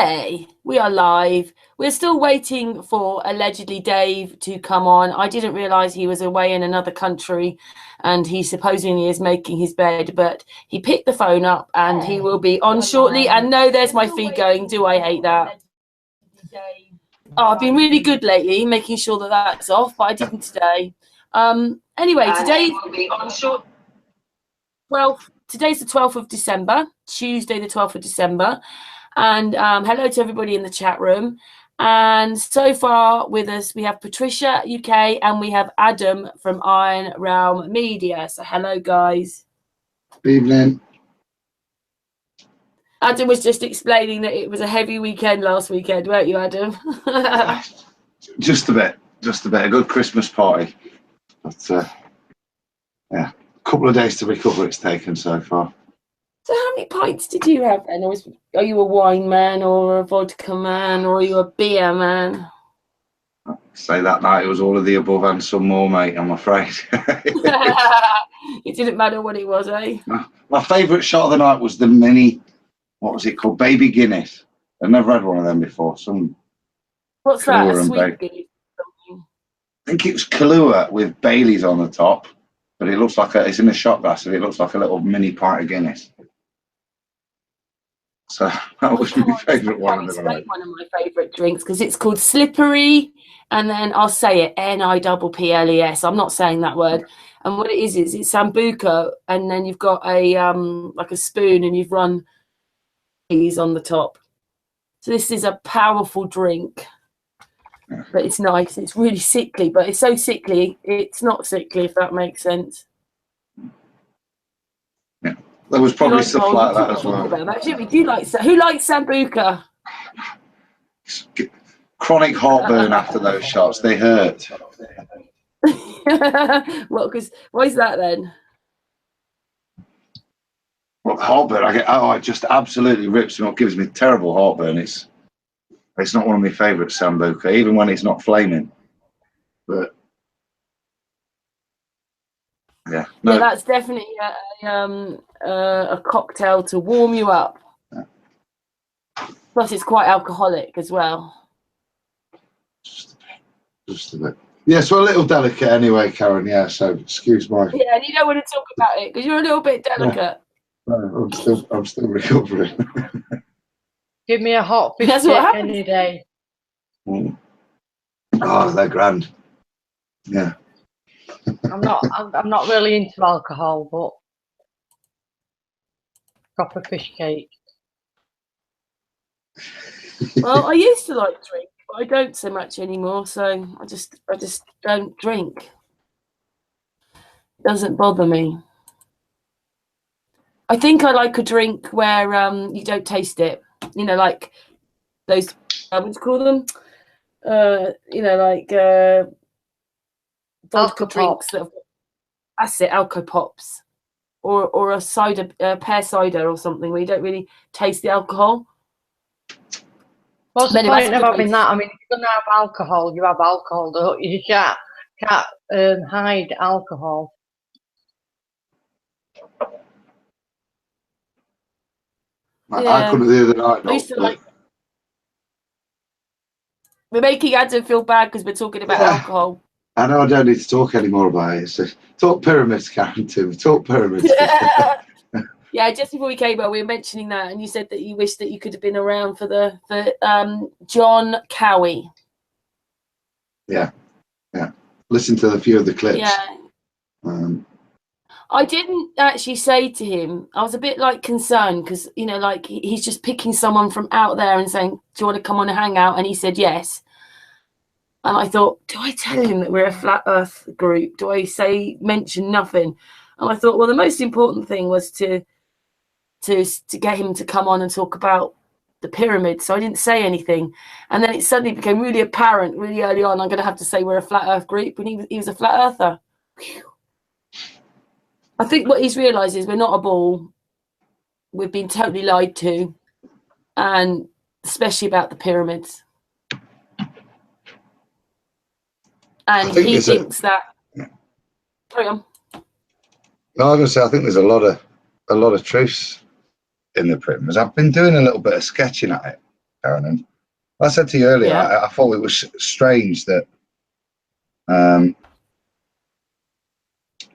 Hey, we are live. We're still waiting for allegedly Dave to come on. I didn't realise he was away in another country and he supposedly is making his bed, but he picked the phone up and he will be on shortly. And no, there's my feed going. Do I hate that? Oh, I've been really good lately, making sure that that's off, but I didn't today. Anyway, today will be on short. Well, today's the 12th of December, Tuesday the 12th of December. And hello to everybody in the chat room. And so far with us, we have Patricia, UK, and we have Adam from Iron Realm Media. So hello, guys. Good evening. Adam was just explaining that it was a heavy weekend last weekend, weren't you, Adam? Just a bit. A good Christmas party. But, yeah, a couple of days to recover it's taken so far. So how many pints did you have then? Are you a wine man or a vodka man or are you a beer man? I'd say that night it was all of the above and some more, mate, I'm afraid. It didn't matter what it was, eh? My favourite shot of the night was the mini, what was it called? Baby Guinness. I've never had one of them before. What's that? A sweet Guinness? I think it was Kahlua with Bailey's on the top, but it looks like it's in a shot glass and it looks like a little mini pint of Guinness. So that was my favourite one of the night. One of my favourite drinks because it's called Slippery, and then I'll say it NIPPLES. I'm not saying that word. And what it is it's sambuca, and then you've got a like a spoon, and you've run these on the top. So this is a powerful drink, but it's nice. It's really sickly, but it's so sickly it's not sickly, if that makes sense. Yeah. There was probably stuff like that as well. Who likes sambuca? Chronic heartburn after those shots. They hurt. Well, because why is that then? Well, heartburn. It just absolutely rips me up. Gives me terrible heartburn. It's not one of my favourite sambuca, even when it's not flaming. But yeah, no. Yeah, that's definitely a cocktail to warm you up. Yeah. Plus, it's quite alcoholic as well. Just a bit. Yeah, so a little delicate anyway, Karen. Yeah, so excuse my. Yeah, and you don't want to talk about it because you're a little bit delicate. Yeah. No, I'm still recovering. Give me a hot fish stick any day. Oh, they're grand. Yeah. I'm not really into alcohol, but proper fish cake. Well, I used to like drink, but I don't so much anymore. So I just don't drink. It doesn't bother me. I think I like a drink where you don't taste it. You know, like those what do you call them? Like vodka drinks that's it, Alco Pops, or a cider, pear cider or something where you don't really taste the alcohol. What's the point of having that? I mean, if you're gonna have alcohol, you have alcohol, don't you? You can't hide alcohol. Yeah. I couldn't the other night. I used to we're making Adam feel bad because we're talking about alcohol. I know I don't need to talk anymore about it. So, talk pyramids, Karen, too. Talk pyramids. Yeah, just before we came on, we were mentioning that, and you said that you wish that you could have been around for John Cowie. Yeah. Listen to a few of the clips. Yeah. I didn't actually say to him. I was a bit concerned because he's just picking someone from out there and saying, "Do you want to come on and hang out?" And he said yes. And I thought, do I tell him that we're a flat Earth group? Do I mention nothing? And I thought, well, the most important thing was to get him to come on and talk about the pyramids. So I didn't say anything. And then it suddenly became really apparent really early on. I'm going to have to say we're a flat Earth group. And he was a flat earther. Whew. I think what he's realised is we're not a ball. We've been totally lied to. And especially about the pyramids. And he thinks that. Carry on. No, I was going to say, I think there's a lot of truths in the pyramids. I've been doing a little bit of sketching at it Karen. And I said to you earlier, Yeah. I thought it was strange that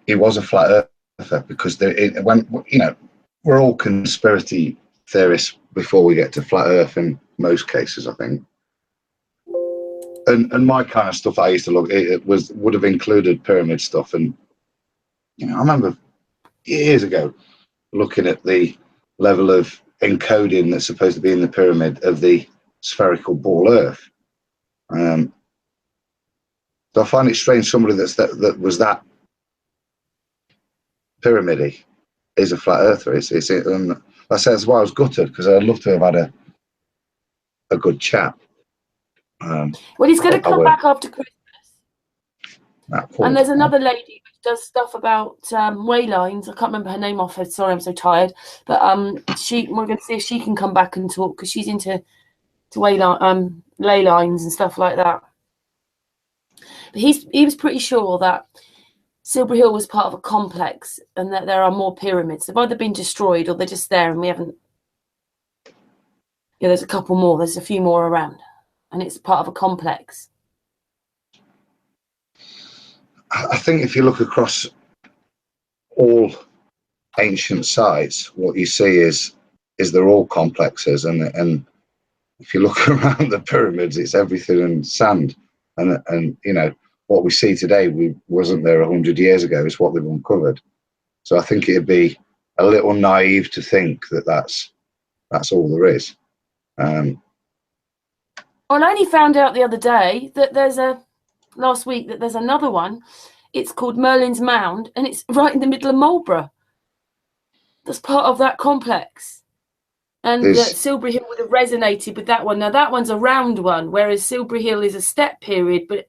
he was a flat earther, because when we're all conspiracy theorists before we get to flat Earth in most cases, I think. And my kind of stuff I used to look, it would have included pyramid stuff, and I remember years ago looking at the level of encoding that's supposed to be in the pyramid of the spherical ball Earth. So I find it strange somebody that was that pyramidy is a flat earther. I say that's why I was gutted, because I'd love to have had a good chat. Well, he's going to come back after Christmas. And there's another lady who does stuff about way lines. I can't remember her name off. Sorry, I'm so tired. But we're going to see if she can come back and talk, because she's into ley lines and stuff like that. But he was pretty sure that Silbury Hill was part of a complex, and that there are more pyramids. They've either been destroyed or they're just there, and we haven't. Yeah, there's a couple more. There's a few more around, and it's part of a complex. I think if you look across all ancient sites, what you see is they're all complexes, and if you look around the pyramids, it's everything in sand, and what we see today wasn't there 100 years ago. It's what they've uncovered. So I think it'd be a little naive to think that that's all there is. Well, I only found out the other day that last week that there's another one. It's called Merlin's Mound, and it's right in the middle of Marlborough. That's part of that complex. And Silbury Hill would have resonated with that one. Now, that one's a round one, whereas Silbury Hill is a step pyramid, but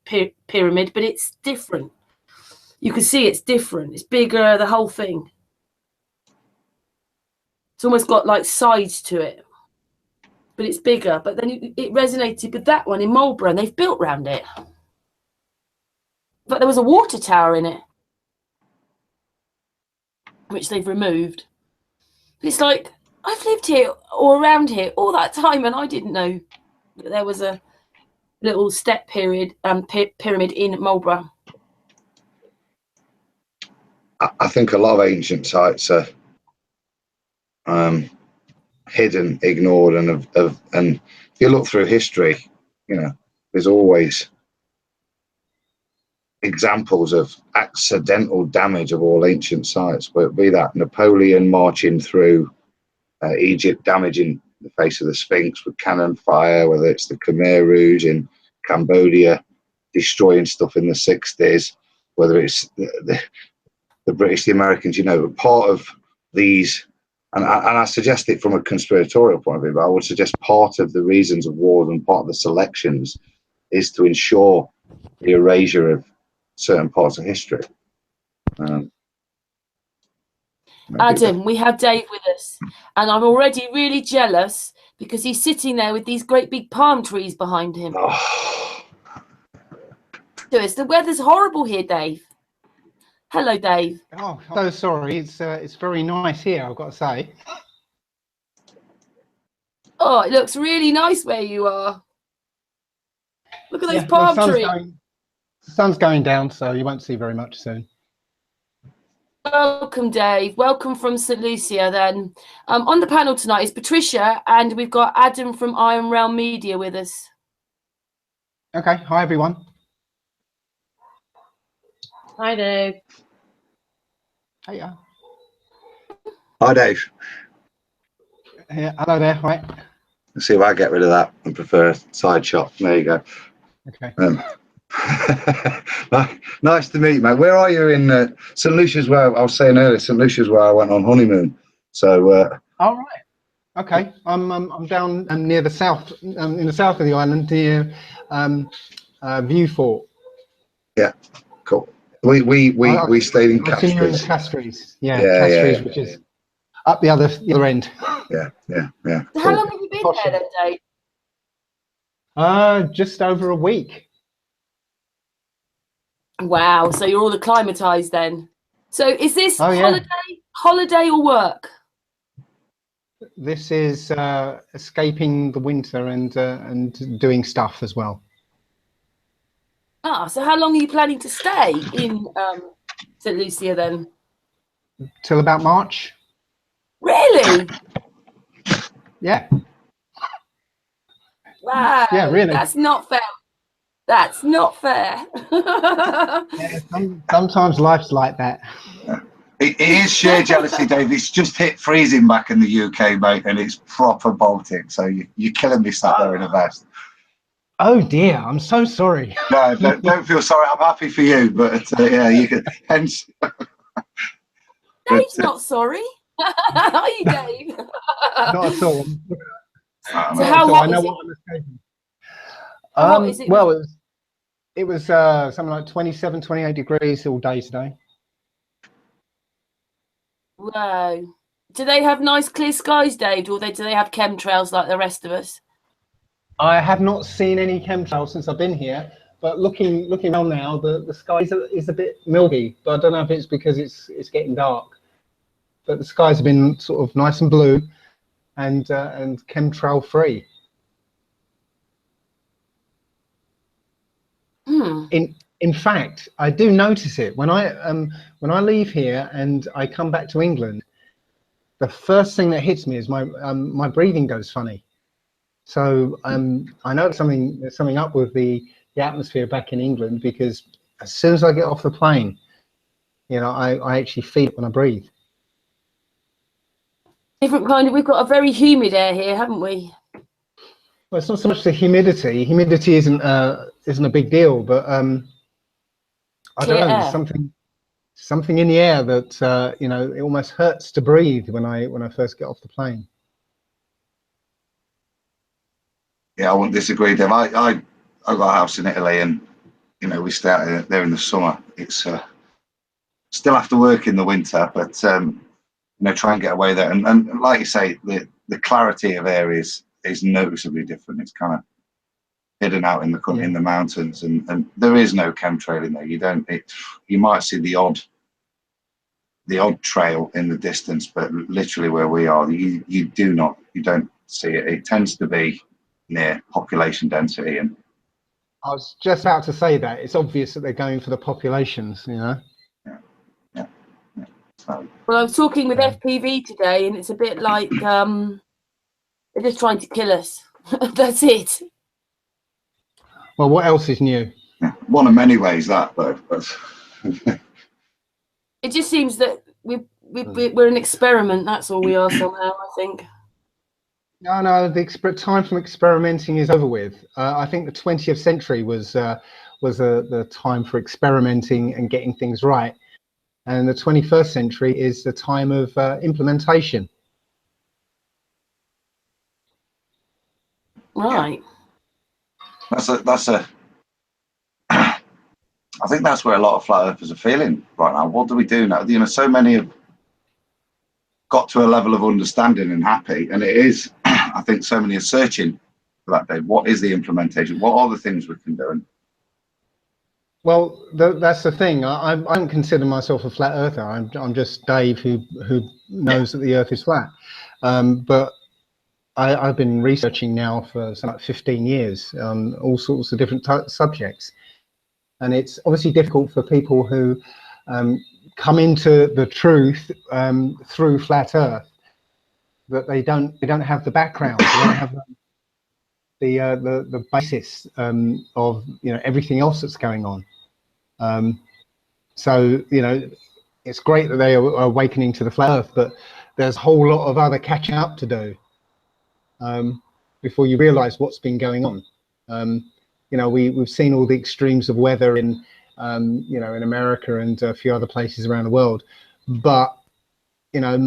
it's different. You can see it's different. It's bigger, the whole thing. It's almost got like sides to it, but it's bigger. But then it resonated with that one in Marlborough, and they've built round it. But there was a water tower in it, which they've removed. It's like, I've lived here or around here all that time, and I didn't know that there was a little step pyramid in Marlborough. I think a lot of ancient sites are hidden, ignored, and if you look through history, there's always examples of accidental damage of all ancient sites, whether it be that Napoleon marching through Egypt, damaging the face of the Sphinx with cannon fire, whether it's the Khmer Rouge in Cambodia destroying stuff in the 60s, whether it's the British, the Americans, part of these, and I suggest it from a conspiratorial point of view, but I would suggest part of the reasons of wars and part of the selections is to ensure the erasure of certain parts of history. Adam, we have Dave with us, and I'm already really jealous because he's sitting there with these great big palm trees behind him. Oh. The weather's horrible here, Dave. Hello, Dave. Oh, so sorry. It's very nice here, I've got to say. Oh, it looks really nice where you are. Look at those palm trees. The sun's going down, so you won't see very much soon. Welcome, Dave. Welcome from St. Lucia, then. On the panel tonight is Patricia, and we've got Adam from Iron Realm Media with us. Okay. Hi, everyone. Hi, Dave. Hiya. Hi, Dave. Yeah, hello there. Right. Let's see if I get rid of that and prefer a side shot. There you go. Okay. Nice to meet you, mate. Where are you in St. Lucia's? Where I was saying earlier, St. Lucia's where I went on honeymoon. So. All right. Okay. I'm down near the south, in the south of the island, near View Fort. Yeah. Cool. We stayed in Castries. Castries. Yeah, Castries, which is up the other end. Yeah. So how long have you been there, then, Dave? Just over a week. Wow, so you're all acclimatized then. So is this holiday or work? This is escaping the winter and doing stuff as well. Ah, so how long are you planning to stay in St. Lucia then? Till about March. Really? Yeah. Wow. Yeah, really. That's not fair. That's not fair. Yeah, sometimes life's like that. It is sheer jealousy, Dave. It's just hit freezing back in the UK, mate, and it's proper Baltic. So you're killing me sat there in a vest. Oh dear, I'm so sorry. No, don't feel sorry. I'm happy for you, but yeah, you can. Hence, Dave's not sorry. Are you, Dave? Not at all. So how hot is it? what I'm escaping. How hot is it? Well, it was something like 27, 28 degrees all day today. Wow. Do they have nice clear skies, Dave, or do they have chemtrails like the rest of us? I have not seen any chemtrails since I've been here, but looking around now, the sky is a bit milky. But I don't know if it's because it's getting dark. But the skies have been sort of nice and blue, and chemtrail free. In fact, I do notice it when I leave here and I come back to England. The first thing that hits me is my breathing goes funny. So I know there's something up with the atmosphere back in England, because as soon as I get off the plane, you know, I actually feel it when I breathe. Different kind of. We've got a very humid air here, haven't we? Well, it's not so much the humidity. Humidity isn't a big deal, but I don't know. There's something in the air that you know, it almost hurts to breathe when I first get off the plane. yeah, I wouldn't disagree, Dave. I got a house in Italy, and you know, we stay out there in the summer. It's still have to work in the winter, but you know, try and get away there. And like you say, the clarity of air is noticeably different. It's kind of hidden out in the mountains, and there is no chemtrail in there. You might see the odd trail in the distance, but literally where we are, you don't see it. It tends to be near population density. And I was just about to say that it's obvious that they're going for the populations, you know. Yeah. So, well, I was talking with FPV today, and it's a bit like they're just trying to kill us. That's it. Well, what else is new? yeah, one of many ways that, though. But It just seems that we're an experiment. That's all we are somehow, I think. No, the time from experimenting is over with. I think the 20th century was the time for experimenting and getting things right, and the 21st century is the time of implementation. Right. Yeah. I think that's where a lot of flat earthers are feeling right now. What do we do now? You know, so many have got to a level of understanding and happy, and it is. I think so many are searching for that day. What is the implementation? What are the things we can do? And well, that's the thing. I don't consider myself a flat earther. I'm just Dave who knows that the Earth is flat. But I've been researching now for something like 15 years on all sorts of different subjects, and it's obviously difficult for people who come into the truth through flat Earth, that they don't have the background, they don't have the basis of, you know, everything else that's going on. So, you know, it's great that they are awakening to the flat Earth, but there's a whole lot of other catching up to do before you realise what's been going on. You know, we've seen all the extremes of weather in you know, in America and a few other places around the world, but you know,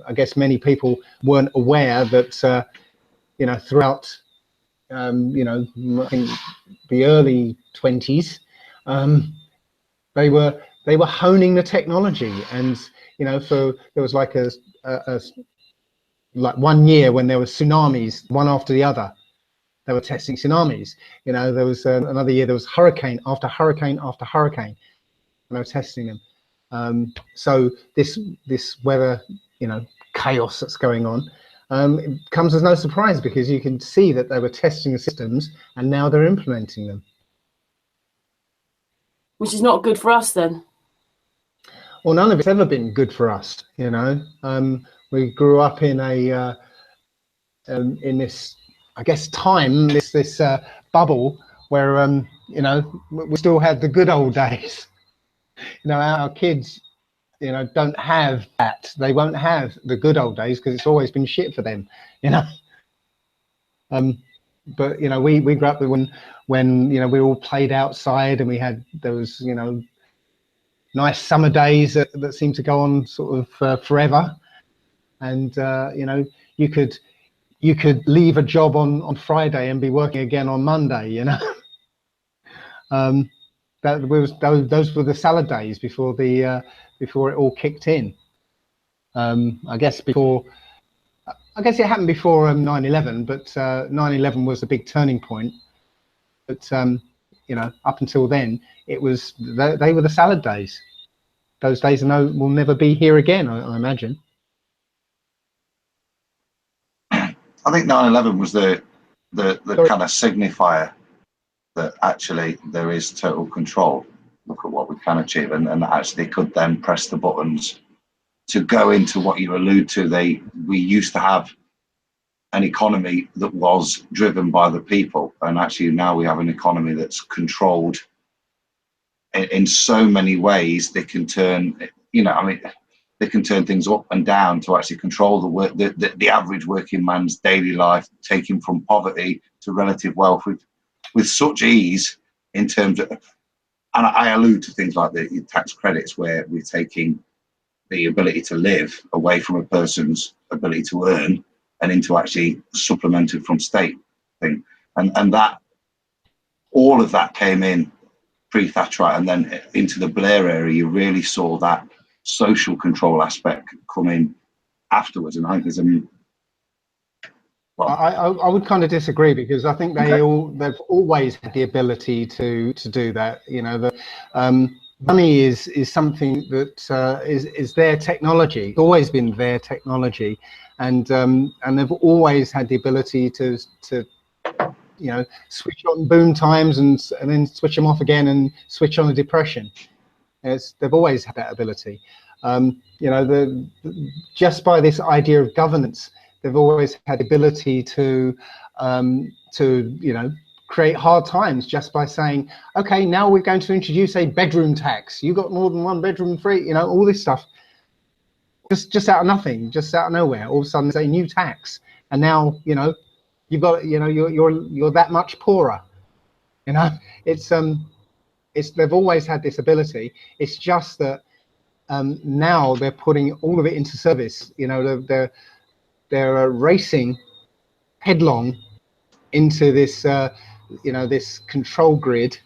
I guess many people weren't aware that you know, throughout you know, I think the early 20s, they were honing the technology, and you know, there was like like 1 year when there were tsunamis one after the other. They were testing tsunamis. You know, there was another year there was hurricane after hurricane after hurricane, and they were testing them. So this weather, you know, chaos that's going on, it comes as no surprise because you can see that they were testing the systems and now they're implementing them. Which is not good for us then. Well, none of it's ever been good for us, you know. We grew up in a in this, I guess, time, this bubble where you know, we still had the good old days. You know, our kids, you know, don't have that. They won't have the good old days because it's always been shit for them, you know. But you know, we grew up when you know, we all played outside and we had those, you know, nice summer days that seemed to go on sort of forever. And you know, you could leave a job on Friday and be working again on Monday, you know. That was those were the salad days before the before it all kicked in. I guess it happened before 9/11, but 9/11 was a big turning point. But you know, up until then, it was they were the salad days. Those days will never be here again, I imagine. I think 9/11 was the kind of signifier that actually there is total control. Look at what we can achieve, and actually could then press the buttons to go into what you allude to. We used to have an economy that was driven by the people, and actually now we have an economy that's controlled in so many ways. They can turn, you know, I mean, they can turn things up and down to actually control the average working man's daily life, take him from poverty to relative wealth with such ease, in terms of, and I allude to things like the tax credits, where we're taking the ability to live away from a person's ability to earn and into actually supplemented from state thing. And that, all of that came in pre-Thatcherite, and then into the Blair era, you really saw that social control aspect come in afterwards. And I think there's I would kind of disagree, because I think they've always had the ability to do that. You know, the money is something that is their technology. It's always been their technology, and they've always had the ability to you know, switch on boom times and then switch them off again and switch on a depression. They've always had that ability. You know, just by this idea of governance, they've always had the ability to you know, create hard times just by saying, okay, now we're going to introduce a bedroom tax. You got more than one bedroom free, you know, all this stuff. Just out of nothing, just out of nowhere, all of a sudden there's a new tax, and now, you know, you've got, you know, you're that much poorer. You know, it's they've always had this ability. It's just that now they're putting all of it into service. You know, they're racing headlong into this you know, this control grid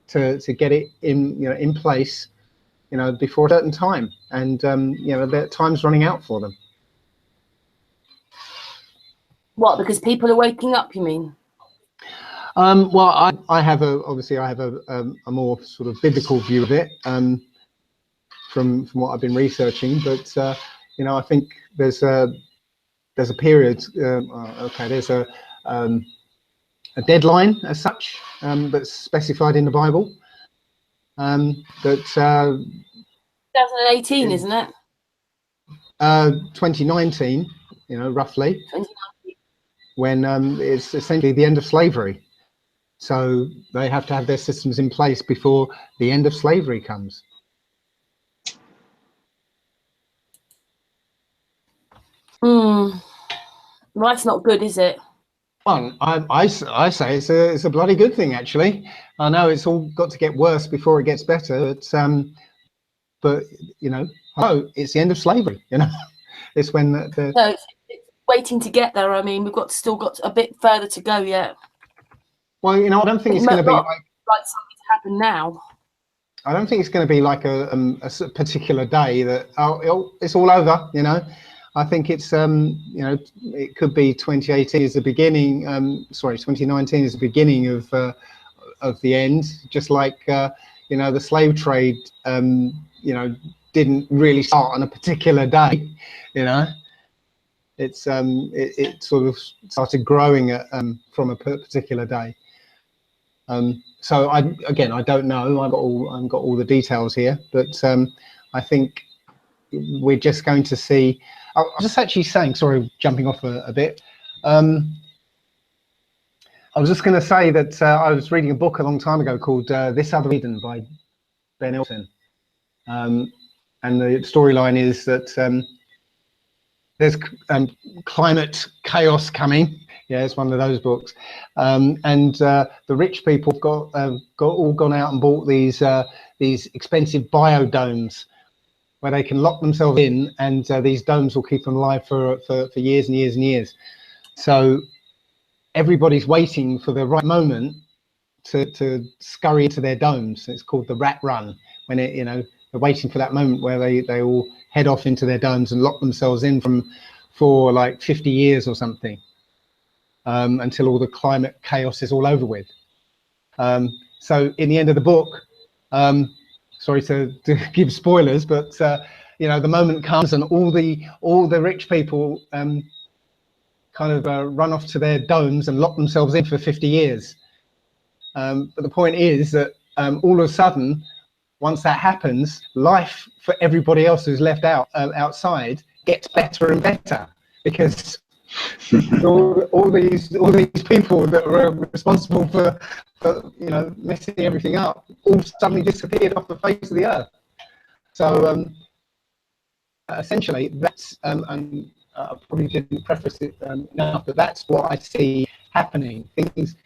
to get it in, you know, in place, you know, before a certain time, and you know, their time's running out for them. What, because people are waking up, you mean? Well, I have obviously I have a more sort of biblical view of it, from what I've been researching, but you know, I think there's a period, okay, there's a deadline as such, that's specified in the Bible, that 2018, isn't it? 2019, you know, roughly. 2019. When it's essentially the end of slavery. So they have to have their systems in place before the end of slavery comes. Well, that's not good, is it? Well, I say it's a bloody good thing, actually. I know it's all got to get worse before it gets better, but you know, it's the end of slavery. You know, it's when No, it's waiting to get there. I mean, still got a bit further to go yet. Well, you know, I don't think it's going to be like something to happen now. I don't think it's going to be like a particular day that it's all over. You know, I think it's you know, it could be 2018 is the beginning. 2019 is the beginning of the end. Just like you know, the slave trade you know, didn't really start on a particular day. You know. it sort of started growing from a particular day. So I don't know. I've got all the details here, but I think we're just going to see. I was just actually saying, sorry, jumping off a bit. I was just going to say that I was reading a book a long time ago called This Other Eden by Ben Elton. And the storyline is that there's climate chaos coming. Yeah, it's one of those books. And the rich people have all gone out and bought these expensive biodomes where they can lock themselves in, and these domes will keep them alive for years and years and years. So everybody's waiting for the right moment to scurry into their domes. It's called the rat run, when they're waiting for that moment where they all head off into their domes and lock themselves in for like 50 years or something, until all the climate chaos is all over with. So in the end of the book, sorry to give spoilers, but the moment comes and all the rich people kind of run off to their domes and lock themselves in for 50 years. But the point is that all of a sudden, once that happens, life for everybody else who's left outside gets better and better, because all these people that were responsible for messing everything up all suddenly disappeared off the face of the earth. So essentially, that's I probably didn't preface it enough, but that's what I see happening. Things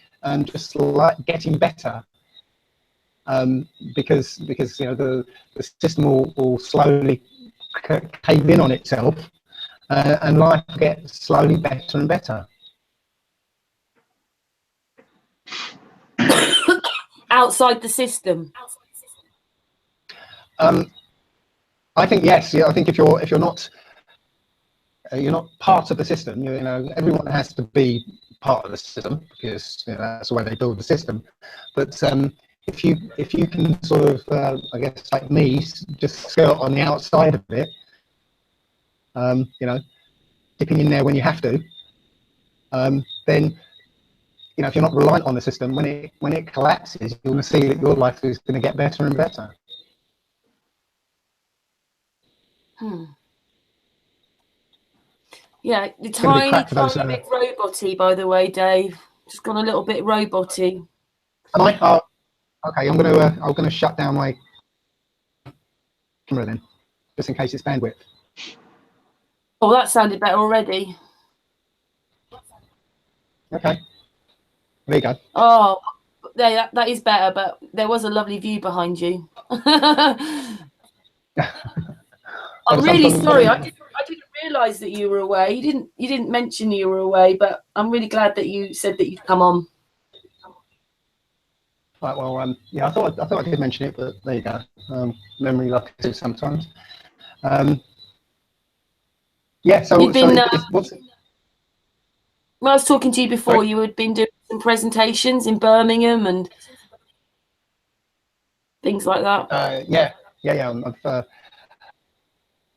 just like getting better, because the system will slowly cave in on itself, and life gets slowly better and better. Outside the system. I think yes. Yeah, I think if you're not part of the system, everyone has to be part of the system, because that's the way they build the system. But if you can sort of, I guess, like me, just skirt on the outside of it, dipping in there when you have to, then if you're not reliant on the system, when it collapses, you're going to see that your life is going to get better and better. Yeah, the tiny bit robot-y, by the way, Dave. Just gone a little bit robot-y. Am I? Oh, okay. I'm gonna shut down my camera then, just in case it's bandwidth. Oh, that sounded better already. Okay. There you go. Oh, yeah, that is better, but there was a lovely view behind you. I'm really sorry. I didn't realise that you were away. You didn't mention you were away, but I'm really glad that you said that you'd come on. Right. Well, yeah, I thought I did mention it, but there you go. Memory like I do sometimes. Yeah. So, You've been. What's it? When I was talking to you before, Right. you had been doing some presentations in Birmingham and things like that. Yeah. I've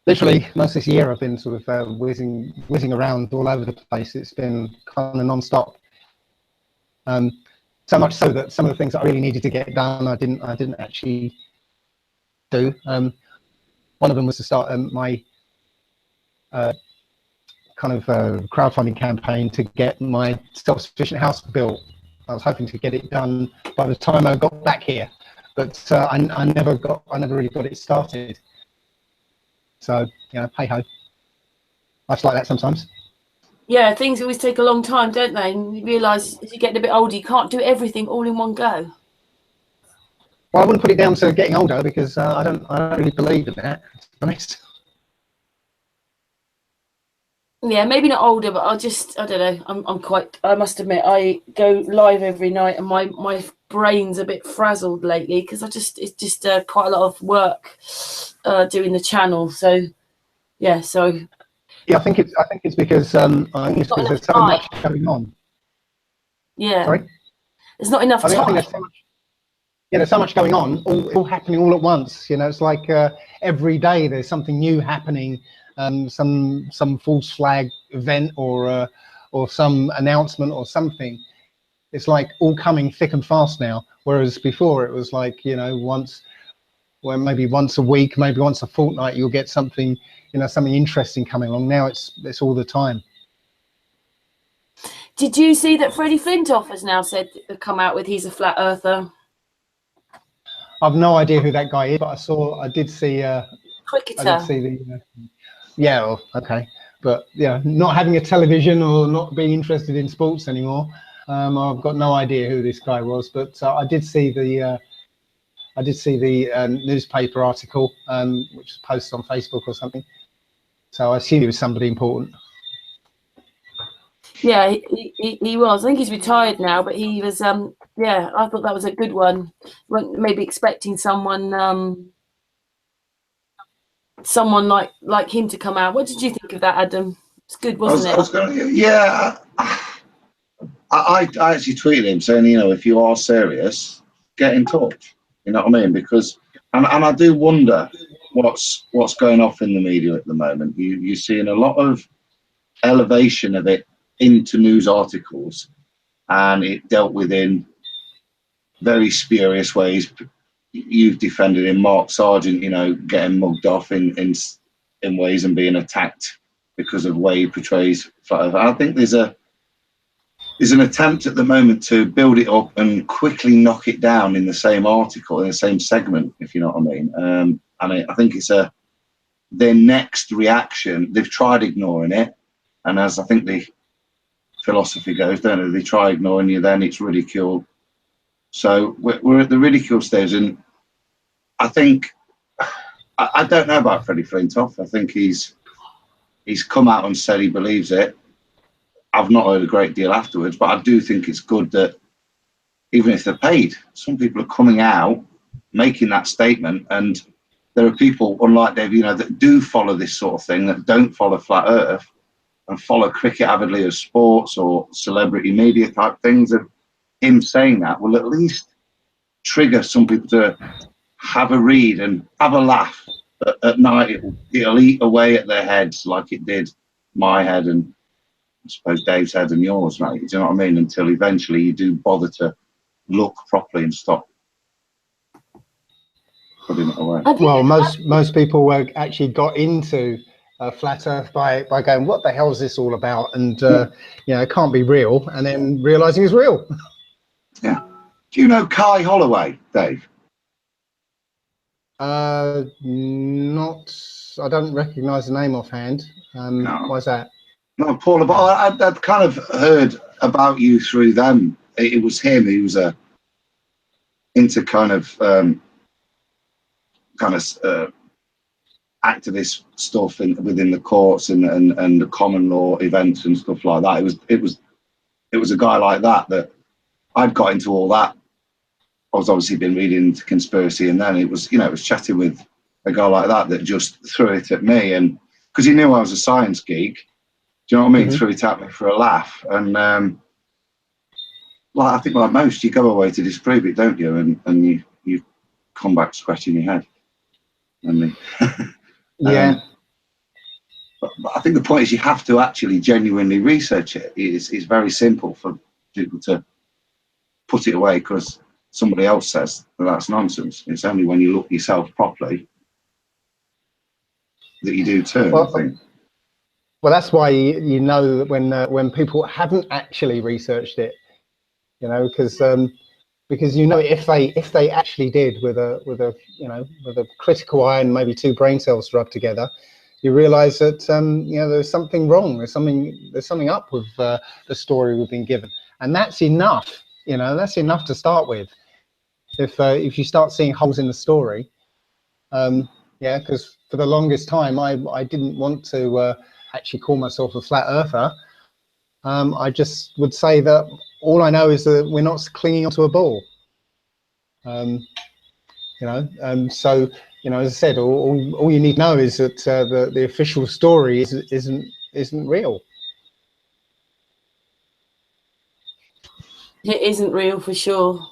literally most of this year I've been sort of whizzing around all over the place. It's been kind of non-stop. So much so that some of the things that I really needed to get done, I didn't actually do. One of them was to start my kind of crowdfunding campaign to get my self-sufficient house built. I was hoping to get it done by the time I got back here, but I never really got it started. So hey ho, life's like that sometimes. Yeah, things always take a long time, don't they? And you realise as you get a bit older, you can't do everything all in one go. Well, I wouldn't put it down to getting older, because I don't really believe in that, to be honest. Yeah, maybe not older, but I don't know. I must admit, I go live every night, and my brain's a bit frazzled lately, because it's just quite a lot of work doing the channel. So yeah, Yeah, I think it's because there's so much going on. Yeah. Sorry? There's not enough time. I think there's so much going on, all happening all at once. It's like every day there's something new happening, some false flag event or some announcement or something. It's like all coming thick and fast now, whereas before it was like, you know, maybe once a week, maybe once a fortnight, you'll get something, you know, something interesting coming along. Now it's all the time. Did you see that Freddie Flintoff has now come out with he's a flat earther? I've no idea who that guy is, but I did see Cricketer. I did see the yeah, well, okay, but yeah, not having a television or not being interested in sports anymore. I've got no idea who this guy was, but I did see the newspaper article, which was posted on Facebook or something. So I assume he was somebody important. Yeah, he was. I think he's retired now, but he was. Yeah, I thought that was a good one. Maybe expecting someone like him to come out. What did you think of that, Adam? It's good, wasn't it? Yeah, I actually tweeted him saying, you know, if you are serious, get in touch. You know what I mean? Because and I do wonder what's going off in the media at the moment. You're seeing a lot of elevation of it into news articles, and it dealt with in very spurious ways. You've defended him, Mark Sargent, you know, getting mugged off in ways and being attacked because of the way he portrays. I think there's an attempt at the moment to build it up and quickly knock it down in the same article, in the same segment, if you know what I mean. And I think it's their next reaction. They've tried ignoring it, and as I think the philosophy goes, don't they? They try ignoring you, then it's ridicule. So we're at the ridicule stage, and I think I don't know about Freddie Flintoff. I think he's come out and said he believes it. I've not heard a great deal afterwards, but I do think it's good that even if they're paid, some people are coming out making that statement, and there are people, unlike Dave, you know, that do follow this sort of thing, that don't follow Flat Earth and follow cricket avidly as sports or celebrity media type things, and him saying that will at least trigger some people to have a read and have a laugh. At night, it'll eat away at their heads like it did my head and I suppose Dave's head and yours, right? Do you know what I mean? Until eventually you do bother to look properly and stop putting it away. Well, most people actually got into Flat Earth by going, what the hell is this all about? And, you know, it can't be real. And then realizing it's real. Yeah. Do you know Kai Holloway, Dave? I don't recognise the name offhand. No. Why's that? No, Paula, but I'd kind of heard about you through them. It was him who was into kind of activist stuff within the courts and the common law events and stuff like that. It was a guy like that I'd got into all that. I was obviously been reading into conspiracy, and then it was chatting with a guy like that just threw it at me, and because he knew I was a science geek, do you know what I mean? Mm-hmm. Threw it at me for a laugh, and like I think like most, you go away to disprove it, don't you? And you come back scratching your head. Yeah. But I think the point is you have to actually genuinely research it. It's very simple for people to put it away because somebody else says that's nonsense. It's only when you look yourself properly that you do turn, I think. Well, that's why you know that when people haven't actually researched it, you know, because you know if they actually did with a critical eye and maybe two brain cells rubbed together, you realise that you know there's something wrong. There's something up with the story we've been given, and that's enough. You know, that's enough to start with. If you start seeing holes in the story, yeah, because for the longest time I didn't want to actually call myself a flat earther. I just would say that all I know is that we're not clinging onto a ball. You know, so you know, as I said, all you need to know is that the official story isn't real. It isn't real for sure.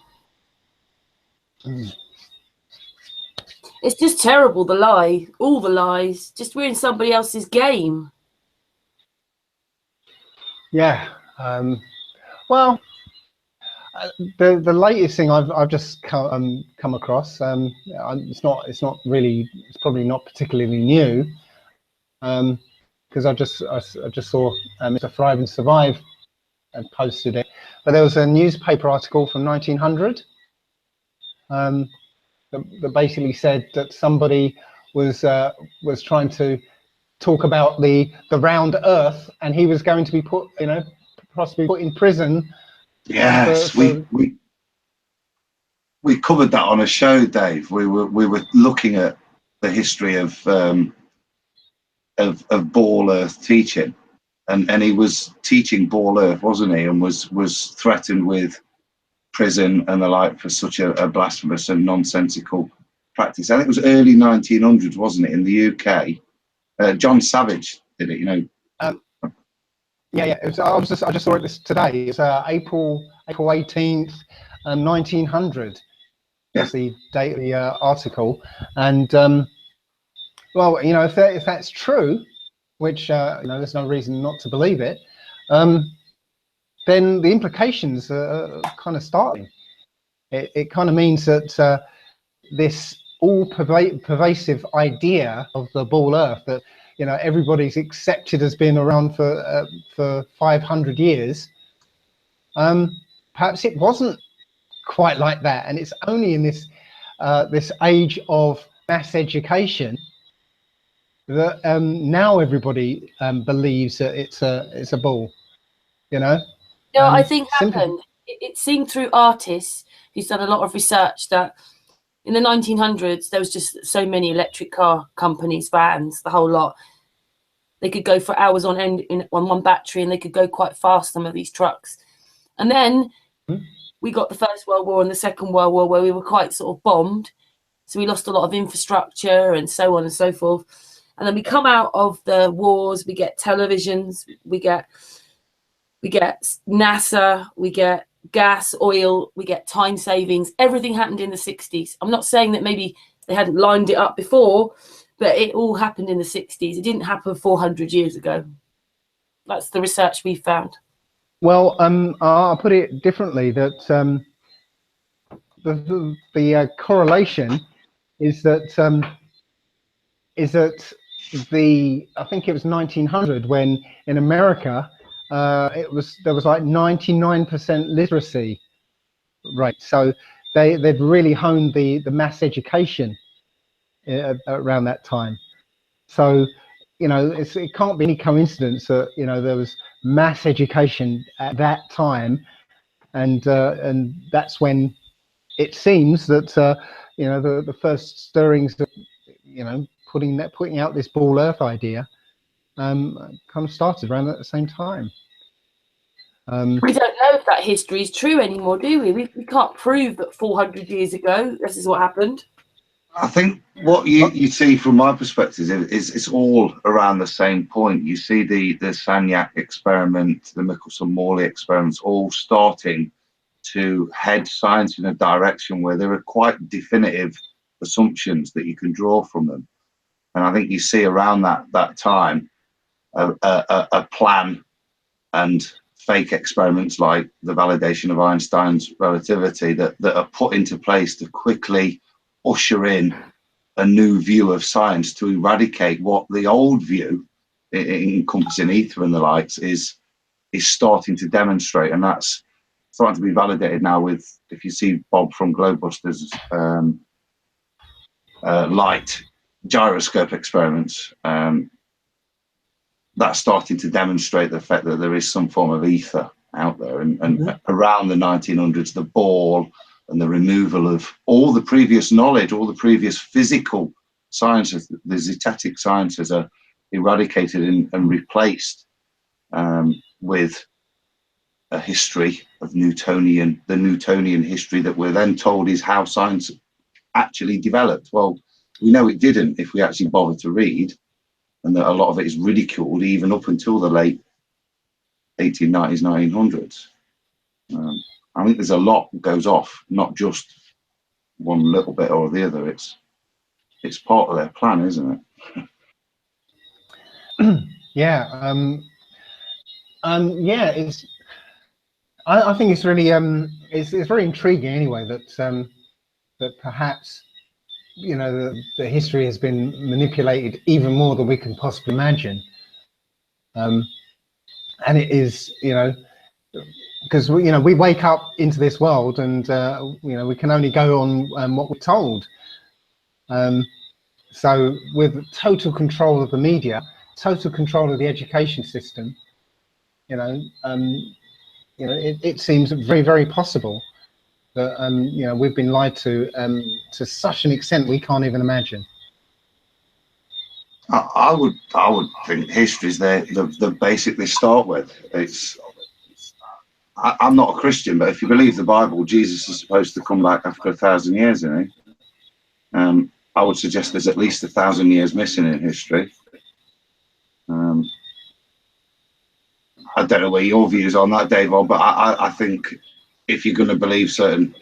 It's just terrible, the lie. All the lies. Just we're in somebody else's game. Yeah. Well, the latest thing I've just come across. It's not really. It's probably not particularly new. Because I just saw Mr. Thrive and Survive and posted it, but there was a newspaper article from 1900 that basically said that somebody was trying to talk about the round Earth, and he was going to be put, possibly put in prison. Yes, we covered that on a show, Dave. We were looking at the history of Ball Earth teaching, and he was teaching Ball Earth, wasn't he? And was threatened with prison and the like for such a blasphemous and nonsensical practice. I think it was early 1900s, wasn't it, in the UK? John Savage did it, Yeah. It was, I just saw it today. It's April 18th, 1900. That's the date of the article, and well, if that's true, which there's no reason not to believe it, then the implications are kind of startling. It kind of means that this all pervasive idea of the Ball Earth that everybody's accepted as being around for 500 years, perhaps it wasn't quite like that, and it's only in this this age of mass education that now everybody believes that it's a ball. I think happened. It seemed through artists who's done a lot of research that in the 1900s there was just so many electric car companies, vans, the whole lot. They could go for hours on end on one battery, and they could go quite fast, some of these trucks. And then we got the First World War and the Second World War, where we were quite sort of bombed, so we lost a lot of infrastructure and so on and so forth. And then we come out of the wars, we get televisions, we get NASA, we get gas, oil, we get time savings. Everything happened in the 60s. I'm not saying that maybe they hadn't lined it up before, but it all happened in the 60s. It didn't happen 400 years ago. That's the research we found. Well, I'll put it differently, that the correlation is that I think it was 1900 when in America there was like 99% literacy rate. So they'd really honed the mass education around that time. So it can't be any coincidence that there was mass education at that time, and that's when it seems that the first stirrings of putting out this Ball Earth idea kind of started around at the same time. We don't know if that history is true anymore, do we? We can't prove that 400 years ago this is what happened. I think what you see from my perspective is it's all around the same point. You see the Sagnac experiment, the Michelson-Morley experiments, all starting to head science in a direction where there are quite definitive assumptions that you can draw from them. And I think you see around that time a plan and fake experiments like the validation of Einstein's relativity that are put into place to quickly usher in a new view of science to eradicate what the old view, encompassing ether and the likes, is starting to demonstrate. And that's starting to be validated now with, if you see Bob from Globebusters, light gyroscope experiments, that's starting to demonstrate the fact that there is some form of ether out there. And around the 1900s, the ball and the removal of all the previous knowledge, all the previous physical sciences, the zetetic sciences, are eradicated and replaced with a history of the Newtonian history that we're then told is how science actually developed. Well, we know it didn't if we actually bother to read, and that a lot of it is ridiculed even up until the late 1890s, 1900s. I think there's a lot that goes off, not just one little bit or the other. It's it's part of their plan, isn't it? Yeah. Yeah. I think it's really it's very intriguing anyway that that perhaps, you know, the history has been manipulated even more than we can possibly imagine. And it is, you know, because we, you know, we wake up into this world and you know, we can only go on what we're told. So with total control of the media, total control of the education system, you know, it seems very, very possible that you know, we've been lied to such an extent we can't even imagine. I would think history's the basic they start with. It's I'm not a Christian, but if you believe the Bible, Jesus is supposed to come back after 1,000 years, isn't he? I would suggest there's at least 1,000 years missing in history. I don't know where your views on that, Dave, but I think if you're going to believe certain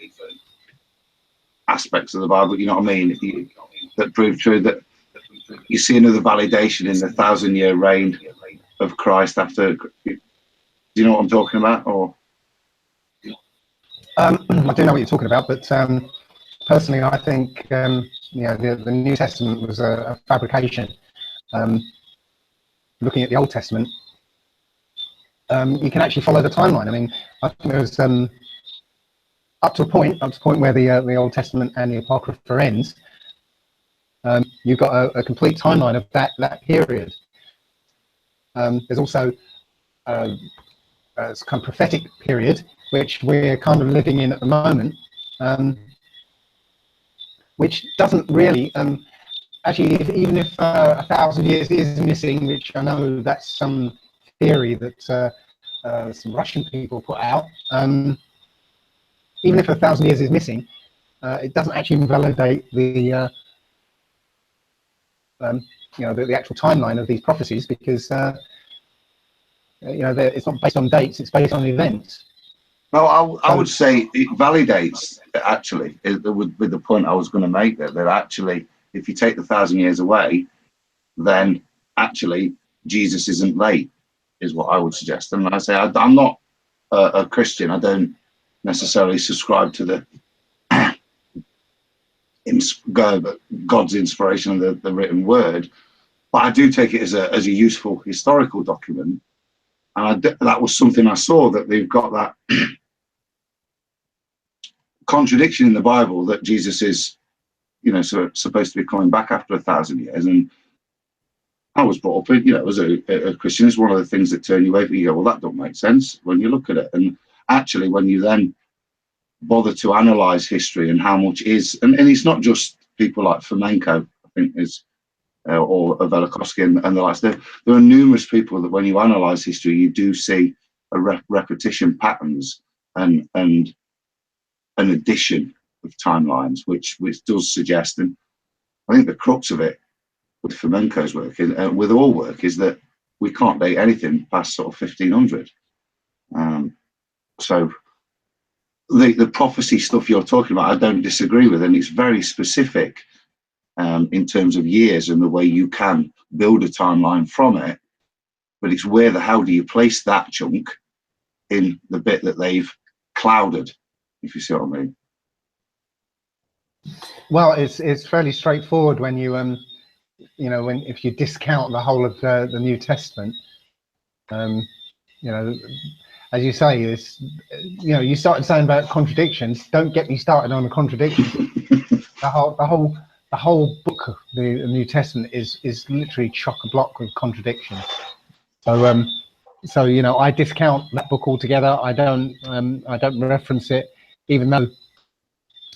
aspects of the Bible, you know what I mean, that prove true, that you see another validation in the 1,000-year reign of Christ after. Do you know what I'm talking about? Or I do know what you're talking about, but personally, I think you know, the New Testament was a fabrication. Looking at the Old Testament, you can actually follow the timeline. I mean, I think there was up to a point where the Old Testament and the Apocrypha ends. You've got a complete timeline of that period. There's also a kind of prophetic period, which we're kind of living in at the moment, which doesn't really actually, even if 1,000 years is missing, which I know that's some theory that some Russian people put out, even if 1,000 years is missing, it doesn't actually invalidate the you know, the actual timeline of these prophecies, because you know, it's not based on dates, it's based on events. well, I would say it validates, actually, with the point I was going to make, that actually, if you take the 1,000 years away, then actually Jesus isn't late, is what I would suggest. And I say I'm not a Christian. I don't necessarily subscribe to the God's inspiration of the written word, but I do take it as a useful historical document. And that was something I saw, that they've got that contradiction in the Bible, that Jesus is, you know, supposed to be coming back after 1,000 years. And I was brought up, you know, as a Christian, it's one of the things that turn you away. You go, well, that don't make sense when you look at it. And actually, when you then bother to analyze history and how much is, and it's not just people like Fomenko, I think is, or Velikovsky and the likes. There are numerous people that when you analyze history, you do see a repetition patterns and an addition of timelines, which does suggest, and I think the crux of it with Fomenko's work, with all work, is that we can't date anything past sort of 1500. So the prophecy stuff you're talking about, I don't disagree with, and it's very specific in terms of years and the way you can build a timeline from it. But it's where how do you place that chunk in the bit that they've clouded, if you see what I mean. Well, it's fairly straightforward when you you know, if you discount the whole of the New Testament. You know, as you say, you know, you started saying about contradictions. Don't get me started on the contradictions. the whole book of the New Testament is literally chock-a-block with contradictions. So so you know, I discount that book altogether. I don't reference it, even though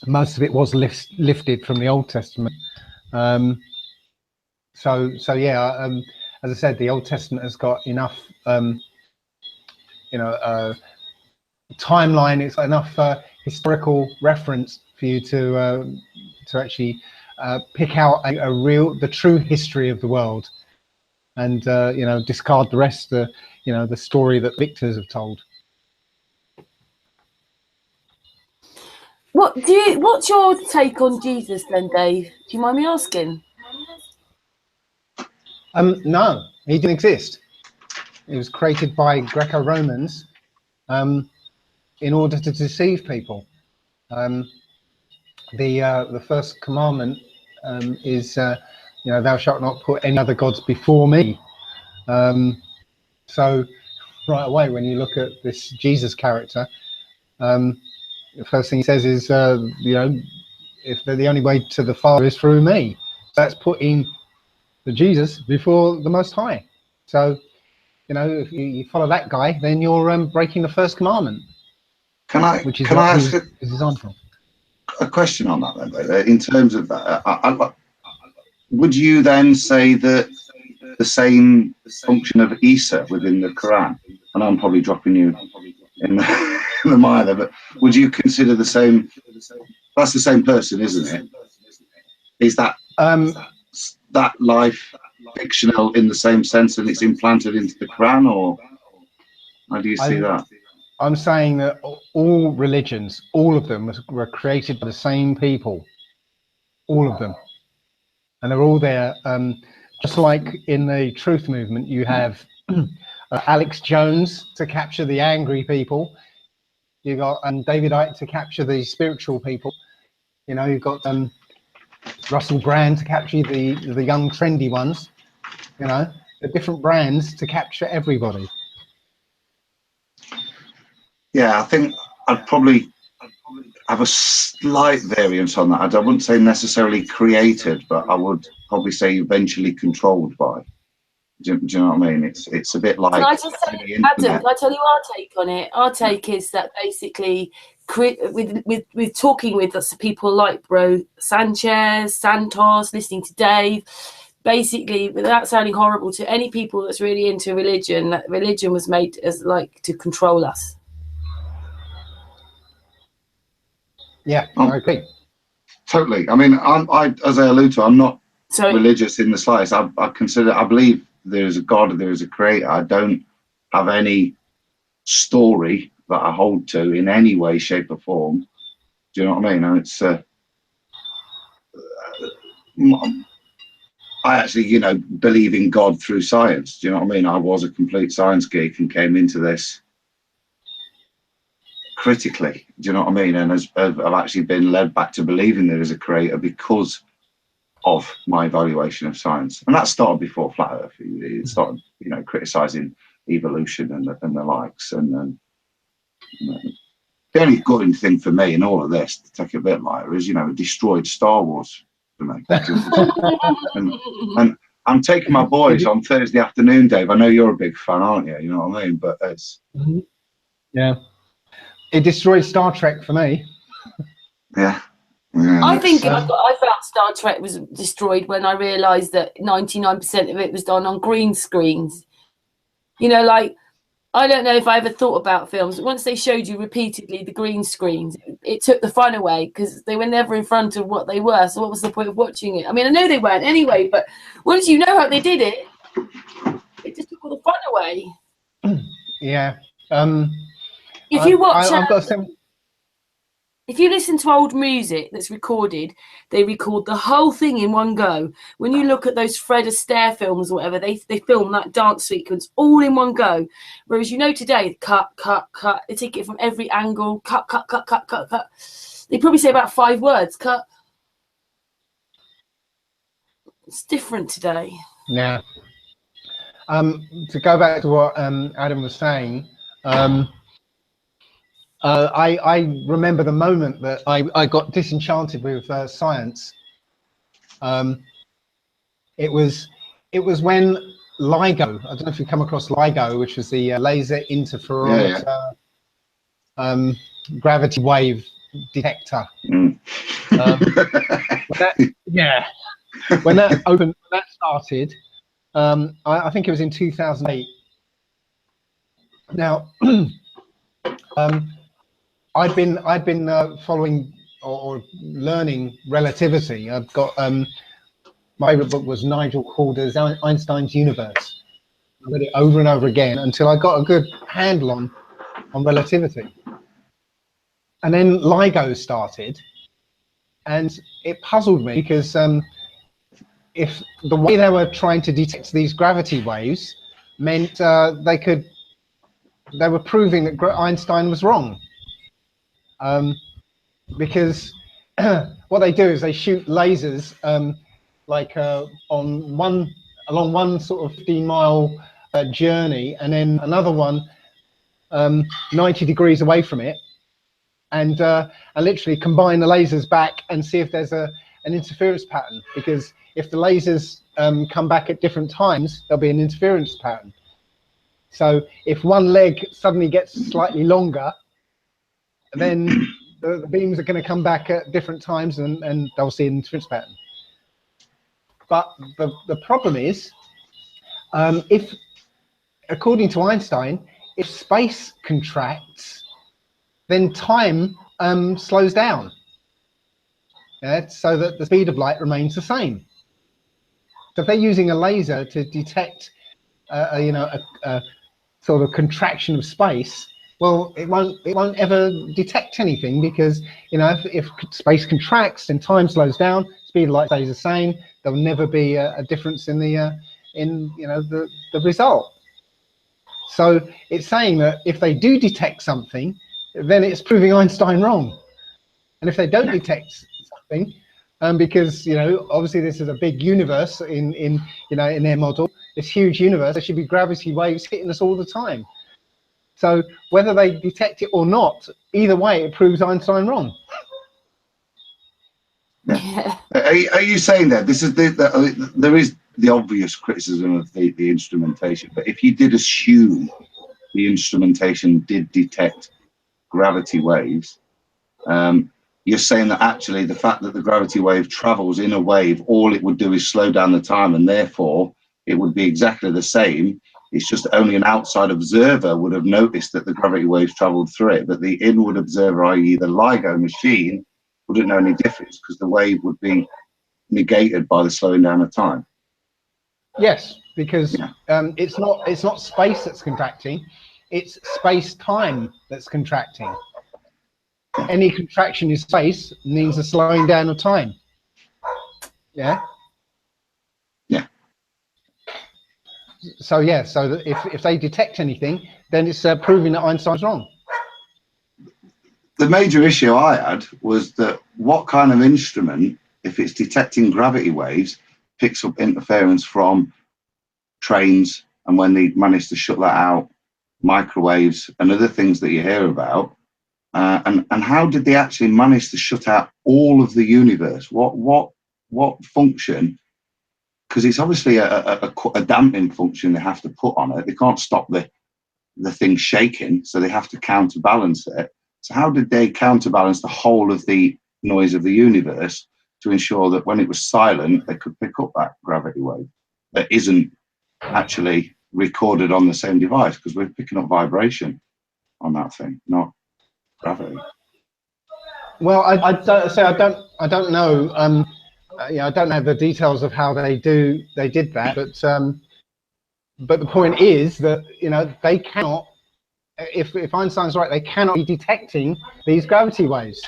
most of it was lifted from the Old Testament. So yeah, as I said, the Old Testament has got enough you know, timeline. It's enough historical reference for you to actually pick out the true history of the world, and you know, discard the rest, you know, the story that victors have told. What's your take on Jesus then, Dave? Do you mind me asking? No, he didn't exist. It was created by Greco-Romans in order to deceive people. The first commandment is, thou shalt not put any other gods before me. So right away, when you look at this Jesus character, the first thing he says is, if the only way to the Father is through me. So that's putting the Jesus before the Most High. So, if you follow that guy, then you're breaking the first commandment. Which is what he was designed for. A question on that then, in terms of that, would you then say that the same function of Isa within the Quran, and I'm probably dropping you in the mire there, but would you consider the same? That's the same person, isn't it? Is that that life fictional in the same sense, and it's implanted into the Quran, or how do you see that? I'm saying that all religions, all of them, were created by the same people, all of them, and they're all there. Just like in the truth movement, you have Alex Jones to capture the angry people. You got David Icke to capture the spiritual people. You've got Russell Brand to capture the young trendy ones. The different brands to capture everybody. Yeah, I think I'd probably have a slight variance on that. I wouldn't say necessarily created, but I would probably say eventually controlled by. Do you know what I mean? It's a bit like. Can I just say, Adam? Can I tell you our take on it? Our take is that basically, with talking with us, people like Bro Sanchez, Santos, listening to Dave. Basically, without sounding horrible to any people that's really into religion, that religion was made as like to control us. Yeah, I agree. Totally. I mean, I as I allude to, I'm not religious in the slightest. I believe there is a God, there is a creator. I don't have any story that I hold to in any way, shape, or form. Do you know what I mean? And it's I actually, believe in God through science. Do you know what I mean? I was a complete science geek and came into this critically. Do you know what I mean? And I've actually been led back to believing there is a creator because of my evaluation of science. And that started before Flat Earth. It started, criticising evolution and the likes. And the only good thing for me in all of this, to take it a bit lighter, is, it destroyed Star Wars for me. and I'm taking my boys on Thursday afternoon, Dave. I know you're a big fan, aren't you? You know what I mean? But it's... Yeah. It destroyed Star Trek for me. Yeah. I think I felt Star Trek was destroyed when I realised that 99% of it was done on green screens. I don't know if I ever thought about films. Once they showed you repeatedly the green screens, it took the fun away because they were never in front of what they were. So what was the point of watching it? I mean, I know they weren't anyway, but once you know how they did it, it just took all the fun away. Yeah. If you watch... If you listen to old music that's recorded, they record the whole thing in one go. When you look at those Fred Astaire films or whatever, they film that dance sequence all in one go. Whereas today, cut, they take it from every angle, cut. They probably say about 5 words, cut. It's different today. Yeah. To go back to what Adam was saying, I remember the moment that I got disenchanted with science. It was when LIGO, I don't know if you come across LIGO, which was the laser interferometer gravity wave detector. When that opened, when that started, I think it was in 2008. Now, I'd been following or learning relativity. I've got my favorite book was Nigel Calder's Einstein's Universe. I read it over and over again until I got a good handle on relativity. And then LIGO started, and it puzzled me because if the way they were trying to detect these gravity waves meant they were proving that Einstein was wrong. Because what they do is they shoot lasers along one sort of 15-mile journey, and then another one 90 degrees away from it, and literally combine the lasers back and see if there's an interference pattern. Because if the lasers come back at different times, there'll be an interference pattern. So if one leg suddenly gets slightly longer, then the beams are going to come back at different times, and they'll see an interference pattern. But the problem is, if, according to Einstein, if space contracts, then time slows down, so that the speed of light remains the same. So if they're using a laser to detect a sort of contraction of space, well, it won't ever detect anything, because if space contracts, then time slows down, speed of light stays the same. There'll never be a difference in the result. So it's saying that if they do detect something, then it's proving Einstein wrong. And if they don't detect something, because obviously this is a big universe in their model, this huge universe, there should be gravity waves hitting us all the time. So whether they detect it or not, either way, it proves Einstein wrong. Yeah. Are you saying that this is there is the obvious criticism of the instrumentation, but if you did assume the instrumentation did detect gravity waves, you're saying that actually the fact that the gravity wave travels in a wave, all it would do is slow down the time, and therefore it would be exactly the same. It's just only an outside observer would have noticed that the gravity waves traveled through it, but the inward observer, i.e. the LIGO machine, wouldn't know any difference, because the wave would be negated by the slowing down of time. Yes, because it's not space that's contracting, it's space-time that's contracting. Any contraction in space means a slowing down of time. Yeah. Yeah. So so if they detect anything, then it's proving that Einstein's wrong. The major issue I had was that what kind of instrument, if it's detecting gravity waves, picks up interference from trains, and when they manage to shut that out, microwaves and other things that you hear about, and how did they actually manage to shut out all of the universe? What function? Because it's obviously a damping function they have to put on it. They can't stop the thing shaking, so they have to counterbalance it. So how did they counterbalance the whole of the noise of the universe to ensure that when it was silent, they could pick up that gravity wave that isn't actually recorded on the same device? Because we're picking up vibration on that thing, not gravity. Well, I don't know. I don't know the details of how they did that, but the point is that they cannot. If Einstein's right, they cannot be detecting these gravity waves.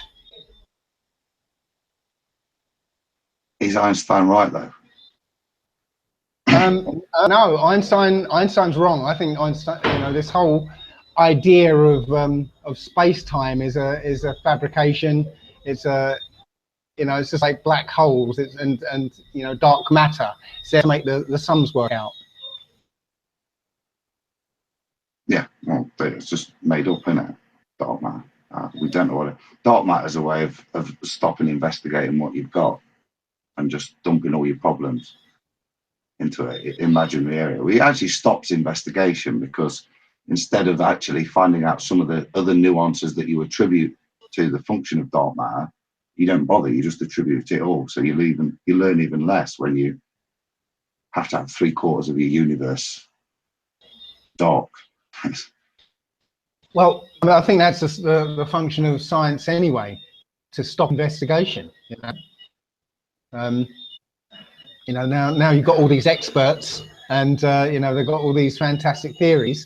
Is Einstein right though? No, Einstein's wrong. I think Einstein, this whole idea of space-time is a fabrication. It's it's just like black holes and dark matter. It's there to make the sums work out. Yeah, well, it's just made up, isn't it? Dark matter. We don't know what dark matter is a way of stopping investigating what you've got and just dumping all your problems into an imaginary area. It actually stops investigation, because instead of actually finding out some of the other nuances that you attribute to the function of dark matter, you don't bother. You just attribute it all. So you learn even less when you have to have 3/4 of your universe dark. Well, I think that's the function of science anyway, to stop investigation. Now you've got all these experts, and they've got all these fantastic theories.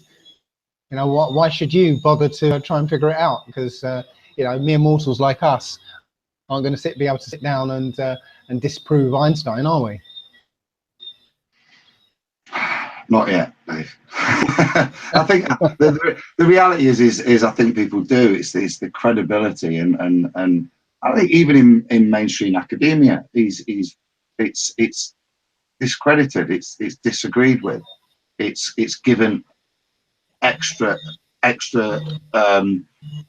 Why should you bother to try and figure it out? Because you know, mere mortals like us aren't going to be able to sit down and disprove Einstein, are we? Not yet, Dave. I think the reality is I think people do. It's the credibility and I think even in mainstream academia, it's discredited. It's disagreed with. It's given extra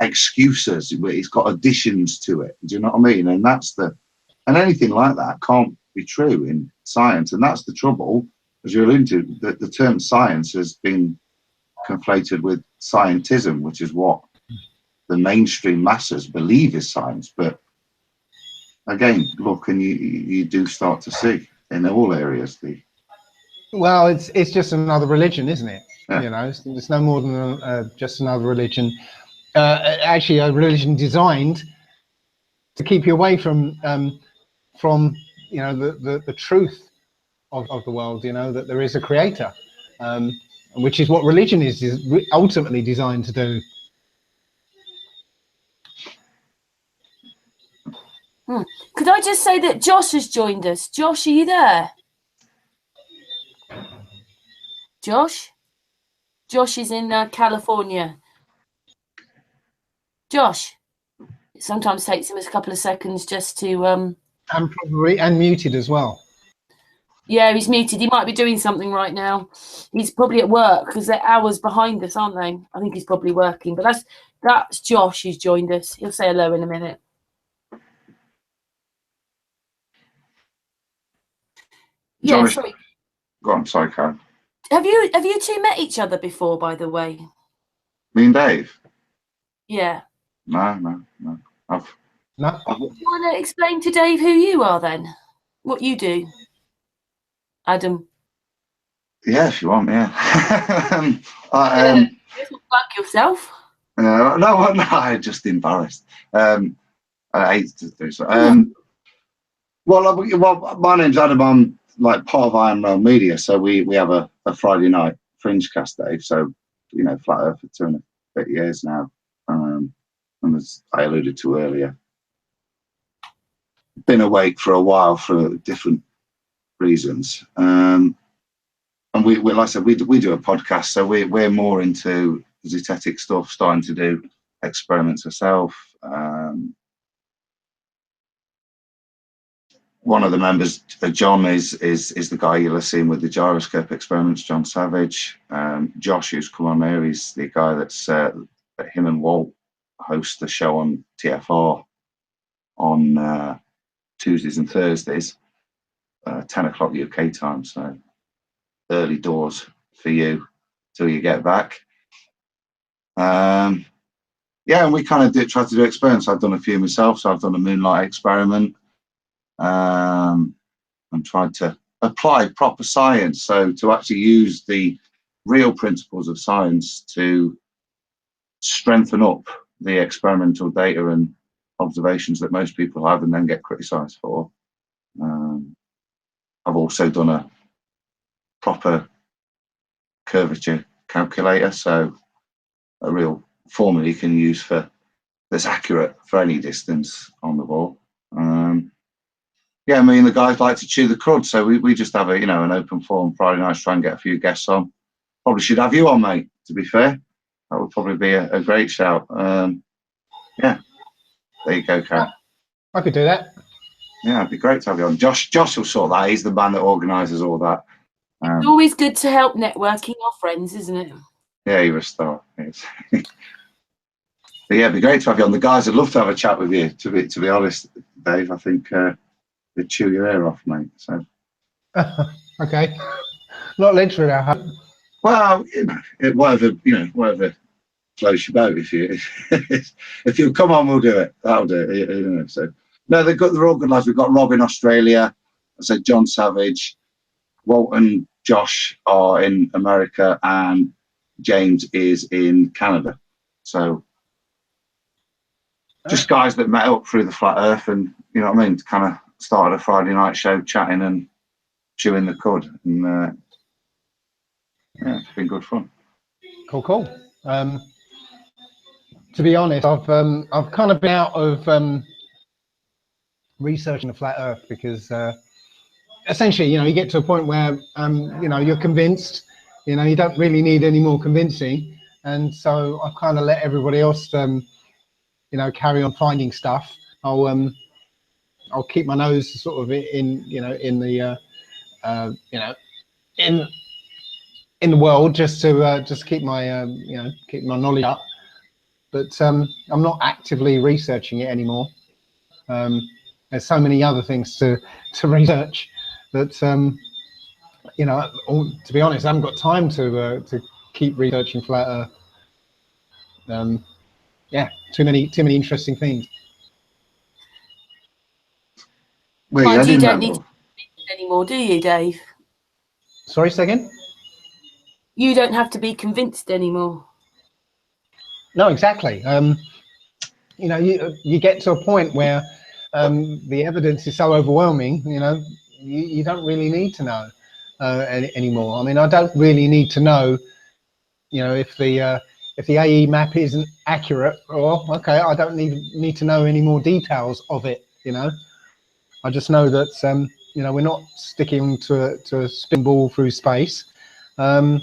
excuses. It's got additions to it. Do you know what I mean? And anything like that can't be true in science, and that's the trouble. As you're alluding to, the term science has been conflated with scientism, which is what the mainstream masses believe is science. But again, look, and you do start to see in all areas well, it's just another religion, isn't it? Yeah. You know, it's no more than just another religion. Actually, a religion designed to keep you away from you know, the truth of the world. You know, that there is a creator, which is what religion is ultimately designed to do. Could I just say that Josh has joined us? Josh, are you there? Josh? Josh is in California. Josh? It sometimes takes him a couple of seconds just to... And probably muted as well. Yeah, he's muted. He might be doing something right now. He's probably at work because they're hours behind us, aren't they? I think he's probably working. But that's Josh who's joined us. He'll say hello in a minute. Yeah, Josh, sorry. go on, sorry, Karen. Have you two met each other before, by the way? Me and Dave? Yeah. No. No. Do you want to explain to Dave who you are then? What you do? Adam? Yeah, if you want, yeah. Plug yourself. No, I'm just embarrassed. I hate to do so. Well, my name's Adam. I'm like part of Iron Realm Media, so we have a Friday night fringe cast, Dave. So, you know, Flat Earth for 2 years now. And as I alluded to earlier, been awake for a while for different reasons. And we like I said, we do a podcast, so we're more into zootetic stuff, starting to do experiments ourselves. One of the members, John, is the guy you'll have seen with the gyroscope experiments, John Savage. Josh, who's come on there, he's the guy that him and Walt host the show on TFR on Tuesdays and Thursdays, 10 o'clock UK time, so early doors for you till you get back. Yeah, and we kind of try to do experiments. I've done a few myself, so I've done a moonlight experiment. And tried to apply proper science, so to actually use the real principles of science to strengthen up the experimental data and observations that most people have and then get criticised for. I've also done a proper curvature calculator, so a real formula you can use that's accurate for any distance on the ball. Yeah, me and the guys like to chew the crud, so we just have an open forum Friday night, try and get a few guests on. Probably should have you on, mate, to be fair. That would probably be a great shout. Yeah, there you go, Karen. I could do that. Yeah, it'd be great to have you on. Josh will sort that. He's the man that organises all that. It's always good to help networking our friends, isn't it? Yeah, you're a star. Yes. But yeah, it'd be great to have you on. The guys would love to have a chat with you, to be honest, Dave. I think they'd chew your ear off, mate. So okay, not literally, I hope. Well, whatever floats your boat. If you come on, we'll do it. That'll do it. So no, they're all good lads. We've got Rob in Australia. I said John Savage, Walt and Josh are in America, and James is in Canada. So just guys that met up through the Flat Earth, and you know what I mean, kind of started a Friday night show, chatting and chewing the cud, and yeah, it's been good fun. Cool. To be honest, I've kind of been out of researching the flat Earth because essentially, you get to a point where you're convinced, you don't really need any more convincing, and so I've kind of let everybody else carry on finding stuff. I'll keep my nose sort of in the world just to keep my keep my knowledge up, but I'm not actively researching it anymore. There's so many other things to research that to be honest, I haven't got time to keep researching flat Earth. Yeah, too many interesting things. Well, Mind I you, didn't don't need know. to anymore, do you, Dave? Sorry, say again? You don't have to be convinced anymore. No, exactly. You get to a point where the evidence is so overwhelming. You don't really need to know anymore. I mean, I don't really need to know, if the AE map isn't accurate. Or okay, I don't need to know any more details of it. I just know that we're not sticking to a spin ball through space. I'm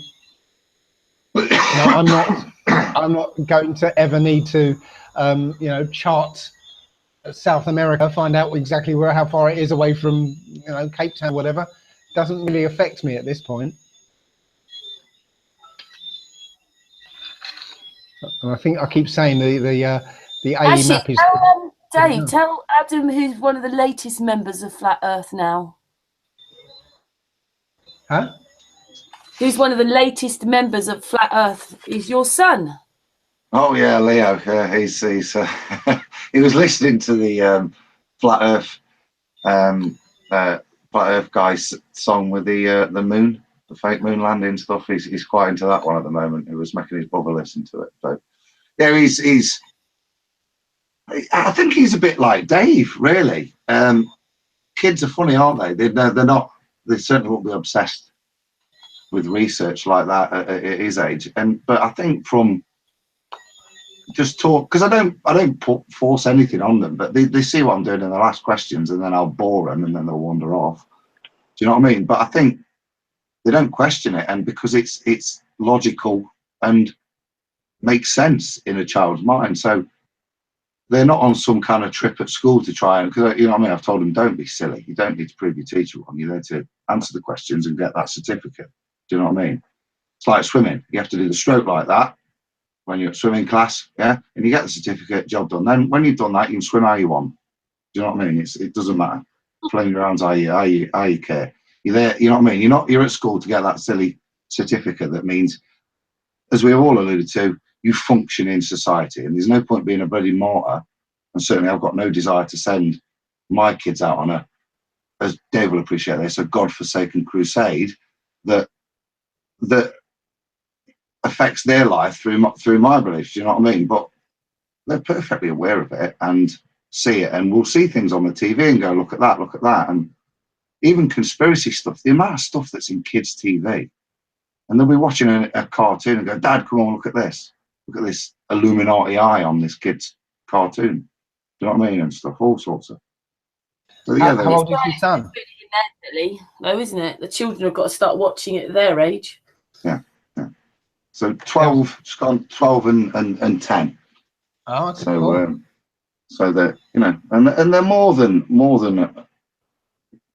not going to ever need to chart South America, find out exactly how far it is away from Cape Town, whatever. Doesn't really affect me at this point. And I think I keep saying the AE Actually, map is. Dave, tell Adam who's one of the latest members of Flat Earth now. Huh? Who's one of the latest members of Flat Earth is your son. Oh yeah, Leo. He's he was listening to the Flat Earth guy's song with the moon, the fake moon landing stuff. He's quite into that one at the moment. He was making his brother listen to it. So yeah, he's. I think he's a bit like Dave, really. Kids are funny, aren't they? They're not. They certainly won't be obsessed with research like that at his age. But I think from just talk, because I don't force anything on them, but they see what I'm doing and they'll ask questions and then I'll bore them and then they'll wander off. Do you know what I mean? But I think they don't question it, and because it's logical and makes sense in a child's mind. So they're not on some kind of trip at school to try and, because what I mean, I've told them, don't be silly. You don't need to prove your teacher wrong. You're there to answer the questions and get that certificate. Do you know what I mean? It's like swimming. You have to do the stroke like that when you're at swimming class, yeah, and you get the certificate, job done. Then when you've done that, you can swim how you want. Do you know what I mean? It doesn't matter. Playing around how you care. You're there. You know what I mean? You're at school to get that silly certificate that means, as we've all alluded to, you function in society, and there's no point being a bloody martyr. And certainly, I've got no desire to send my kids out on as Dave will appreciate this, a godforsaken crusade that affects their life through my beliefs. Do you know what I mean? But they're perfectly aware of it and see it, and we'll see things on the TV and go, look at that, and even conspiracy stuff. The amount of stuff that's in kids' TV, and they'll be watching a cartoon and go, Dad, come on, look at this Illuminati eye on this kid's cartoon. Do you know what I mean? And stuff, all sorts of. So, yeah, How old is your son? Though, isn't it? The children have got to start watching it at their age. Yeah. So 12, it's gone 12 and 10. Oh, okay, so cool. So they're and they're more than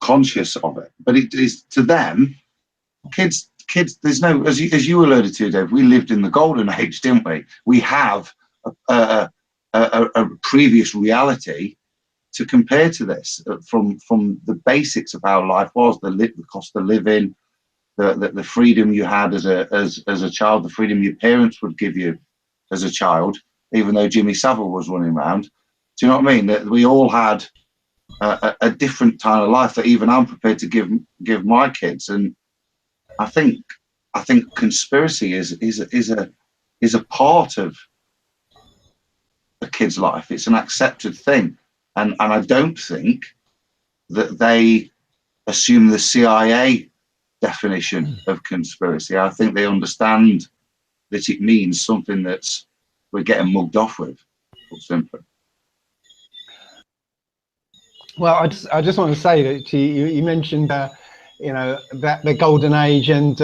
conscious of it, but it is to them, kids. There's no, as you alluded to, Dave. We lived in the golden age, didn't we? We have a previous reality to compare to this from the basics of how life was, the cost of living, the freedom you had as a child, the freedom your parents would give you as a child, even though Jimmy Savile was running around. Do you know what I mean? That we all had a different kind of life that even I'm prepared to give my kids. And I think conspiracy is a part of a kid's life. It's an accepted thing, and I don't think that they assume the CIA definition of conspiracy. I think they understand that it means something that's we're getting mugged off with. Simply. Well, I just want to say that you mentioned you know, that the golden age and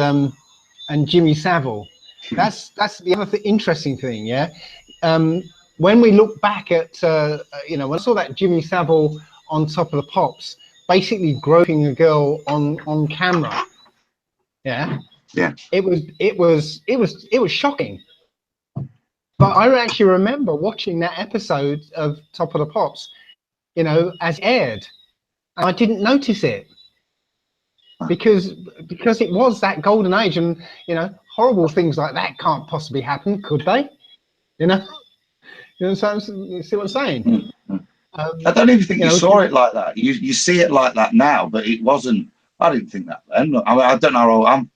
Jimmy Savile. That's the other interesting thing, yeah. When we look back at you know, when I saw that Jimmy Savile on Top of the Pops, basically groping a girl on camera, yeah, it was shocking. But I actually remember watching that episode of Top of the Pops, you know, as aired, and I didn't notice it because it was that golden age, and you know, horrible things like that can't possibly happen, could they? You know, you see what I'm saying? I don't even think you saw it like that. You see it like that now, but it wasn't. I didn't think that then. I mean, I don't know how old I'm.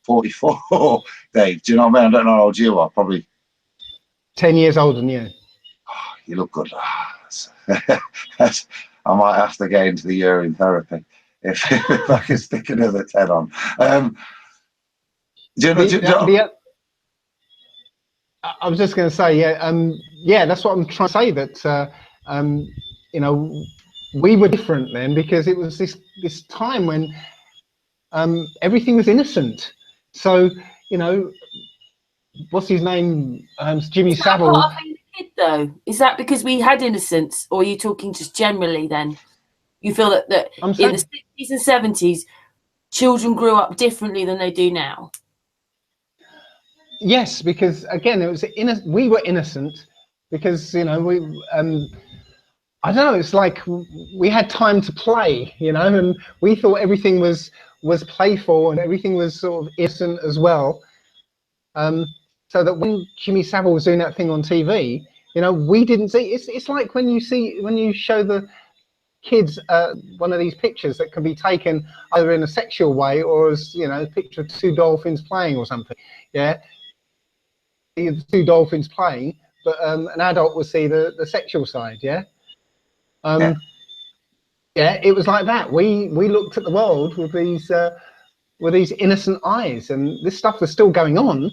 44, Dave. Do you know what I mean? I don't know how old you are. Probably 10 years older than you. Oh, you look good. I might have to get into the urine therapy if I can stick another 10 on. I was just going to say, yeah, that's what I'm trying to say. That you know, we were different then because it was this time when everything was innocent. So you know, what's his name? Jimmy Savile. Part of being a kid, though, is that because we had innocence, or are you talking just generally? Then you feel that in the 60s and 70s, children grew up differently than they do now. Yes, because again, it was we were innocent because you know we I don't know. It's like we had time to play, you know, and we thought everything was playful and everything was sort of innocent as well. So that when Jimmy Savile was doing that thing on TV, you know, we didn't see. It's like when you show the kids one of these pictures that can be taken either in a sexual way or as, you know, a picture of two dolphins playing or something. Yeah. The two dolphins playing, but an adult will see the sexual side. Yeah. Yeah, it was like that. We looked at the world with these innocent eyes, and this stuff was still going on.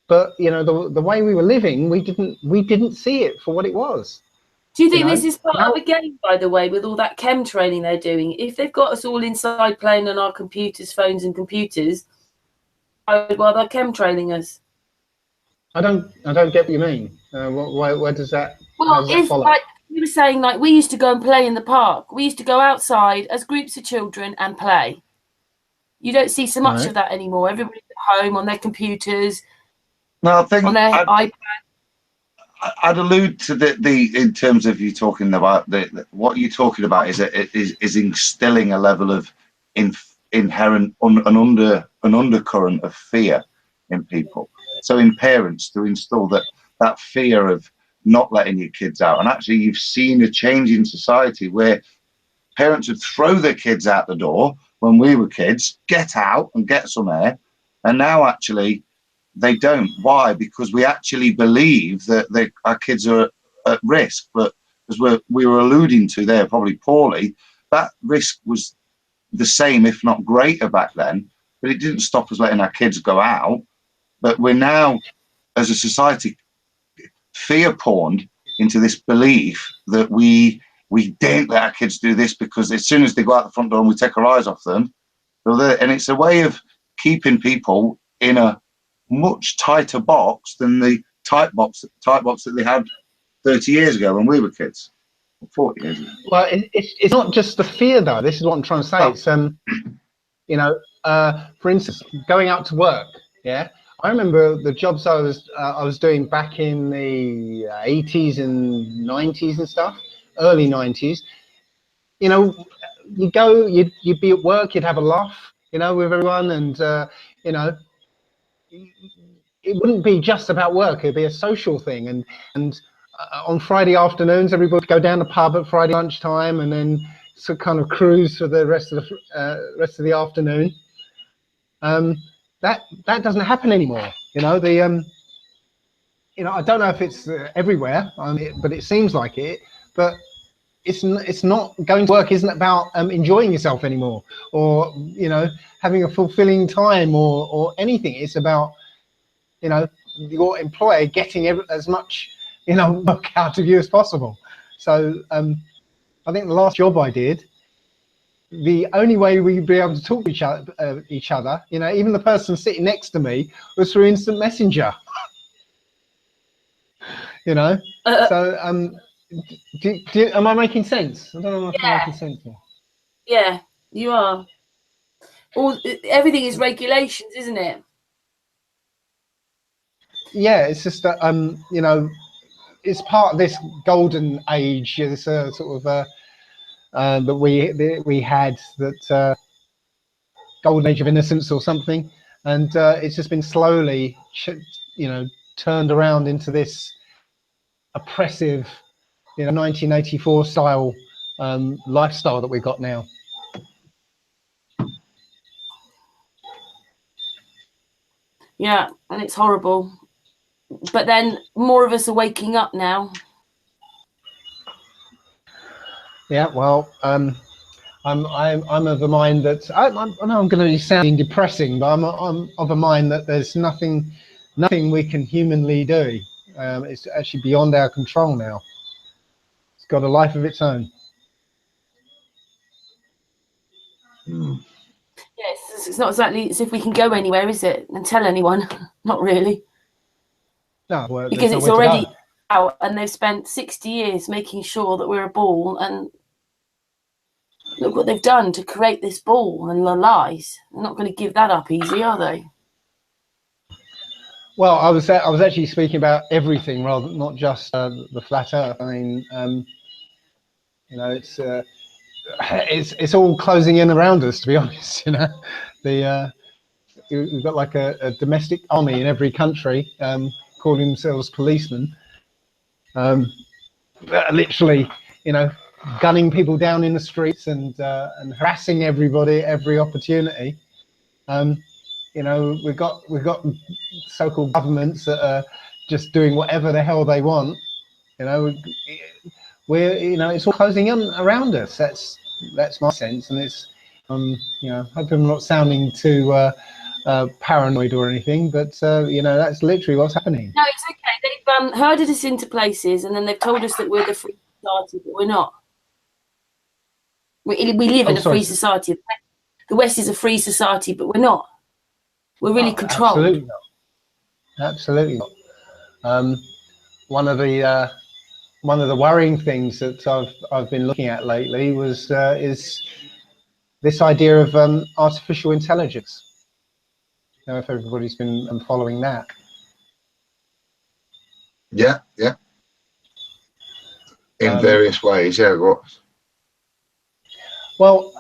But you know, the way we were living, we didn't see it for what it was. Do you think this is part of the game, by the way, with all that chem training they're doing? If they've got us all inside playing on our computers, phones, and computers, well, they're chem training us. I don't get what you mean. Where does that? Well, it's like you were saying, like we used to go and play in the park. We used to go outside as groups of children and play. You don't see so much of that anymore. Everybody's at home on their computers. No, I think on their iPad. I'd allude to the in terms of you talking about what you're talking about is instilling a level of inherent an undercurrent of fear in people. So in parents to instill that fear of not letting your kids out, and actually you've seen a change in society where parents would throw their kids out the door when we were kids, get out and get some air, and now actually they don't. Why? Because we actually believe that our kids are at risk, but as we were alluding to there, probably poorly, that risk was the same, if not greater back then, but it didn't stop us letting our kids go out. But we're now, as a society, fear-porned into this belief that we don't let our kids do this because as soon as they go out the front door and we take our eyes off them, they're there. And it's a way of keeping people in a much tighter box than the tight box that they had 30 years ago when we were kids, 40 years ago. Well, it's not just the fear though. This is what I'm trying to say. Oh. It's you know, for instance, going out to work. Yeah, I remember the jobs I was doing back in the 80s and 90s and stuff, early 90s. You know, you'd be at work, you'd have a laugh, you know, with everyone, and you know, it wouldn't be just about work. It'd be a social thing, and on Friday afternoons, everybody would go down the pub at Friday lunchtime, and then sort of kind of cruise for the rest of the afternoon. That doesn't happen anymore. You know, you know, I don't know if it's everywhere, but it seems like it. But it's not going to work. Isn't about enjoying yourself anymore, or you know, having a fulfilling time, or anything. It's about, you know, your employer getting as much, you know, work out of you as possible. So I think the last job I did, the only way we'd be able to talk to each other, you know, even the person sitting next to me, was through instant messenger. You know, so am I making sense? I don't know if I'm making sense here. Yeah, you are. Everything is regulations, isn't it? Yeah, it's just that you know, it's part of this golden age, this sort of that we had, that golden age of innocence or something, and it's just been slowly, you know, turned around into this oppressive, you know, 1984 style lifestyle that we've got now. Yeah, and it's horrible. But then more of us are waking up now. Yeah, well, I'm of the mind that I know I'm going to be sounding depressing, but I'm of a mind that there's nothing we can humanly do. It's actually beyond our control now. It's got a life of its own. Yes, it's not exactly as if we can go anywhere, is it? And tell anyone. Not really. No, well, because it's already out, and they've spent 60 years making sure that we're a ball, and look what they've done to create this ball and the lies. They're not going to give that up easy, are they? Well, I was actually speaking about everything, rather not just the flat Earth. I mean, you know, it's all closing in around us, to be honest. You know, we've got like a domestic army in every country, calling themselves policemen, literally, you know, gunning people down in the streets and harassing everybody at every opportunity. You know, we've got so-called governments that are just doing whatever the hell they want. You know, you know, it's all closing in around us. That's my sense, and it's you know, I hope I'm not sounding too paranoid or anything, but you know, that's literally what's happening. No, it's okay. They've herded us into places, and then they've told us that we're the free society, but we're not. We live in a free society. The West is a free society, but we're not. We're really controlled. Absolutely not. Absolutely not. One of the worrying things that I've been looking at lately is this idea of artificial intelligence. I don't know if everybody's been following that. Yeah. In various ways, yeah. What? Well,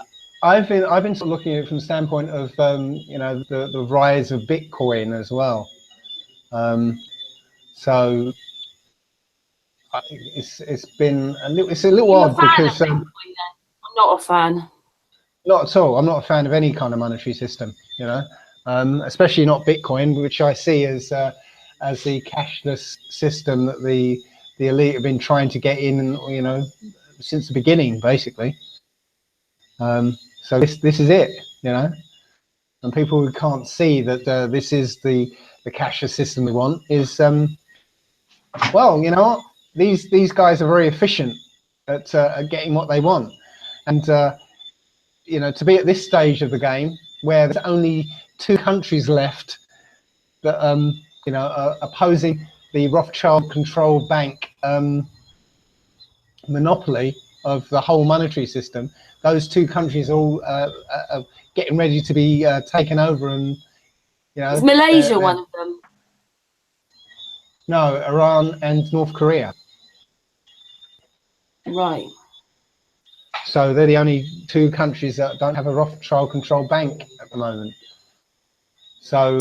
I've been sort of looking at it from the standpoint of you know, the rise of Bitcoin as well. So it's been it's a little odd because I'm not a fan. Not at all. I'm not a fan of any kind of monetary system, you know, especially not Bitcoin, which I see as the cashless system that the elite have been trying to get in, you know, since the beginning, basically. So this is it, you know, and people who can't see that this is the cashless system we want is, well, you know what? These guys are very efficient at getting what they want, and you know, to be at this stage of the game where there's only 2 countries left that you know, are opposing the Rothschild-controlled bank monopoly of the whole monetary system. Those 2 countries all are getting ready to be taken over, and you know, is Malaysia one of them? No, Iran and North Korea. Right. So they're the only 2 countries that don't have a Rothschild-controlled bank at the moment. So,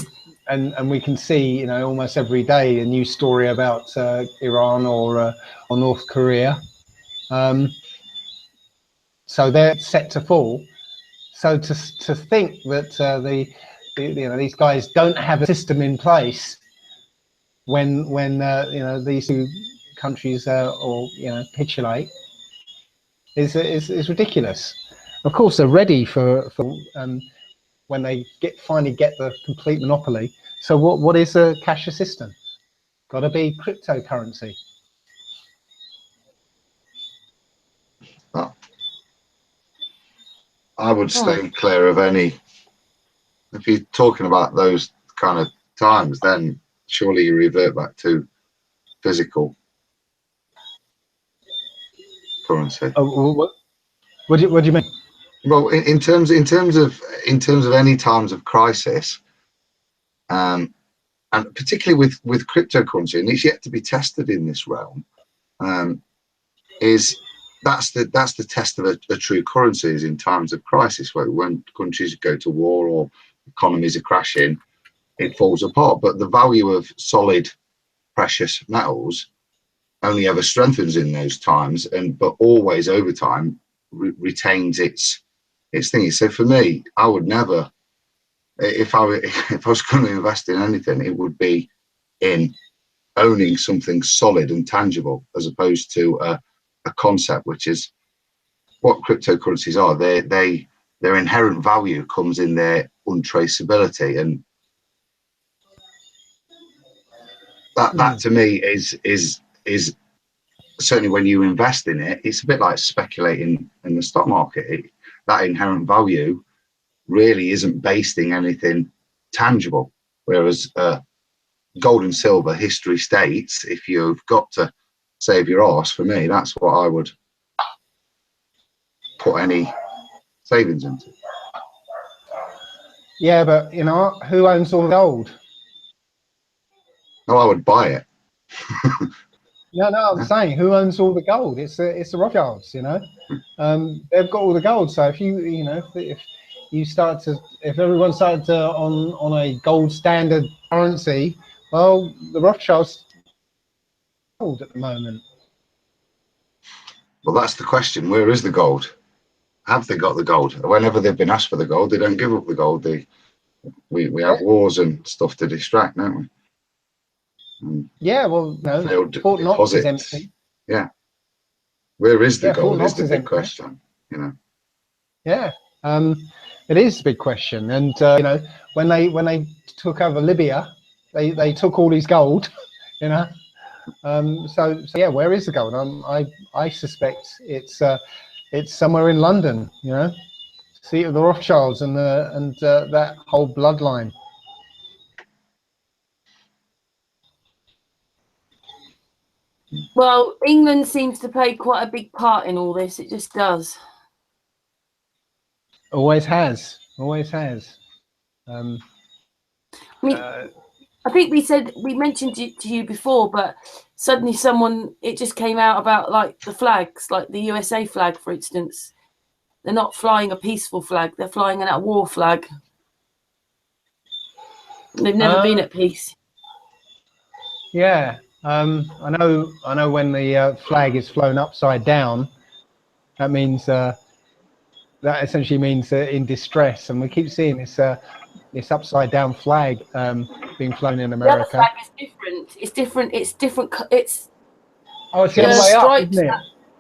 and we can see, you know, almost every day a new story about Iran or North Korea. So they're set to fall. So to think that you know, these guys don't have a system in place when you know, these 2 countries or you know, capitulate is ridiculous. Of course, they're ready for when they finally get the complete monopoly. So what is a cashless system? Got to be cryptocurrency. I would stay clear of any. If you're talking about those kind of times, then surely you revert back to physical currency. What do you mean? Well, in terms of any times of crisis, and particularly with cryptocurrency, and it's yet to be tested in this realm, is that's the test of a true currency, is in times of crisis, where when countries go to war or economies are crashing, it falls apart. But the value of solid, precious metals only ever strengthens in those times, but always over time retains its thing. So for me, I would never, if I was going to invest in anything, it would be in owning something solid and tangible, as opposed to a concept, which is what cryptocurrencies are. Their inherent value comes in their untraceability, and that to me is certainly, when you invest in it, it's a bit like speculating in the stock market. That inherent value really isn't based in anything tangible, whereas gold and silver, history states, if you've got to save your arse, for me, that's what I would put any savings into. Yeah, but you know, who owns all the gold? No, I would buy it. No, I'm saying, who owns all the gold? It's the Rothschilds, you know. They've got all the gold. So if if everyone started to on a gold standard currency, well, the Rothschilds gold at the moment. Well, that's the question. Where is the gold? Have they got the gold? Whenever they've been asked for the gold, they don't give up the gold. We have wars and stuff to distract, don't we? Yeah, well, no, Fort Knox is empty. Yeah. Where is the gold Fort is the big question, you know. Yeah, it is a big question. And you know, when they took over Libya, they took all his gold, you know. So yeah, where is the gold? I suspect it's somewhere in London, you know, seat of the Rothschilds and that whole bloodline. Well, England seems to play quite a big part in all this. It just does. Always has. Always has. I mean, I think we mentioned it to you before, but suddenly it just came out about like the flags, like the USA flag, for instance. They're not flying a peaceful flag; they're flying a war flag. They've never been at peace. Yeah, I know when the flag is flown upside down, that means that essentially means in distress, and we keep seeing this upside down flag being flown in America. The other flag is different. It's different. It's different. It's the other way up, isn't it?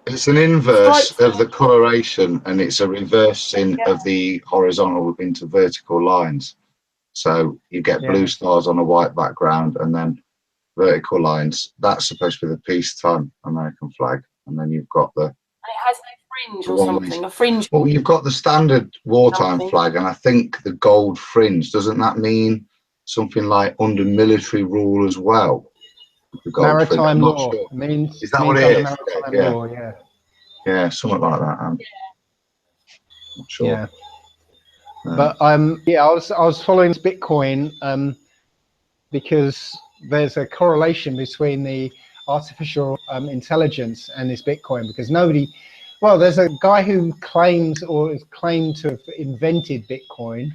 It's an inverse of the coloration, and it's a reversing of the horizontal into vertical lines. So you get blue stars on a white background, and then vertical lines. That's supposed to be the peacetime American flag, and then you've got the. And it has no fringe or something. A fringe. Well, you've got the standard wartime flag, and I think the gold fringe. Doesn't that mean something like under military rule as well? Maritime law. Sure. Is that what it is? Law, yeah, something like that. I'm not sure. Yeah. But I was following Bitcoin because there's a correlation between the artificial intelligence and this Bitcoin, because there's a guy who claims or is claimed to have invented Bitcoin,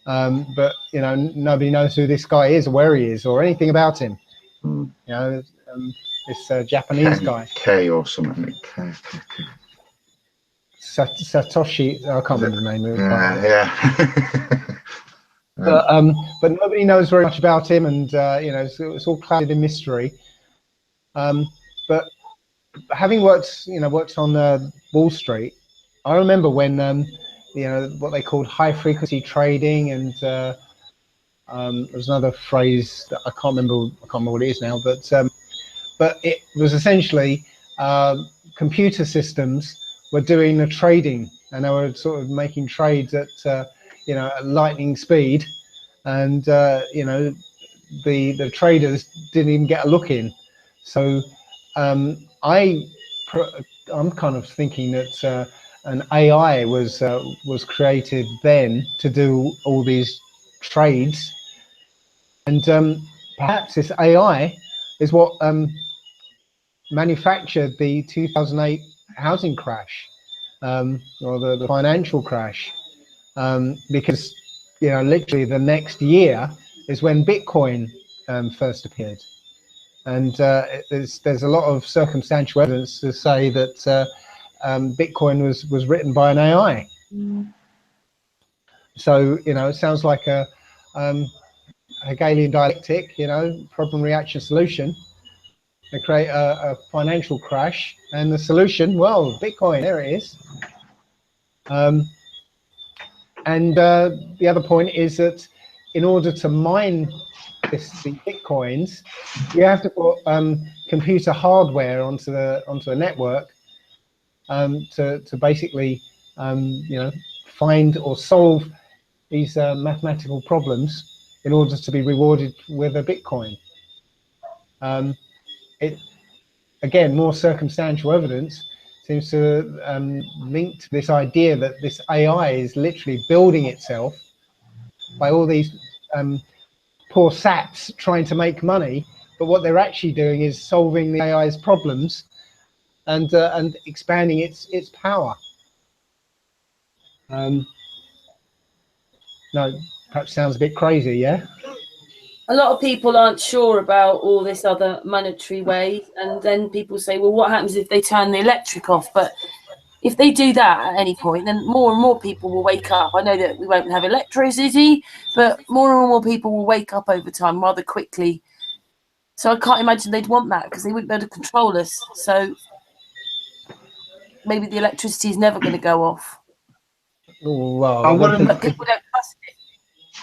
but you know, nobody knows who this guy is or where he is or anything about him. You know, this Japanese guy. K or something. Satoshi, I can't remember the name of it. Yeah. But nobody knows very much about him, and you know, it's all clouded in mystery. But having worked on Wall Street, I remember when you know, what they called high frequency trading, and There's another phrase that I can't remember what it is now, but it was essentially computer systems were doing the trading, and they were sort of making trades at at lightning speed, and the traders didn't even get a look in. So I'm kind of thinking that an AI was created then to do all these trades, and perhaps this AI is what manufactured the 2008 housing crash, or the financial crash, because literally the next year is when Bitcoin first appeared, and there's a lot of circumstantial evidence to say that Bitcoin was written by an AI. So it sounds like a Hegelian dialectic, problem, reaction, solution. They create a financial crash, and the solution, well, Bitcoin, there it is. And the other point is that in order to mine the Bitcoins, you have to put computer hardware onto a network to basically find or solve these mathematical problems in order to be rewarded with a Bitcoin. Again, more circumstantial evidence seems to link to this idea that this AI is literally building itself by all these poor saps trying to make money, but what they're actually doing is solving the AI's problems and expanding its power. No, perhaps sounds a bit crazy, yeah? A lot of people aren't sure about all this other monetary ways, and then people say, well, what happens if they turn the electric off? But if they do that at any point, then more and more people will wake up. I know that we won't have electricity, but more and more people will wake up over time rather quickly. So I can't imagine they'd want that, because they wouldn't be able to control us. So maybe the electricity is never going to go off. Well, but people don't trust it,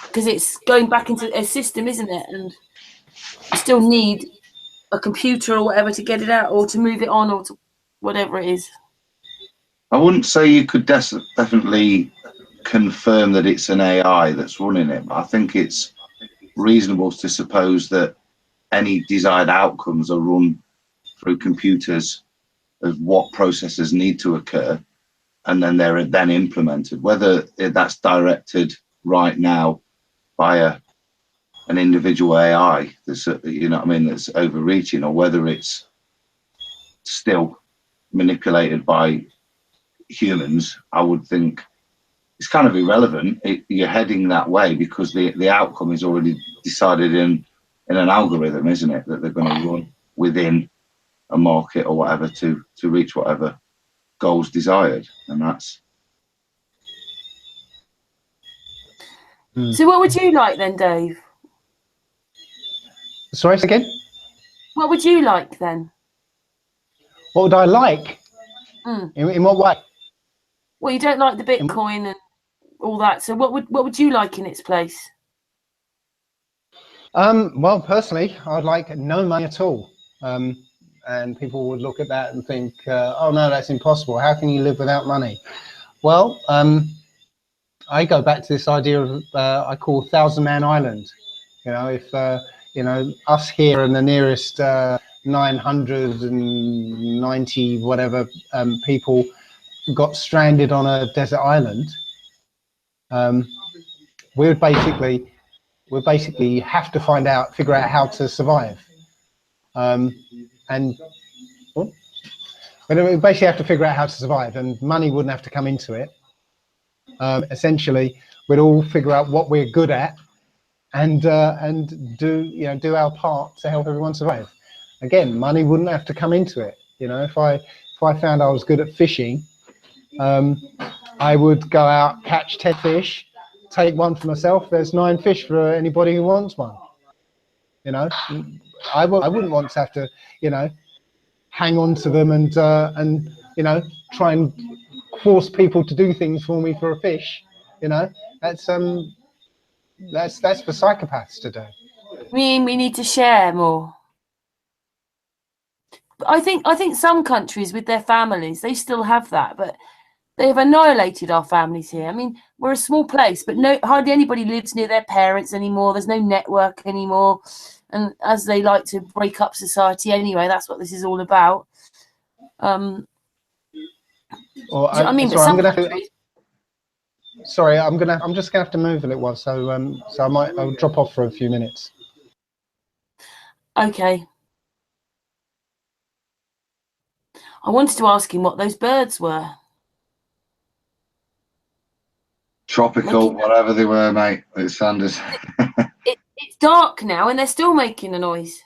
because it's going back into a system, isn't it? And you still need a computer or whatever to get it out, or to move it on, or to whatever it is. I wouldn't say you could definitely confirm that it's an AI that's running it, but I think it's reasonable to suppose that any desired outcomes are run through computers of what processes need to occur, and then they're then implemented. Whether that's directed right now by an individual AI that's that's overreaching, or whether it's still manipulated by humans, I would think it's kind of irrelevant. You're heading that way because the outcome is already decided in an algorithm, isn't it? That they're going to run within a market or whatever to reach whatever goals desired, and that's. So what would you like then, Dave? Sorry, again? What would you like then? What would I like? In what way? Well, you don't like the Bitcoin and all that, so what would you like in its place? Well, personally, I'd like no money at all. And people would look at that and think, oh no, that's impossible. How can you live without money? Well, I go back to this idea of I call 1,000-man island. If us here and the nearest 990 whatever people got stranded on a desert island, we basically have to figure out how to survive. And we basically have to figure out how to survive, and money wouldn't have to come into it. Essentially, we'd all figure out what we're good at, and do our part to help everyone survive. Again, money wouldn't have to come into it. If I found I was good at fishing, I would go out, catch 10 fish, take one for myself. There's 9 fish for anybody who wants one. I wouldn't want to have to hang on to them and try and force people to do things for me for a fish. That's That's for psychopaths to do. I mean, we need to share more. But I think some countries with their families, they still have that, but they have annihilated our families here. I mean, we're a small place, but hardly anybody lives near their parents anymore. There's no network anymore. And as they like to break up society anyway, that's what this is all about. Or I mean, sorry, some countries. Sorry, I'm just gonna have to move a little while, so I'll drop off for a few minutes. Okay. I wanted to ask him what those birds were. Tropical, whatever they were, mate. It sounded. It's dark now, and they're still making a noise.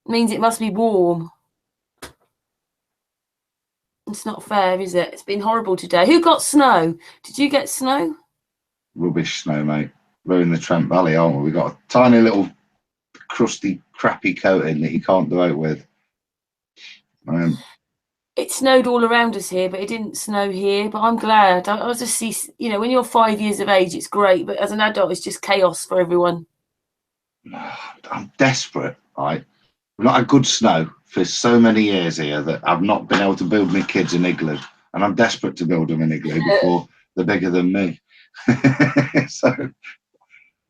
It means it must be warm. It's not fair, is it? It's been horrible today. Who got snow? Did you get snow? Rubbish snow, mate. We're in the Trent Valley, aren't we? We've got a tiny little crusty, crappy coating that you can't do out with. It snowed all around us here, but it didn't snow here. But I'm glad. I just see, when you're 5 years of age, it's great. But as an adult, it's just chaos for everyone. I'm desperate, right? We've not had good snow for so many years here that I've not been able to build my kids an igloo. And I'm desperate to build them an igloo before they're bigger than me. So...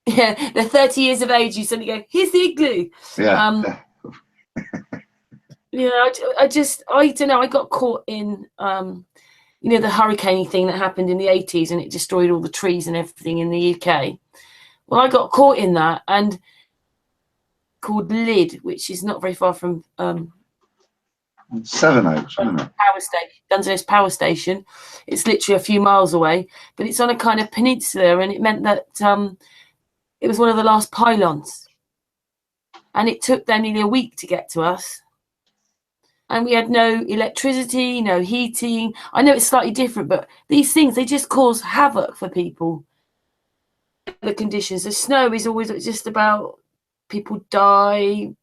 Yeah, they're 30 years of age. You suddenly go, here's the igloo. Yeah. I don't know. I got caught in, the hurricane thing that happened in the 80s and it destroyed all the trees and everything in the UK. Well, I got caught in that and called Lyd, which is not very far from Sevenoaks, isn't it? Dungeness Power Station. It's literally a few miles away, but it's on a kind of peninsula, and it meant that it was one of the last pylons, and it took them nearly a week to get to us. And we had no electricity, no heating. I know it's slightly different, but these things, they just cause havoc for people. The conditions, the snow is always just about people die,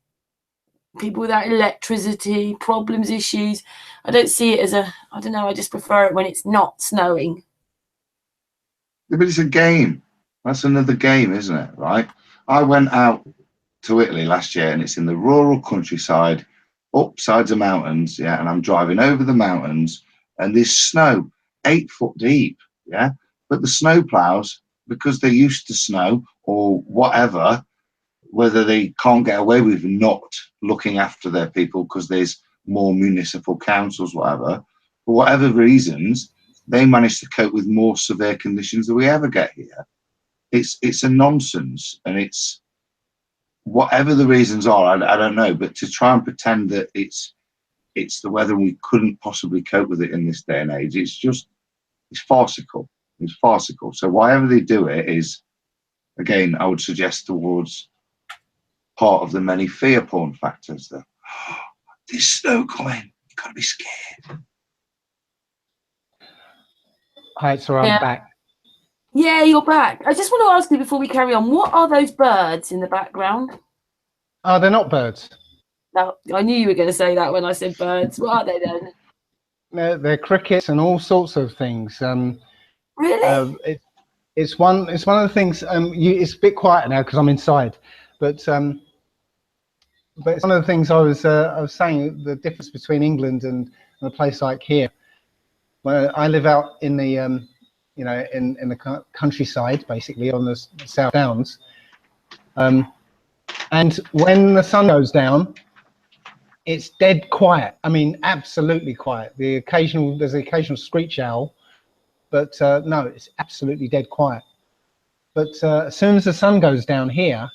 people without electricity, problems, issues. I don't see it as I don't know, I just prefer it when it's not snowing. Yeah, but it's a game. That's another game, isn't it? Right? I went out to Italy last year, and it's in the rural countryside, up sides of mountains, yeah, and I'm driving over the mountains, and there's snow 8 foot deep, yeah, but the snow plows, because they're used to snow or whatever, whether they can't get away with not looking after their people because there's more municipal councils, whatever, for whatever reasons, they manage to cope with more severe conditions than we ever get here. It's a nonsense, and it's whatever the reasons are, I don't know, but to try and pretend that it's the weather and we couldn't possibly cope with it in this day and age, it's farcical. It's farcical. So whatever they do it is, again, I would suggest towards part of the many fear porn factors that there's snow coming, you've got to be scared. Hi, so I'm back. Yeah, you're back. I just want to ask you before we carry on, what are those birds in the background? Oh, they're not birds. No, I knew you were going to say that when I said birds. What are they then? They're crickets and all sorts of things. Really? It's one of the things. It's a bit quieter now because I'm inside, but it's one of the things I was saying, the difference between England and a place like here. Well, I live out in the in the countryside, basically on the South Downs, and when the sun goes down, it's dead quiet. I mean, absolutely quiet. There's the occasional screech owl, but no, it's absolutely dead quiet. But as soon as the sun goes down here,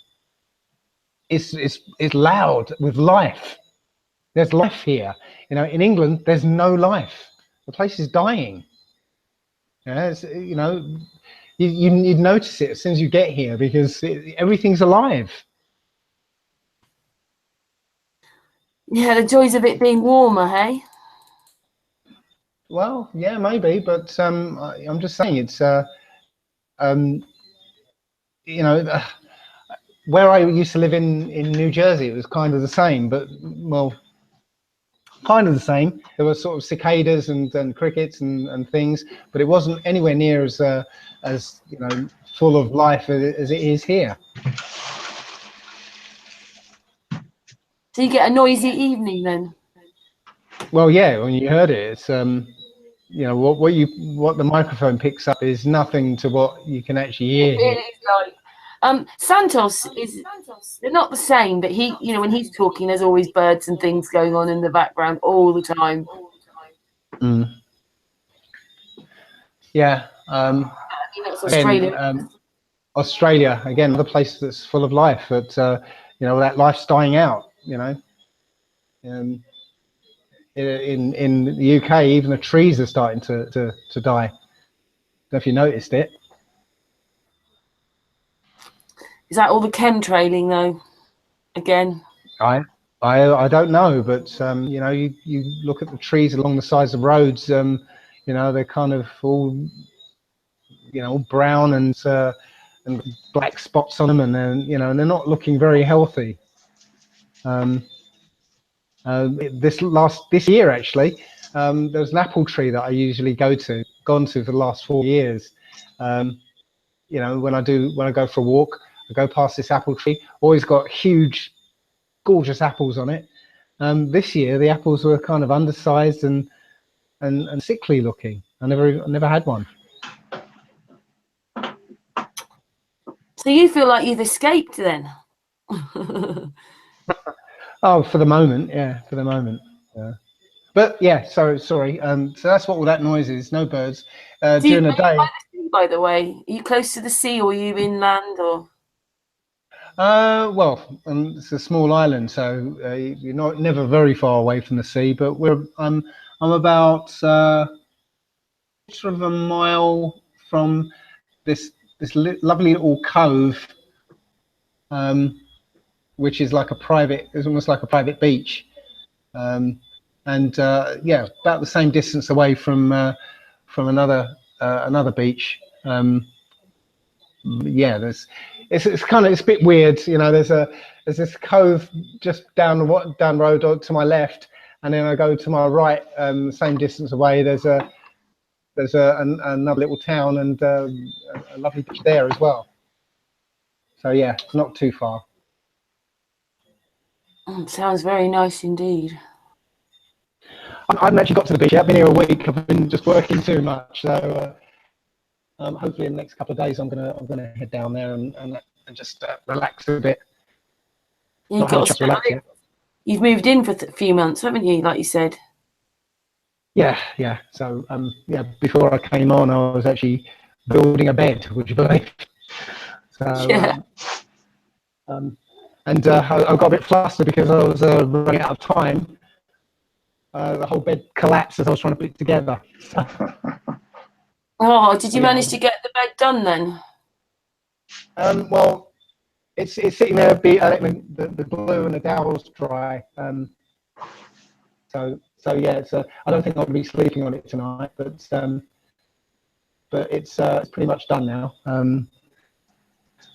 it's loud with life. There's life here. In England, there's no life. The place is dying. You'd notice it as soon as you get here because everything's alive. Yeah, the joys of it being warmer, hey? Well, yeah, maybe, but I'm just saying it's where I used to live in New Jersey, it was kind of the same, but well, kind of the same. There were sort of cicadas and crickets and things, but it wasn't anywhere near as you know, full of life as it is here. So you get a noisy evening then? Well, yeah, when you heard it, it's you know, what the microphone picks up is nothing to what you can actually hear It here. really is like Santos is, they're not the same, but he, you know, when he's talking, there's always birds and things going on in the background all the time. Mm. Yeah. I mean, that's Again, Australia. Australia, again, another place that's full of life, but you know, that life's dying out, you know. In the UK, even the trees are starting to die. Don't know if you noticed it. Is that all the chemtrailing though? Again. I don't know, but you know, you look at the trees along the sides of roads, you know, they're kind of all, you know, brown and black spots on them, and then, you know, and they're not looking very healthy. This year actually, there's an apple tree that I usually gone to for the last 4 years. You know, when I go for a walk, I go past this apple tree. Always got huge, gorgeous apples on it. This year the apples were kind of undersized and sickly looking. I never had one. So you feel like you've escaped then? Oh, for the moment, yeah, for the moment. Yeah. But yeah, sorry. So that's what all that noise is. No birds during the day. By the way, are you close to the sea, or are you inland, or? Well, it's a small island, so you're never very far away from the sea. But I'm about sort of a mile from this lovely little cove, which is like it's almost like a private beach, and yeah, about the same distance away from another beach. Yeah, it's a bit weird, you know. There's this cove just down the road to my left, and then I go to my right, same distance away. There's another little town and a lovely beach there as well. So yeah, it's not too far. Sounds very nice indeed. I haven't actually got to the beach yet. I've been here a week. I've been just working too much, so hopefully in the next couple of days I'm gonna head down there and just relax a bit. You've moved in for a few months, haven't you? Like you said. Yeah. So yeah, before I came on, I was actually building a bed, would you believe? So yeah. I got a bit flustered because I was running out of time. The whole bed collapsed as I was trying to put it together. Oh, did you manage to get the bed done then? Well, it's sitting there, the glue and the dowels dry. So yeah, I don't think I'll be sleeping on it tonight, but it's pretty much done now.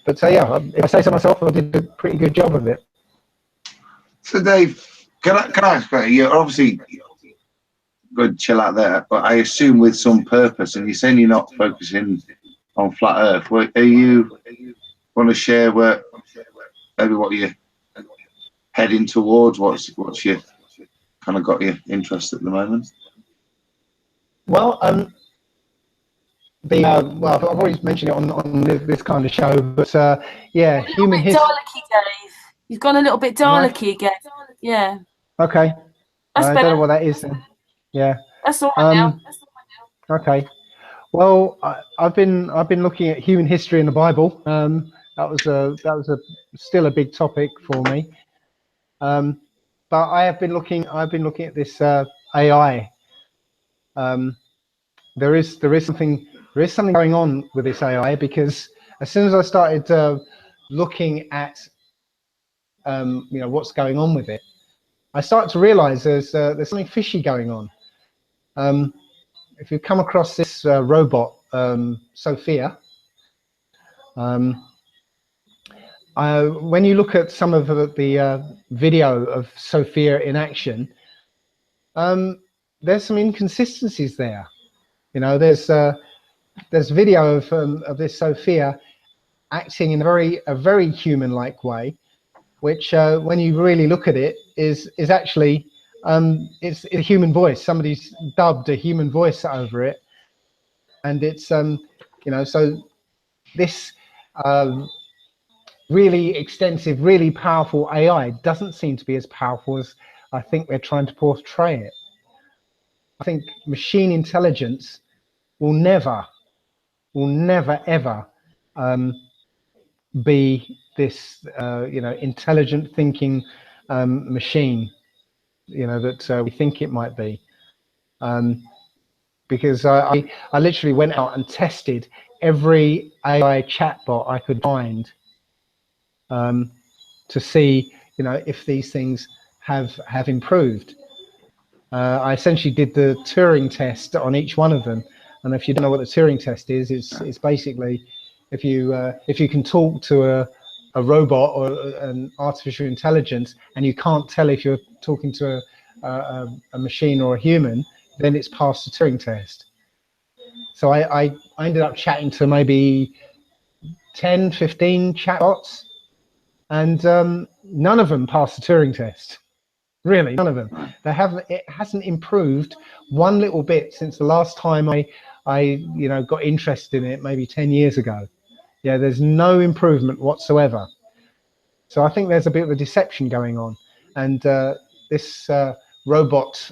But so yeah, if I say so myself, I did a pretty good job of it. So Dave, can I ask you? You're obviously good, chill out there, but I assume with some purpose. And you're saying you're not focusing on flat Earth. Are you want to share what you're heading towards? What's your kind of got your interest at the moment? Well, I've always mentioned it on this kind of show, but yeah, human history. Dalek-y, Dave. You've gone a little bit Dalek-y again. Yeah. Okay. That's I better. don't know what that is then. Yeah. That's all right now. Okay. Well, I've been looking at human history in the Bible. That was still a big topic for me. But I've been looking at this AI. There is something going on with this AI, because as soon as I started looking at you know, what's going on with it, I started to realize there's something fishy going on. If you come across this robot, Sophia, when you look at some of the video of Sophia in action, there's some inconsistencies there. You know, there's video of this Sophia acting in a very human-like way, which when you really look at it is actually it's a human voice. Somebody's dubbed a human voice over it, and it's you know, so this really extensive, really powerful AI doesn't seem to be as powerful as I think they're trying to portray it. I think machine intelligence will never ever be this you know, intelligent thinking machine, you know, that we think it might be. Because I literally went out and tested every AI chatbot I could find to see, you know, if these things have improved. I essentially did the Turing test on each one of them, and if you don't know what the Turing test is, it's basically if you can talk to a robot or an artificial intelligence and you can't tell if you're talking to a machine or a human, then it's passed the Turing test. So I ended up chatting to maybe 10, 15 chatbots, and none of them passed the Turing test. Really, none of them. They haven't. It hasn't improved one little bit since the last time I you know, got interested in it, maybe 10 years ago. Yeah, there's no improvement whatsoever. So I think there's a bit of a deception going on, and this robot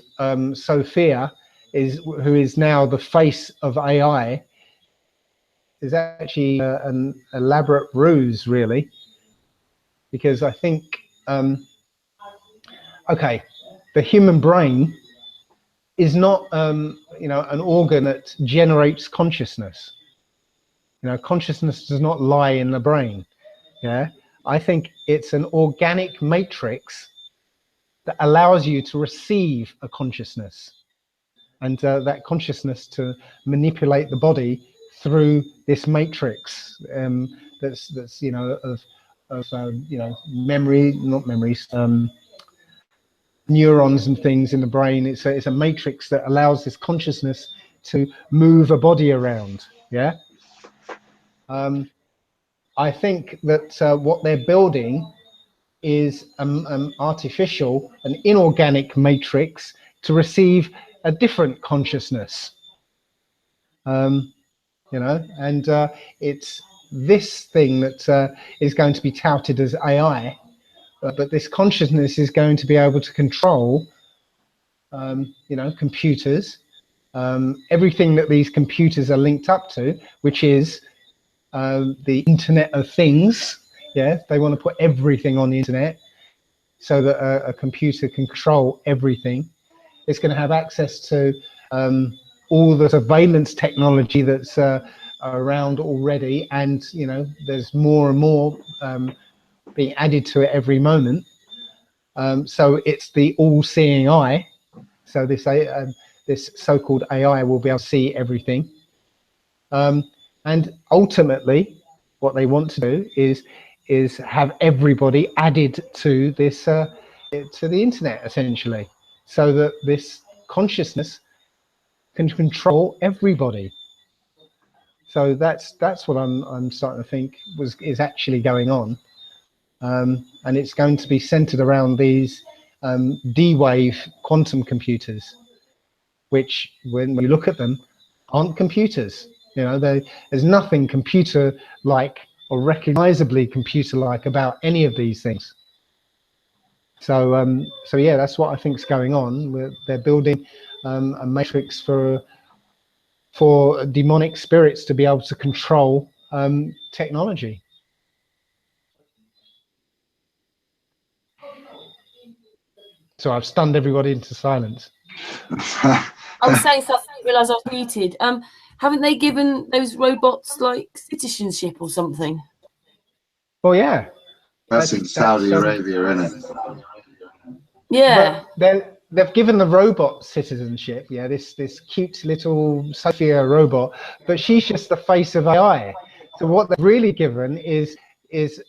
Sophia who is now the face of AI, is actually an elaborate ruse, really, because I think okay, the human brain is not you know, an organ that generates consciousness. You know, consciousness does not lie in the brain. Yeah, I think it's an organic matrix that allows you to receive a consciousness, and that consciousness to manipulate the body through this matrix that's you know, of you know, not memories, neurons and things in the brain. It's a matrix that allows this consciousness to move a body around. Yeah. I think that what they're building is an artificial, an inorganic matrix to receive a different consciousness. You know, and it's this thing that is going to be touted as AI, but this consciousness is going to be able to control, you know, computers, everything that these computers are linked up to, which is the Internet of Things. Yeah, they want to put everything on the internet so that a computer can control everything. It's going to have access to all the surveillance technology that's around already, and you know, there's more and more being added to it every moment. So it's the all-seeing eye. So this so-called AI will be able to see everything. And ultimately, what they want to do is have everybody added to this to the internet, essentially, so that this consciousness can control everybody. So that's what I'm starting to think is actually going on, and it's going to be centered around these D-wave quantum computers, which, when you look at them, aren't computers. You know, there's nothing computer-like or recognizably computer-like about any of these things. So, so yeah, that's what I think is going on. They're building a matrix for demonic spirits to be able to control technology. So I've stunned everybody into silence. I was saying something, I didn't realise I was muted. Haven't they given those robots like citizenship or something? Well, yeah. That's in Saudi Arabia, isn't it? Yeah. But they've given the robot citizenship. Yeah, this cute little Sophia robot, but she's just the face of AI. So what they've really given is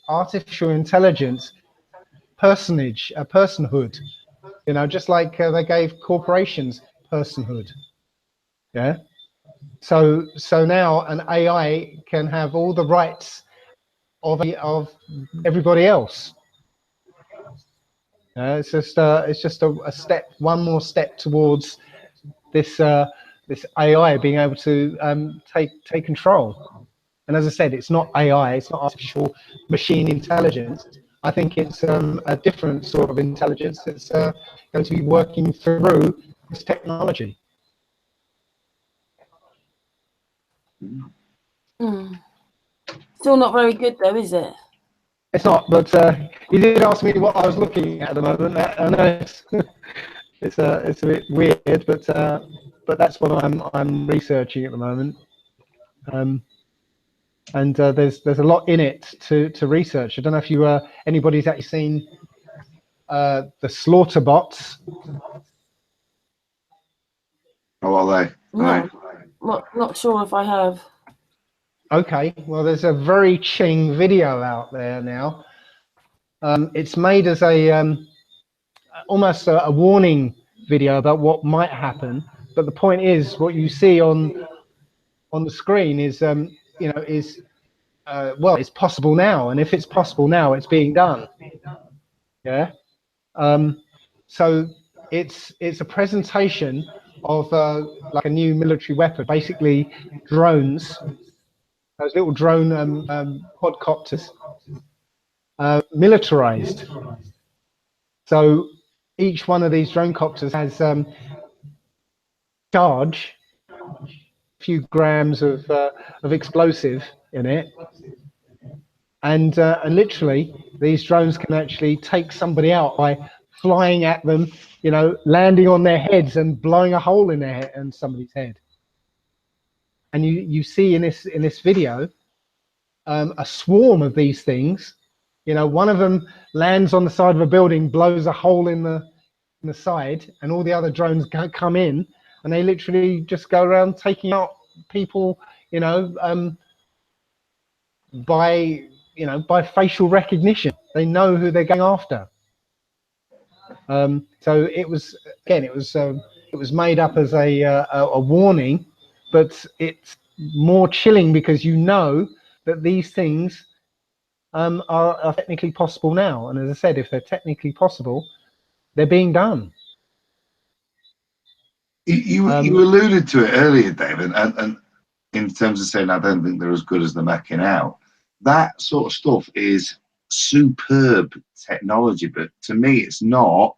artificial intelligence personhood. You know, just like they gave corporations personhood. Yeah. So now an AI can have all the rights of everybody else. It's just a step, one more step towards this this AI being able to take control. And as I said, it's not AI, it's not artificial machine intelligence. I think it's a different sort of intelligence that's going to be working through this technology. Still not very good though, is it? It's not, but you did ask me what I was looking at the moment. I know it's a bit weird, but that's what I'm researching at the moment. And there's a lot in it to research. I don't know if you anybody's actually seen the slaughter bots. Oh, are they? No, not sure if I have. Okay, well, there's a very chilling video out there now. It's made as a almost a warning video about what might happen. But the point is, what you see on the screen is, you know, well, it's possible now, and if it's possible now, it's being done. Yeah. So it's a presentation of like a new military weapon, basically drones. Those little drone quadcopters, militarized. So each one of these drone copters has charge, a few grams of explosive in it, and literally these drones can actually take somebody out by flying at them, you know, landing on their heads and blowing a hole in their head and somebody's head. And you see in this video a swarm of these things. You know, one of them lands on the side of a building, blows a hole in the side, and all the other drones come in, and they literally just go around taking out people, you know, by facial recognition. They know who they're going after. So it was made up as a warning, but it's more chilling because you know that these things are technically possible now. And as I said, if they're technically possible, they're being done. You alluded to it earlier, David, and in terms of saying I don't think they're as good as the Macking out. That sort of stuff is superb technology, but to me, it's not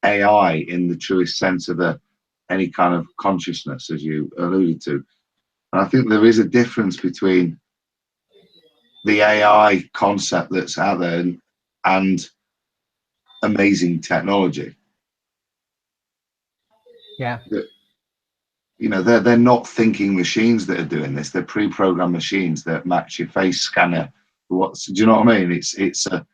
AI in the truest sense of any kind of consciousness, as you alluded to. And I think there is a difference between the AI concept that's out there and amazing technology. Yeah. You know, they're not thinking machines that are doing this. They're pre-programmed machines that match your face scanner. Do you know what I mean? It's a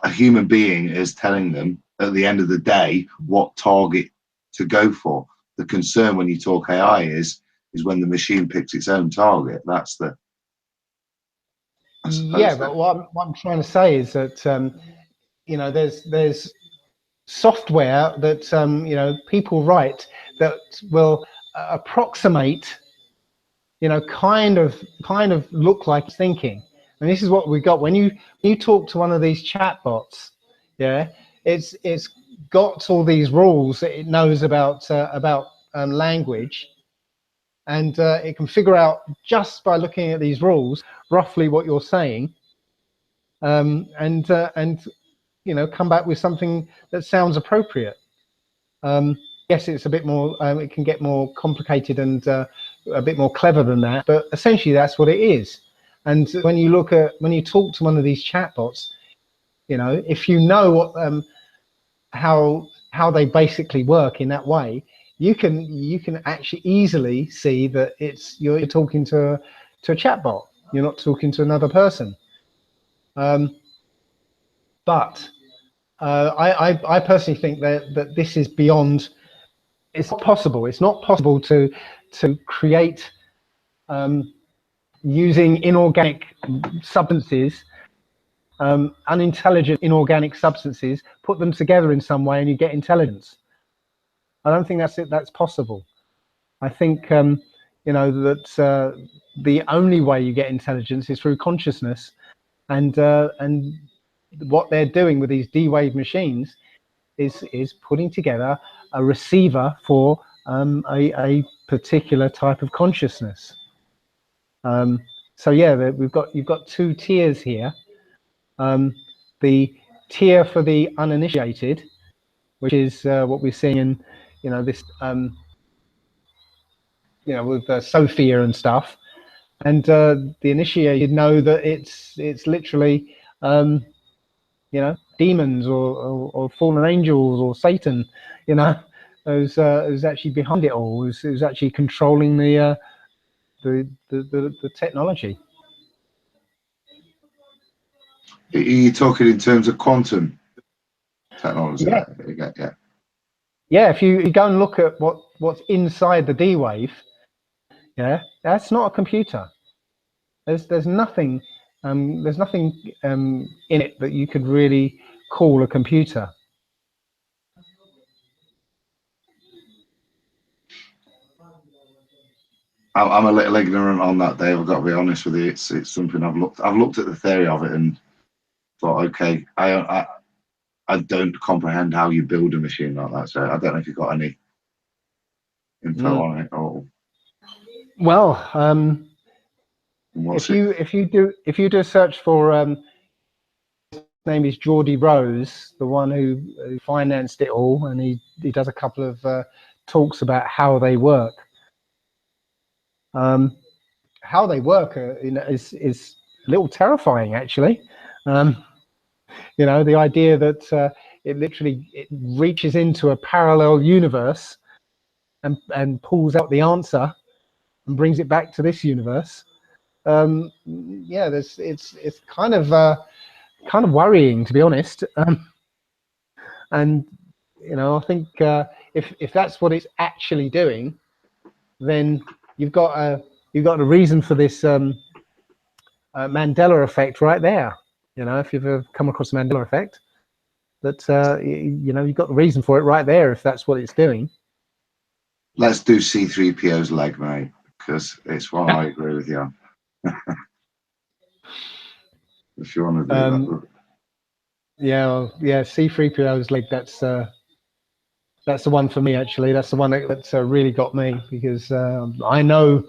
human being is telling them at the end of the day what target to go for. The concern when you talk AI is when the machine picks its own target. That's the but what I'm trying to say is that you know, there's software that you know, people write that will approximate, you know, kind of look like thinking. And this is what we got when you talk to one of these chatbots. Yeah, it's got all these rules that it knows about language, and it can figure out just by looking at these rules roughly what you're saying, and you know, come back with something that sounds appropriate. Yes, it's a bit more, it can get more complicated and a bit more clever than that, but essentially that's what it is. And when you talk to one of these chatbots, you know, if you know what, how they basically work in that way, you can actually easily see that you're talking to a chatbot. You're not talking to another person. But I personally think that this is beyond. It's not possible. It's not possible to create using inorganic substances unintelligent inorganic substances, put them together in some way, and you get intelligence. I don't think that's possible. I think you know that the only way you get intelligence is through consciousness, and what they're doing with these D-Wave machines is putting together a receiver for a particular type of consciousness. So yeah, you've got two tiers here. The tier for the uninitiated, which is what we're seeing in, you know, this, you know, with Sophia and stuff, and the initiated know that it's literally, you know, demons or fallen angels or Satan, you know, who's actually behind it all, who's actually controlling the technology. Are you talking in terms of quantum technology? Yeah. Yeah. Yeah, if you go and look at what's inside the D-Wave, yeah, that's not a computer. There's nothing in it that you could really call a computer. I'm a little ignorant on that, Dave. I've got to be honest with you. It's something I've looked at the theory of it and thought, okay, I don't comprehend how you build a machine like that. So I don't know if you've got any info on it or. Well, if you do a search for his name is Geordie Rose, the one who financed it all, and he does a couple of talks about how they work. How they work you know, is a little terrifying, actually. You know, the idea that it reaches into a parallel universe and pulls out the answer and brings it back to this universe. Yeah, it's kind of worrying, to be honest. And you know, I think if that's what it's actually doing, then you've got a reason for this Mandela effect right there. You know, if you've ever come across the Mandela effect, that you know, you've got the reason for it right there if that's what it's doing. Let's do C3PO's leg, mate, because it's one I agree with you on. If you want to do that. Yeah, well, yeah, C3PO's leg. That's the one for me, actually. That's the one that's really got me, because I know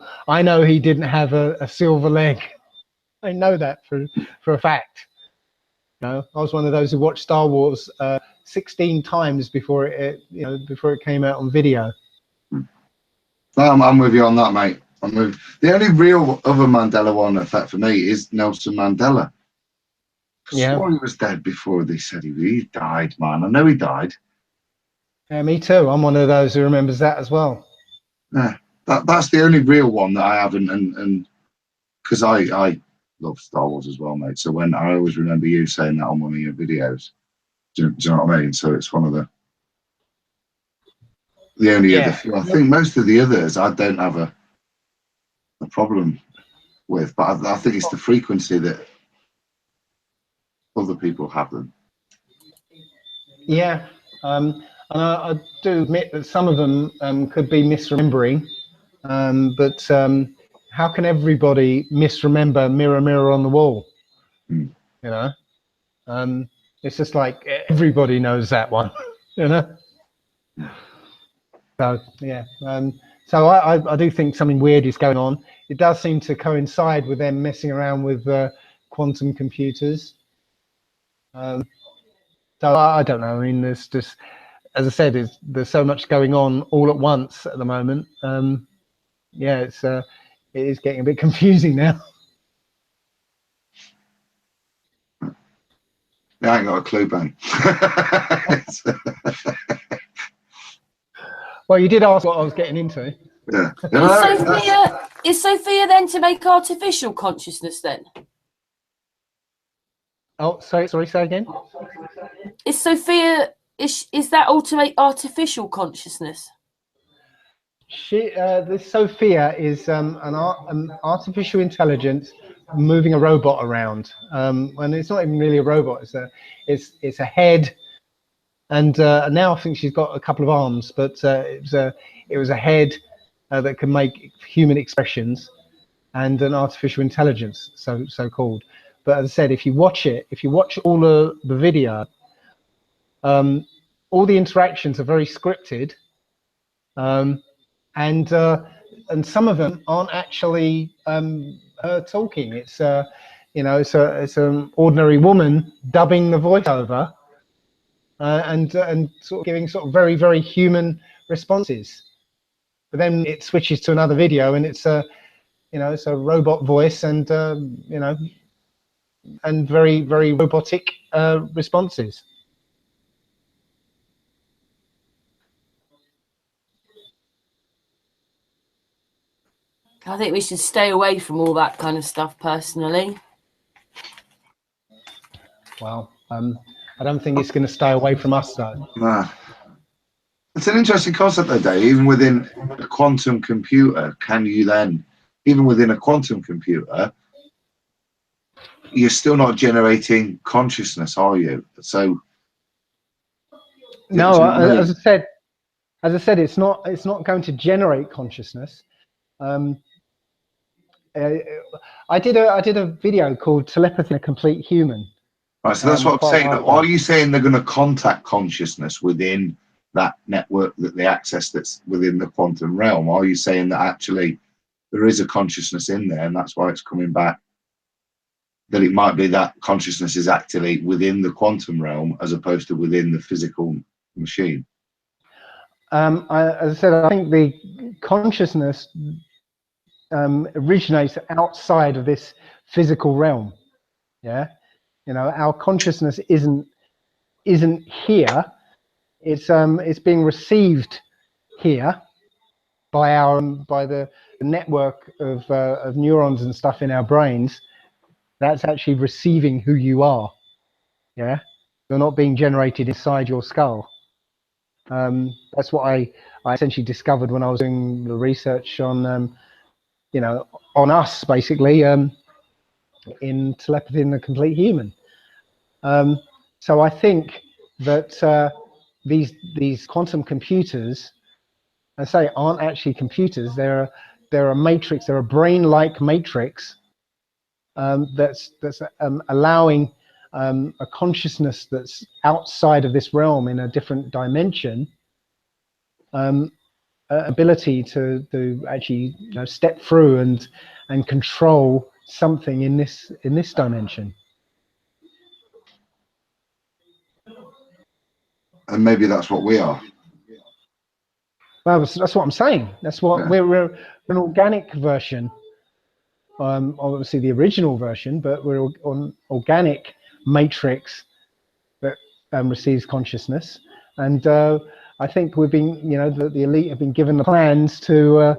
he didn't have a silver leg. I know that for a fact. You know, I was one of those who watched Star Wars 16 times before it came out on video. I'm with you on that, mate. The only real other Mandela one effect for me is Nelson Mandela. I swore he was dead before they said he died, man. I know he died. Yeah, me too. I'm one of those who remembers that as well. Yeah, that's the only real one that I haven't, and because I love Star Wars as well, mate. So when I always remember you saying that on one of your videos, do you know what I mean? So it's one of the only other few. I think most of the others I don't have a problem with, but I think it's the frequency that other people have them. Yeah, and I do admit that some of them could be misremembering, but how can everybody misremember Mirror, Mirror on the Wall? You know, it's just like everybody knows that one, you know. So yeah, so I do think something weird is going on. It does seem to coincide with them messing around with quantum computers. So I don't know. I mean, there's just, as I said, there's so much going on all at once at the moment. Yeah, it is getting a bit confusing now. Yeah, I ain't got a clue, Ben. Well, you did ask what I was getting into. Yeah. Is Sophia then to make artificial consciousness then? Oh, sorry, say again. Is Sophia is that all to make artificial consciousness? This Sophia is an artificial intelligence moving a robot around, and it's not even really a robot. It's a head, and now I think she's got a couple of arms, but it was a head that can make human expressions, and an artificial intelligence, so called. But as I said, if you watch all the video, all the interactions are very scripted, and some of them aren't actually her talking. It's it's an ordinary woman dubbing the voiceover, and sort of giving sort of very, very human responses. But then it switches to another video, and it's a it's a robot voice, and and very, very robotic responses. I think we should stay away from all that kind of stuff, personally. Well, I don't think it's going to stay away from us, though. Nah. It's an interesting concept, though, Dave. Even within a quantum computer, can you then, even within a quantum computer, you're still not generating consciousness, are you? So no, as I said, it's not going to generate consciousness. I did a video called "Telepathy in a Complete Human." Right, so that's what I'm saying. Are you saying they're going to contact consciousness within that network, that the access that's within the quantum realm? Are you saying that actually there is a consciousness in there, and that's why it's coming back? That it might be that consciousness is actually within the quantum realm as opposed to within the physical machine? As I said, I think the consciousness originates outside of this physical realm. Yeah, our consciousness isn't here. It's being received here by the network of neurons and stuff in our brains. That's actually receiving who you are. Yeah, they're not being generated inside your skull. That's what I essentially discovered when I was doing the research on on us, basically, in Telepathy in the Complete Human. So I think that these quantum computers, I say, aren't actually computers. They're a matrix. They're a brain-like matrix that's allowing a consciousness that's outside of this realm, in a different dimension, ability to actually step through and control something in this dimension. And maybe that's what we are. Well, that's what I'm saying. That's what we're an organic version. Obviously the original version, but we're on organic matrix that receives consciousness. And I think we've been, the elite have been given the plans to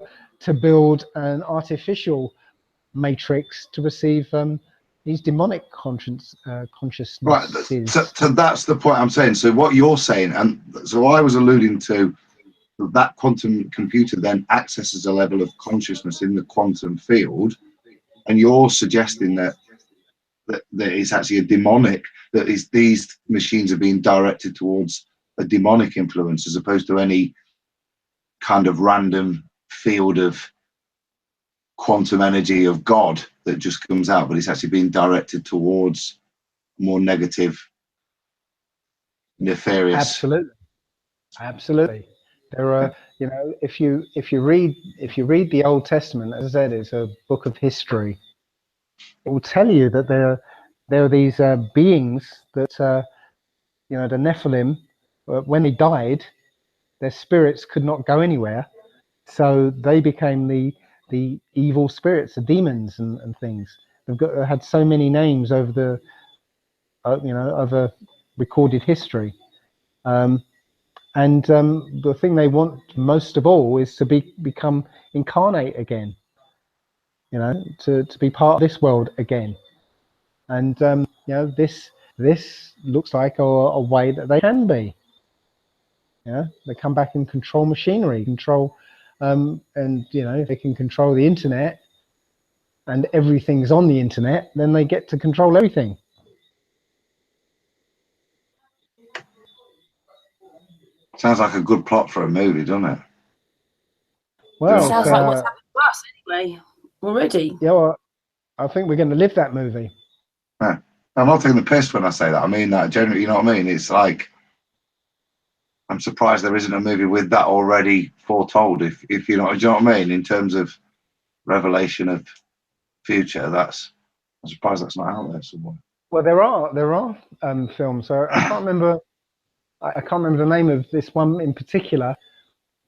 build an artificial matrix to receive these demonic consciousnesses. Right. So that's the point I'm saying. So what you're saying, and so I was alluding to, that quantum computer then accesses a level of consciousness in the quantum field, and you're suggesting that it's actually a demonic, that these machines are being directed towards a demonic influence as opposed to any kind of random field of quantum energy of God that just comes out, but it's actually being directed towards more negative, nefarious. Absolutely. There are, if you read the Old Testament, as I said, it's a book of history. It will tell you that there are these beings that the Nephilim, when they died, their spirits could not go anywhere, so they became the evil spirits, the demons and things. They've had so many names over the over recorded history. And the thing they want most of all is to become incarnate again, to be part of this world again. And this looks like a way that they can be. They come back and control machinery, and if they can control the internet, and everything's on the internet, then they get to control everything. Sounds like a good plot for a movie, doesn't it? Well, It sounds like what's happened to us anyway already. yeah, well, I think we're going to live that movie. Yeah. I'm not taking the piss when I say that. I mean that genuinely. You know what I mean? It's like, I'm surprised there isn't a movie with that already foretold. If you know, do you know what I mean? In terms of revelation of future, I'm surprised that's not out there somewhere. Well, there are films. So I can't remember. I can't remember the name of this one in particular,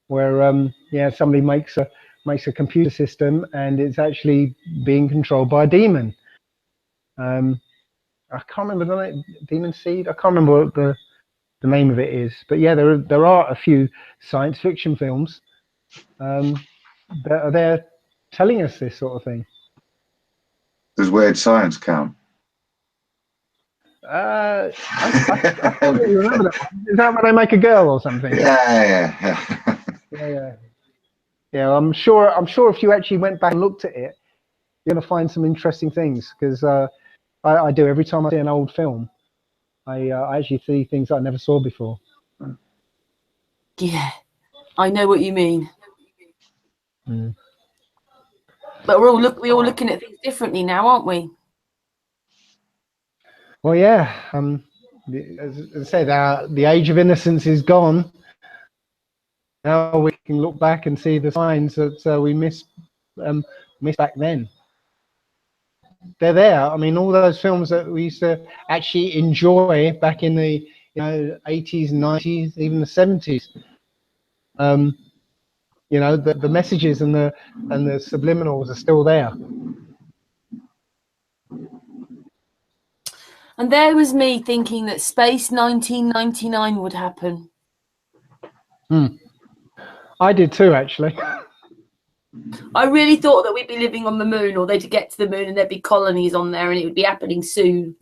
where somebody makes a computer system and it's actually being controlled by a demon. I can't remember the name. Demon Seed. I can't remember what the name of it is. But yeah, there are a few science fiction films that are there telling us this sort of thing. Does Weird Science count? I can't really remember that one. Is that when they make a girl or something? Yeah. Yeah, I'm sure if you actually went back and looked at it, you're going to find some interesting things, because I do every time I see an old film. I actually see things I never saw before. Yeah, I know what you mean. Mm. But we're all looking at things differently now, aren't we? Well, yeah. As I said, the age of innocence is gone. Now we can look back and see the signs that we missed back then. They're there. I mean, all those films that we used to actually enjoy back in the 80s, 90s, even the 70s. The messages and the subliminals are still there. And there was me thinking that Space 1999 would happen. I did too, actually. I really thought that we'd be living on the moon, or they'd get to the moon and there'd be colonies on there and it would be happening soon.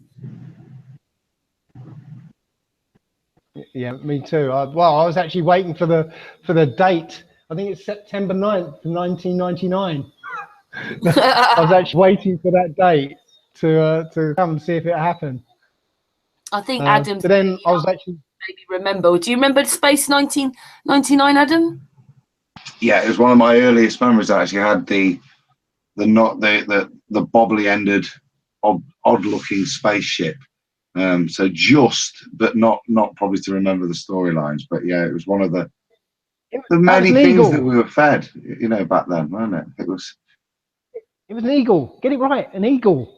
Yeah, me too. I was actually waiting for the date. I think it's September 9th, 1999. I was actually waiting for that date to come and see if it happened. I think Adam's. But then I was actually maybe remember. Do you remember Space 1999, Adam? Yeah, it was one of my earliest memories. I actually had the bobbly ended, odd looking spaceship. So but not probably to remember the storylines. But yeah, it was one of the many things that we were fed, back then, wasn't it? It was an eagle. Get it right, an eagle.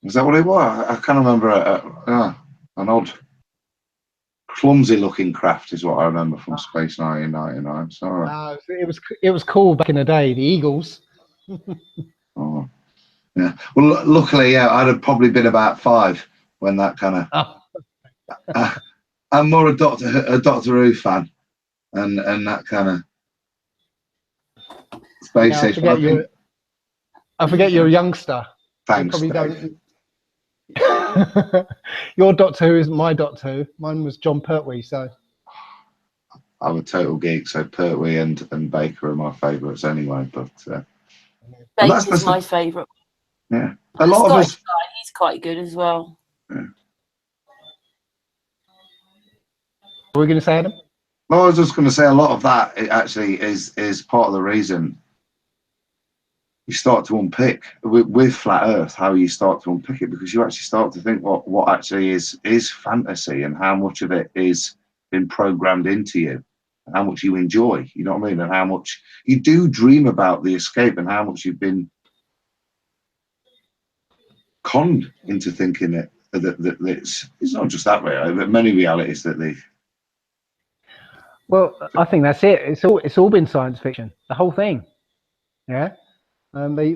Is that what it was? I can't remember. An odd, clumsy-looking craft is what I remember from Space 1999. Sorry. It was cool back in the day. The Eagles. Oh, yeah. Well, luckily, yeah, I'd have probably been about 5 when that kind of. I'm more a Doctor Who fan, and that kind of space station. I forget you're a youngster. Thanks. You probably don't. Your Doctor Who isn't my Doctor Who. Mine was John Pertwee. So I'm a total geek. So Pertwee and Baker are my favourites anyway. But Baker's my favourite. Yeah, a lot of us. He's quite good as well. Yeah. What were we going to say, Adam? Well, I was just going to say a lot of that actually is part of the reason you start to unpick with Flat Earth, how you start to unpick it, because you actually start to think what actually is fantasy, and how much of it is been programmed into you, and how much you enjoy, you know what I mean, and how much you do dream about the escape, and how much you've been conned into thinking that it's not just that way, but many realities that they. Well, I think that's it. It's all been science fiction, the whole thing. Yeah. They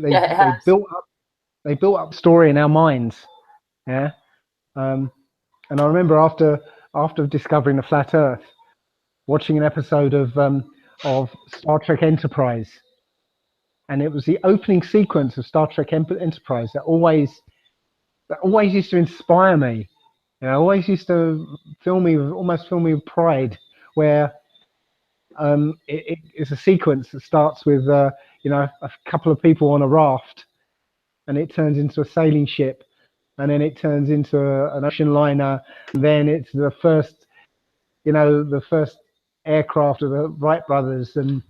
built up story in our minds. Yeah. And I remember after discovering the flat Earth, watching an episode of Star Trek Enterprise, and it was the opening sequence of Star Trek Enterprise that always used to inspire me. Always used to almost fill me with pride, where it's a sequence that starts with you know, a couple of people on a raft, and it turns into a sailing ship, and then it turns into an ocean liner, and then it's the first, you know, the first aircraft of the Wright brothers, and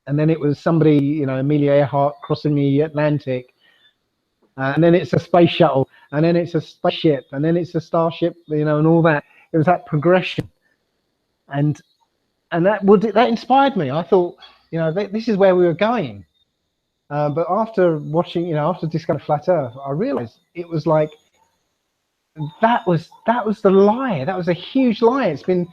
then it was somebody, you know, Amelia Earhart crossing the Atlantic, and then it's a space shuttle, and then it's a spaceship, and then it's a starship, you know, and all that. It was that progression, and that inspired me. I thought, you know, this is where we were going. But after watching, you know, after discovering Flat Earth, I realized it was like that was the lie. That was a huge lie. It's been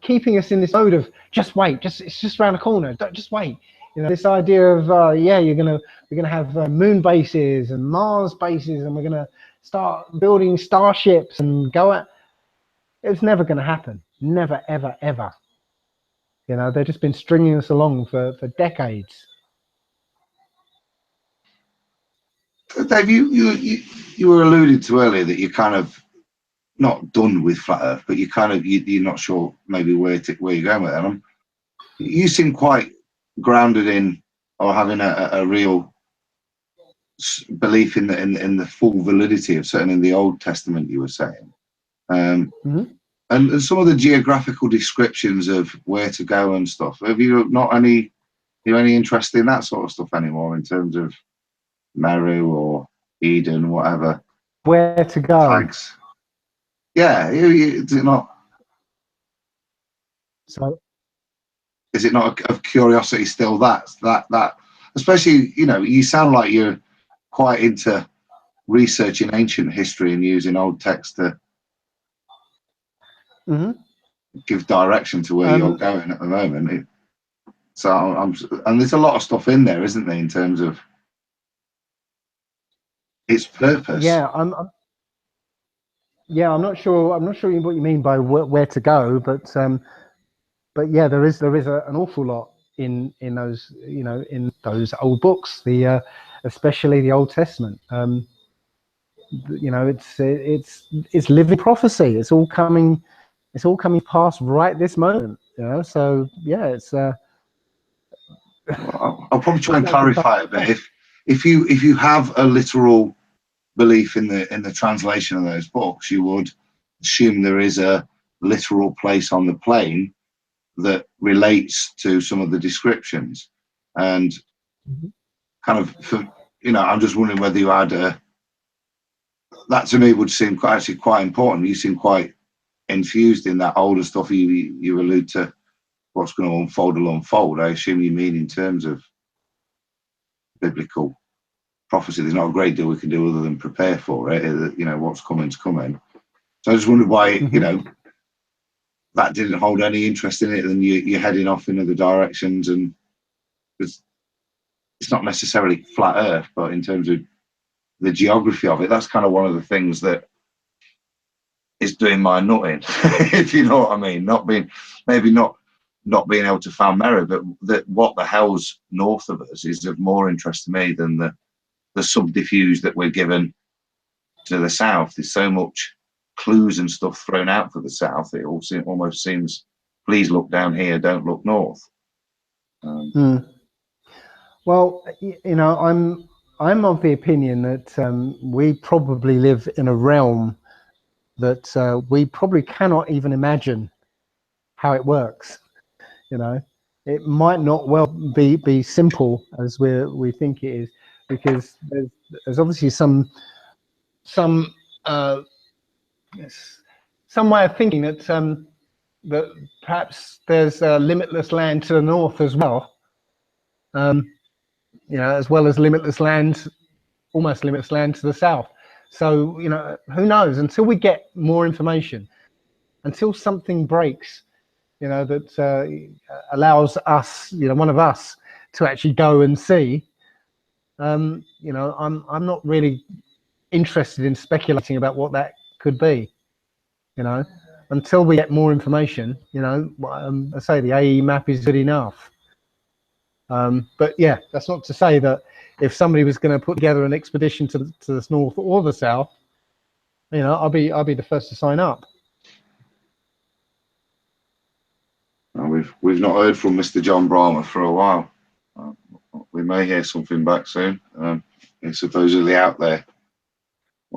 keeping us in this mode of just wait, it's just around the corner. Just wait. You know, this idea of yeah, we're gonna have moon bases and Mars bases, and we're gonna start building starships and go out. It's never going to happen. Never, ever, ever. You know, they've just been stringing us along for decades. Dave, you were alluded to earlier that you're kind of not done with Flat Earth, but you're not sure maybe where you're going with it. You seem quite grounded in, or having a real belief in the full validity of certainly in the Old Testament. You were saying, and some of the geographical descriptions of where to go and stuff. Have you not any interest in that sort of stuff anymore, in terms of Meru or Eden, whatever? Where to go? Thanks. Yeah, is it not? So, is it not of curiosity still? That, especially, you know, you sound like you're quite into researching ancient history and using old text to give direction to where you're going at the moment. And there's a lot of stuff in there, isn't there, in terms of its purpose? Yeah, I'm not sure what you mean by where to go, but yeah, there is an awful lot in those, you know, in those old books, especially the Old Testament. You know, it's living prophecy. It's all coming past right this moment. You know, so yeah, it's. I'll probably try and clarify it, but if you have a literal belief in the translation of those books, you would assume there is a literal place on the plane that relates to some of the descriptions, and kind of, you know, I'm just wondering whether you had that. To me would seem quite important. You seem quite infused in that older stuff. You allude to what's going to unfold will unfold. I assume you mean in terms of biblical prophecy. There's not a great deal we can do other than prepare for it. You know, what's coming's coming. So I just wondered why, you know, that didn't hold any interest in it, and you're heading off in other directions. And it's not necessarily flat Earth, but in terms of the geography of it, that's kind of one of the things that is doing my nutting, if you know what I mean. Not being able to find merit, but that what the hell's north of us is of more interest to me than the subterfuge that we're given to the south. There's so much clues and stuff thrown out for the south. It almost seems, please look down here, don't look north. Well, you know, I'm of the opinion that we probably live in a realm that we probably cannot even imagine how it works. You know, it might not well be simple as we think it is, because there's obviously some way of thinking that perhaps there's limitless land to the north as well. You know, as well as almost limitless land to the south. So, you know, who knows? Until we get more information, until something breaks, you know, that allows us, you know, one of us to actually go and see, you know, I'm not really interested in speculating about what that could be, you know, until we get more information. You know, I say the AE map is good enough. But yeah, that's not to say that if somebody was going to put together an expedition to the north or the south, you know, I'll be the first to sign up. And we've not heard from Mr. John Brahmer for a while. We may hear something back soon. He's supposedly out there.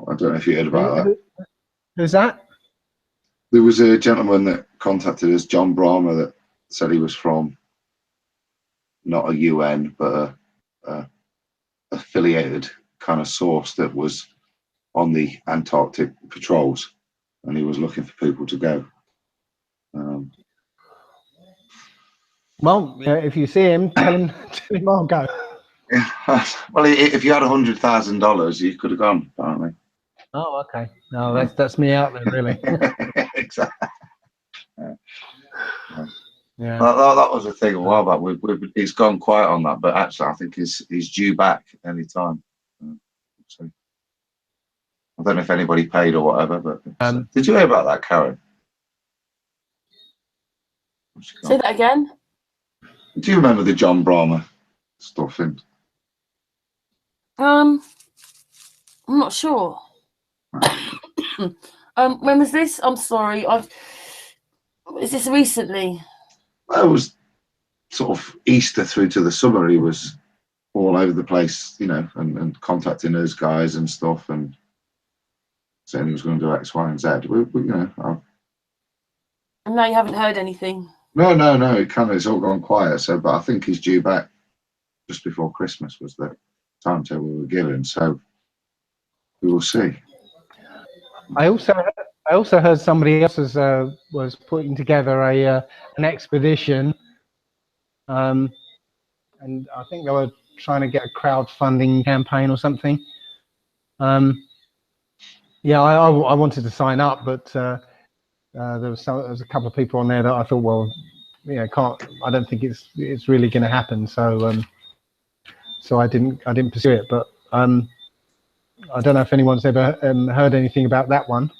I don't know if you heard about that. Who's that? There was a gentleman that contacted us, John Brahmer, that said he was from not a UN, but a affiliated kind of source that was on the Antarctic patrols, and he was looking for people to go. Well, if you see him, tell him I'll go. Yeah. Well, if you had $100,000, you could have gone, apparently. Oh, okay. No, that's me out there, really. Exactly. Yeah. That was a thing a while back. He's gone quiet on that, but actually, I think he's due back any time. So, I don't know if anybody paid or whatever, but did you hear about that, Karen? Say that again. Do you remember the John Brahmer stuff? I'm not sure. When was this? I'm sorry. Is this recently? Well, it was sort of Easter through to the summer. He was all over the place, you know, and contacting those guys and stuff, and saying he was going to do X, Y, and Z. You know, And now you haven't heard anything. No. It's all gone quiet. So, but I think he's due back just before Christmas was the timetable we were given. So we will see. I also heard somebody else was putting together an expedition, and I think they were trying to get a crowdfunding campaign or something. Yeah, I wanted to sign up, but there was a couple of people on there that I thought, well, I don't think it's really going to happen. So so I didn't pursue it. But I don't know if anyone's ever heard anything about that one.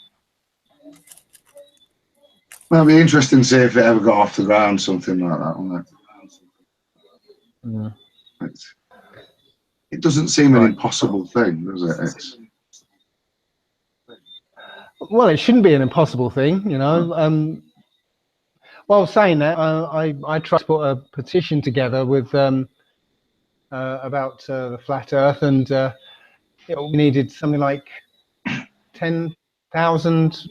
Well, it'll be interesting to see if it ever got off the ground, something like that. Won't it? Yeah. It doesn't seem an impossible thing, does it? Well, it shouldn't be an impossible thing, you know. Well, saying that, I tried to put a petition together with about the flat Earth, and we needed something like 10,000,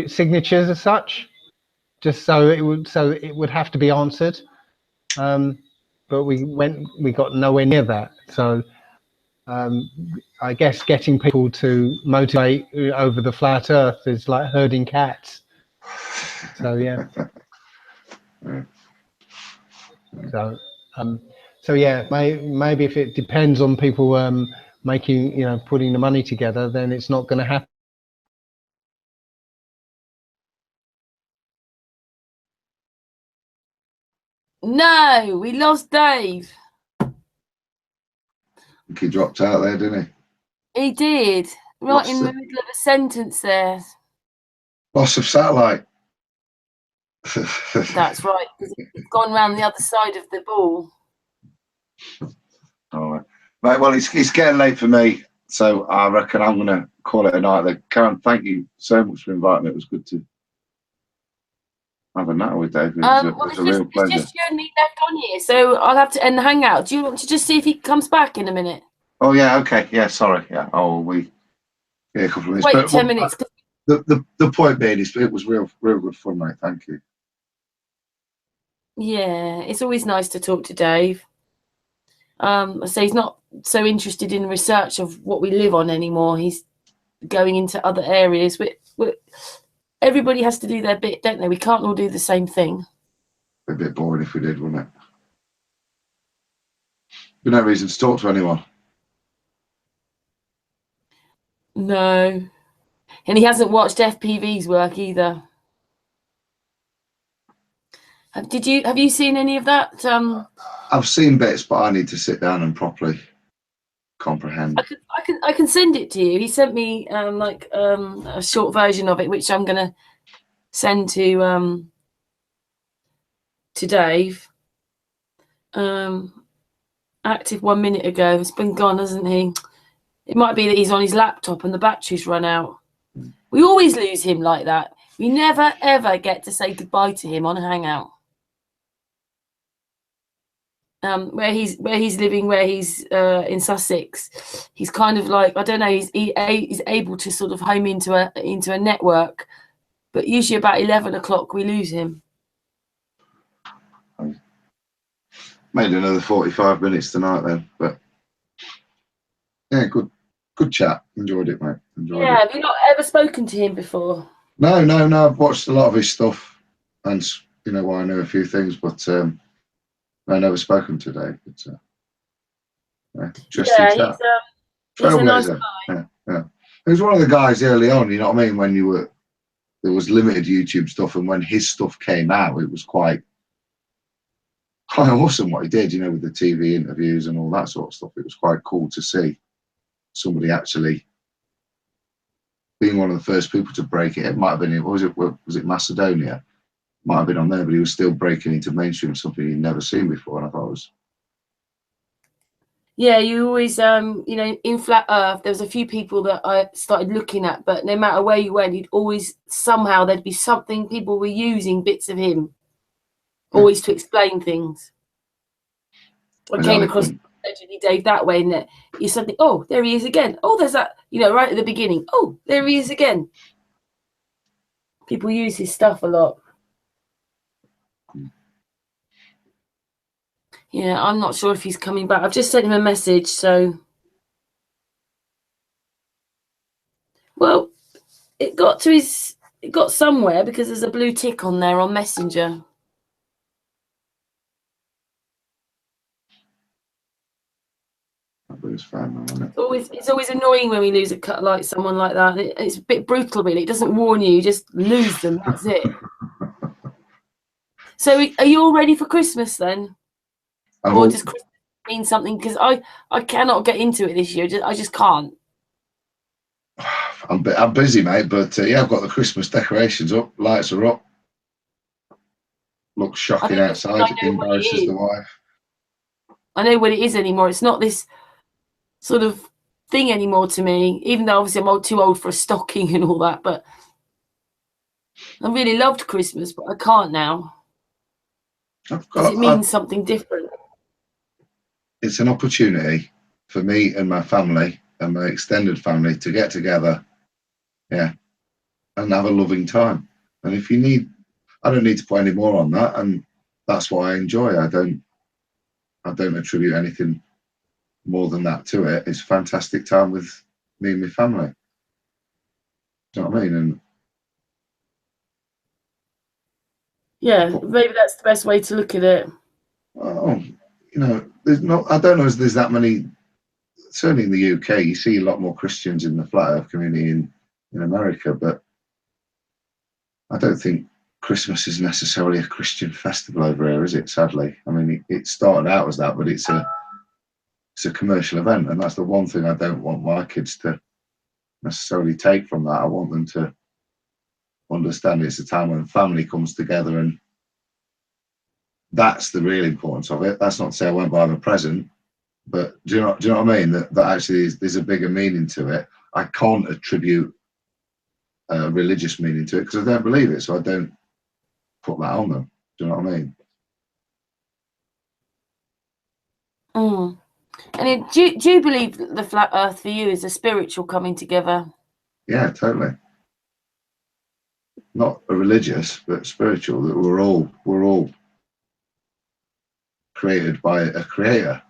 signatures as such, just so it would have to be answered. But we got nowhere near that. So I guess getting people to motivate over the flat Earth is like herding cats. So yeah. So yeah, maybe if it depends on people putting the money together, then it's not going to happen. No, we lost Dave. He dropped out there, didn't he? He did. Right in the middle of a sentence there. Loss of satellite. That's right, because it's gone round the other side of the ball. All right. Right, well, it's getting late for me, so I reckon I'm going to call it a night there. Karen, thank you so much for inviting me. It was good to have a natter with Dave. It was a real pleasure. It's just you and me left on here, so I'll have to end the hangout. Do you want to just see if he comes back in a minute? Oh, yeah, okay. Yeah, sorry. Yeah, a couple of minutes. Wait 10 minutes. The point being is it was real good fun, mate. Thank you. Yeah, it's always nice to talk to Dave. I say he's not so interested in research of what we live on anymore. He's going into other areas. Everybody has to do their bit, don't they? We can't all do the same thing. It'd be a bit boring if we did, wouldn't it? There's no reason to talk to anyone. No. And he hasn't watched FPV's work either. Have you seen any of that? I've seen bits, but I need to sit down and properly comprehend. I can send it to you. He sent me a short version of it, which I'm going to send to Dave. Active 1 minute ago. It's been gone, hasn't he? It might be that he's on his laptop and the battery's run out. We always lose him like that. We never ever get to say goodbye to him on a hangout. Where he's living, where he's in Sussex, he's kind of like, I don't know, he's able to sort of home into a network, but usually about 11 o'clock we lose him. Made another 45 minutes tonight then, but yeah, good chat. Enjoyed it, mate. Enjoyed it. Have you not ever spoken to him before? No. I've watched a lot of his stuff, and you know, I know a few things, but I've never spoken today. But interesting chat. He's a nice Trailblazer. guy. Yeah. He was one of the guys early on. You know what I mean? When there was limited YouTube stuff, and when his stuff came out, it was quite awesome what he did. You know, with the TV interviews and all that sort of stuff. It was quite cool to see somebody actually being one of the first people to break it. It might have been, was it Macedonia? Might have been on there, but he was still breaking into mainstream, something he'd never seen before, and I thought it was. Yeah, you always, you know, in Flat Earth, there was a few people that I started looking at, but no matter where you went, you'd always, somehow, there'd be something, people were using bits of him, always to explain things. I came across Legendary Dave that way, and that you suddenly, oh, there he is again. Oh, there's that, you know, right at the beginning. Oh, there he is again. People use his stuff a lot. Yeah, I'm not sure if he's coming back. I've just sent him a message, so. Well, it got somewhere because there's a blue tick on there on Messenger. It's always annoying when we lose a cut like someone like that. It's a bit brutal, really. It doesn't warn you, you just lose them. That's it. So, are you all ready for Christmas then? Or does Christmas mean something? Because I cannot get into it this year. I just can't. I'm busy, mate, but yeah, I've got the Christmas decorations up, lights are up. Looks shocking outside. It embarrasses the wife. I know what it is anymore. It's not this sort of thing anymore to me, even though obviously I'm too old for a stocking and all that. But I really loved Christmas, but I can't now. Because it means something different. It's an opportunity for me and my family and my extended family to get together, yeah, and have a loving time. And if you need, I don't need to put any more on that, and that's what I enjoy. I don't attribute anything more than that to it. It's a fantastic time with me and my family. Do you know what I mean? And yeah, maybe that's the best way to look at it. Oh, you know, I don't know if there's that many. Certainly in the UK, you see a lot more Christians in the Flat Earth community in America, but I don't think Christmas is necessarily a Christian festival over here, is it? Sadly, I mean, it started out as that, but it's a commercial event, and that's the one thing I don't want my kids to necessarily take from that. I want them to understand it's a time when family comes together, and that's the real importance of it. That's not to say I won't buy them a present, but do you know what I mean? That actually there's a bigger meaning to it. I can't attribute a religious meaning to it because I don't believe it, so I don't put that on them. Do you know what I mean? And do you believe the Flat Earth for you is a spiritual coming together? Yeah, totally. Not a religious, but spiritual. That we're all created by a creator.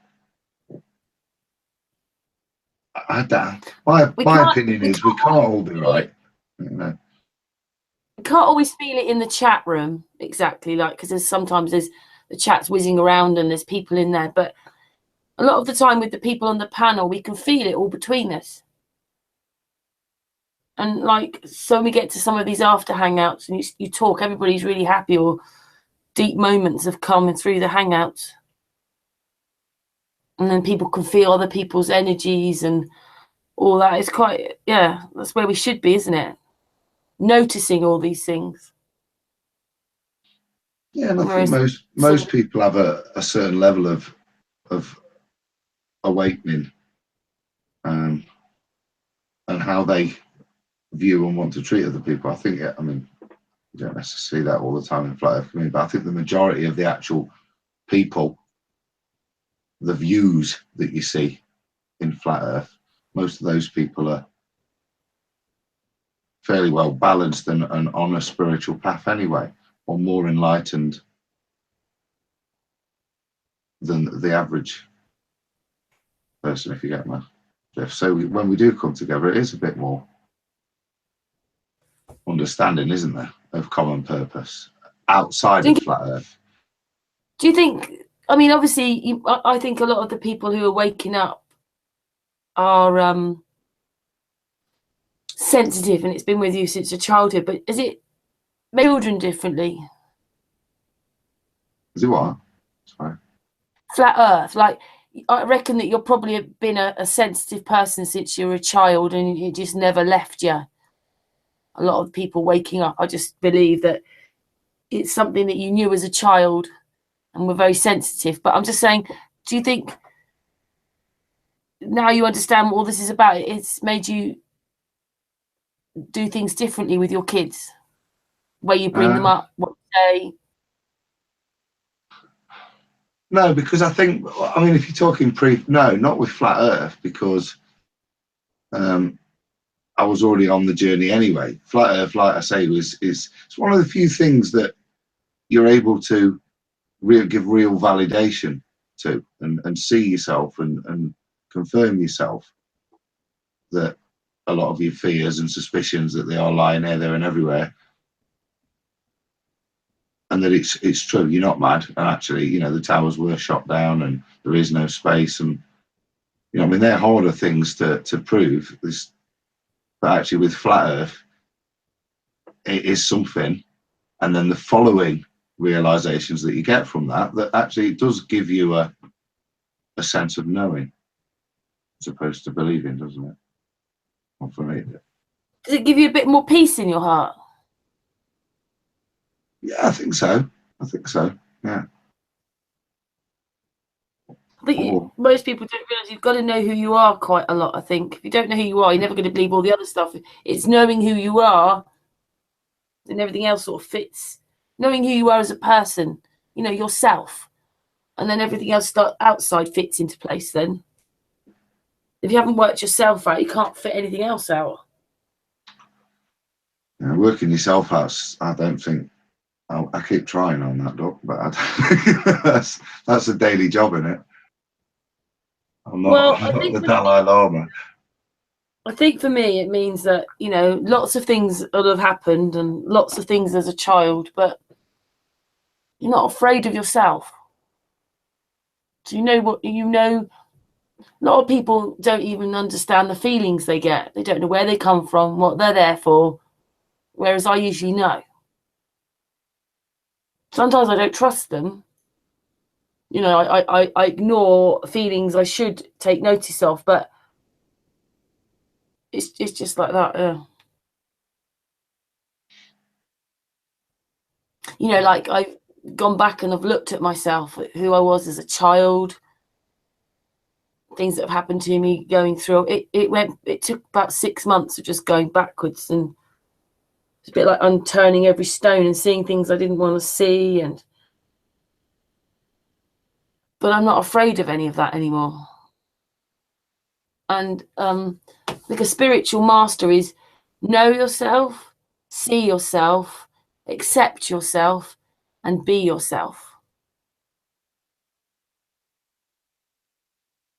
My opinion is we can't all be right. You know. We can't always feel it in the chat room exactly, like because sometimes the chat's whizzing around and there's people in there, but a lot of the time with the people on the panel, we can feel it all between us. And like, so when we get to some of these after hangouts and you talk, everybody's really happy, or deep moments have come through the hangouts. And then people can feel other people's energies and all that. It's quite, yeah, that's where we should be, isn't it? Noticing all these things. Yeah, and I think most people have a certain level of awakening, and how they view and want to treat other people. I think, I mean, You don't necessarily see that all the time in flat earth community, but I think the majority of the actual people, the views that you see in flat earth, most of those people are fairly well balanced and on a spiritual path anyway, or more enlightened than the average person, if you get my drift. So when we do come together, it is a bit more understanding, isn't there, of common purpose outside of flat earth. Do you think, I mean, obviously, I think a lot of the people who are waking up are sensitive, and it's been with you since your childhood, but is it children differently? Is it what? Sorry. Flat earth, like, I reckon that you're probably been a sensitive person since you were a child, and it just never left you. A lot of people waking up, I just believe that it's something that you knew as a child and were very sensitive. But I'm just saying, do you think now you understand what all this is about, it's made you do things differently with your kids, where you bring them up, what you say? No, because I think, I mean, if you're talking no, not with flat earth, because I was already on the journey anyway. Flat earth, like I say, is it's one of the few things that you're able to give real validation to, and see yourself and confirm yourself that a lot of your fears and suspicions that they are lying there and everywhere, and that it's true. You're not mad, and actually, you know, the towers were shot down, and there is no space, and you know, I mean, they're harder things to prove. But actually, with flat Earth, it is something, and then the following realizations that you get from that actually it does give you a sense of knowing, as opposed to believing, doesn't it? Well, for me, Does it give you a bit more peace in your heart? yeah, I think so. I think so. Yeah. I think most people don't realise you've got to know who you are quite a lot, I think. If you don't know who you are, you're never going to believe all the other stuff. It's knowing who you are, and everything else sort of fits. Knowing who you are as a person, you know, yourself. And then everything else outside fits into place then. If you haven't worked yourself out, you can't fit anything else out. Yeah, working yourself out, I don't think, I keep trying on that, Doc, but that's a daily job, isn't it? I'm not the Dalai Lama. I think for me, it means that, you know, lots of things will have happened and lots of things as a child, but you're not afraid of yourself. Do you know what you know? A lot of people don't even understand the feelings they get. They don't know where they come from, what they're there for, whereas I usually know. Sometimes I don't trust them. You know, I ignore feelings I should take notice of, but it's just like that. Yeah. You know, like I've gone back and I've looked at myself, at who I was as a child, things that have happened to me going through. It took about 6 months of just going backwards, and it's a bit like unturning every stone and seeing things I didn't want to see. But I'm not afraid of any of that anymore. And like a spiritual master is know yourself, see yourself, accept yourself, and be yourself.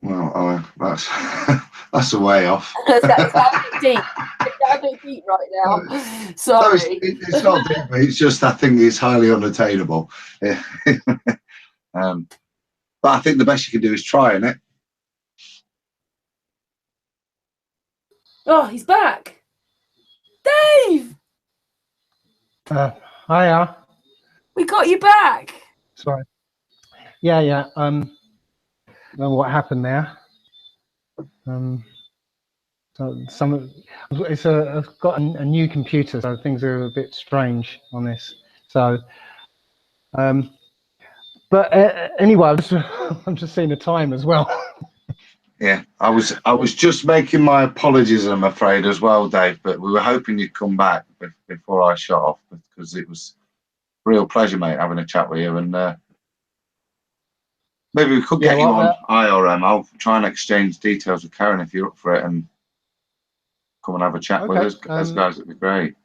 Well, that's a way off. That's a bit deep. It's a bit deep right now. Sorry. No, it's not deep. It's just I think it's highly unattainable. But I think the best you can do is try, innit? Oh, he's back. Dave! Hiya. We got you back. Sorry. Yeah. I don't know what happened there. So I've got a new computer, so things are a bit strange on this. So, but anyway, I'm just seeing the time as well. Yeah, I was just making my apologies, I'm afraid, as well, Dave. But we were hoping you'd come back before I shut off, because it was a real pleasure, mate, having a chat with you. And maybe we could get you on IRM. I'll try and exchange details with Karen if you're up for it, and come and have a chat with us. Those guys, it'd be great.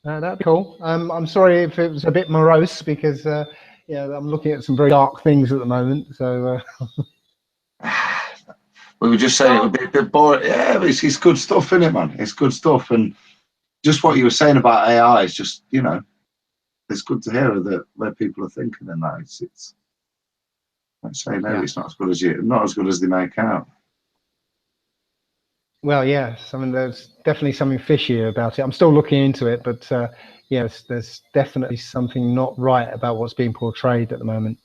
That'd be cool. I'm sorry if it was a bit morose, because yeah, I'm looking at some very dark things at the moment. So we were just saying it would be a bit boring. Yeah, but it's good stuff, isn't it, man? It's good stuff. And just what you were saying about AI is just, you know, it's good to hear that where people are thinking, and that it's let's say maybe it's not as good as they make out. well, yes, I mean, there's definitely something fishy about it. I'm still looking into it, but yes, there's definitely something not right about what's being portrayed at the moment.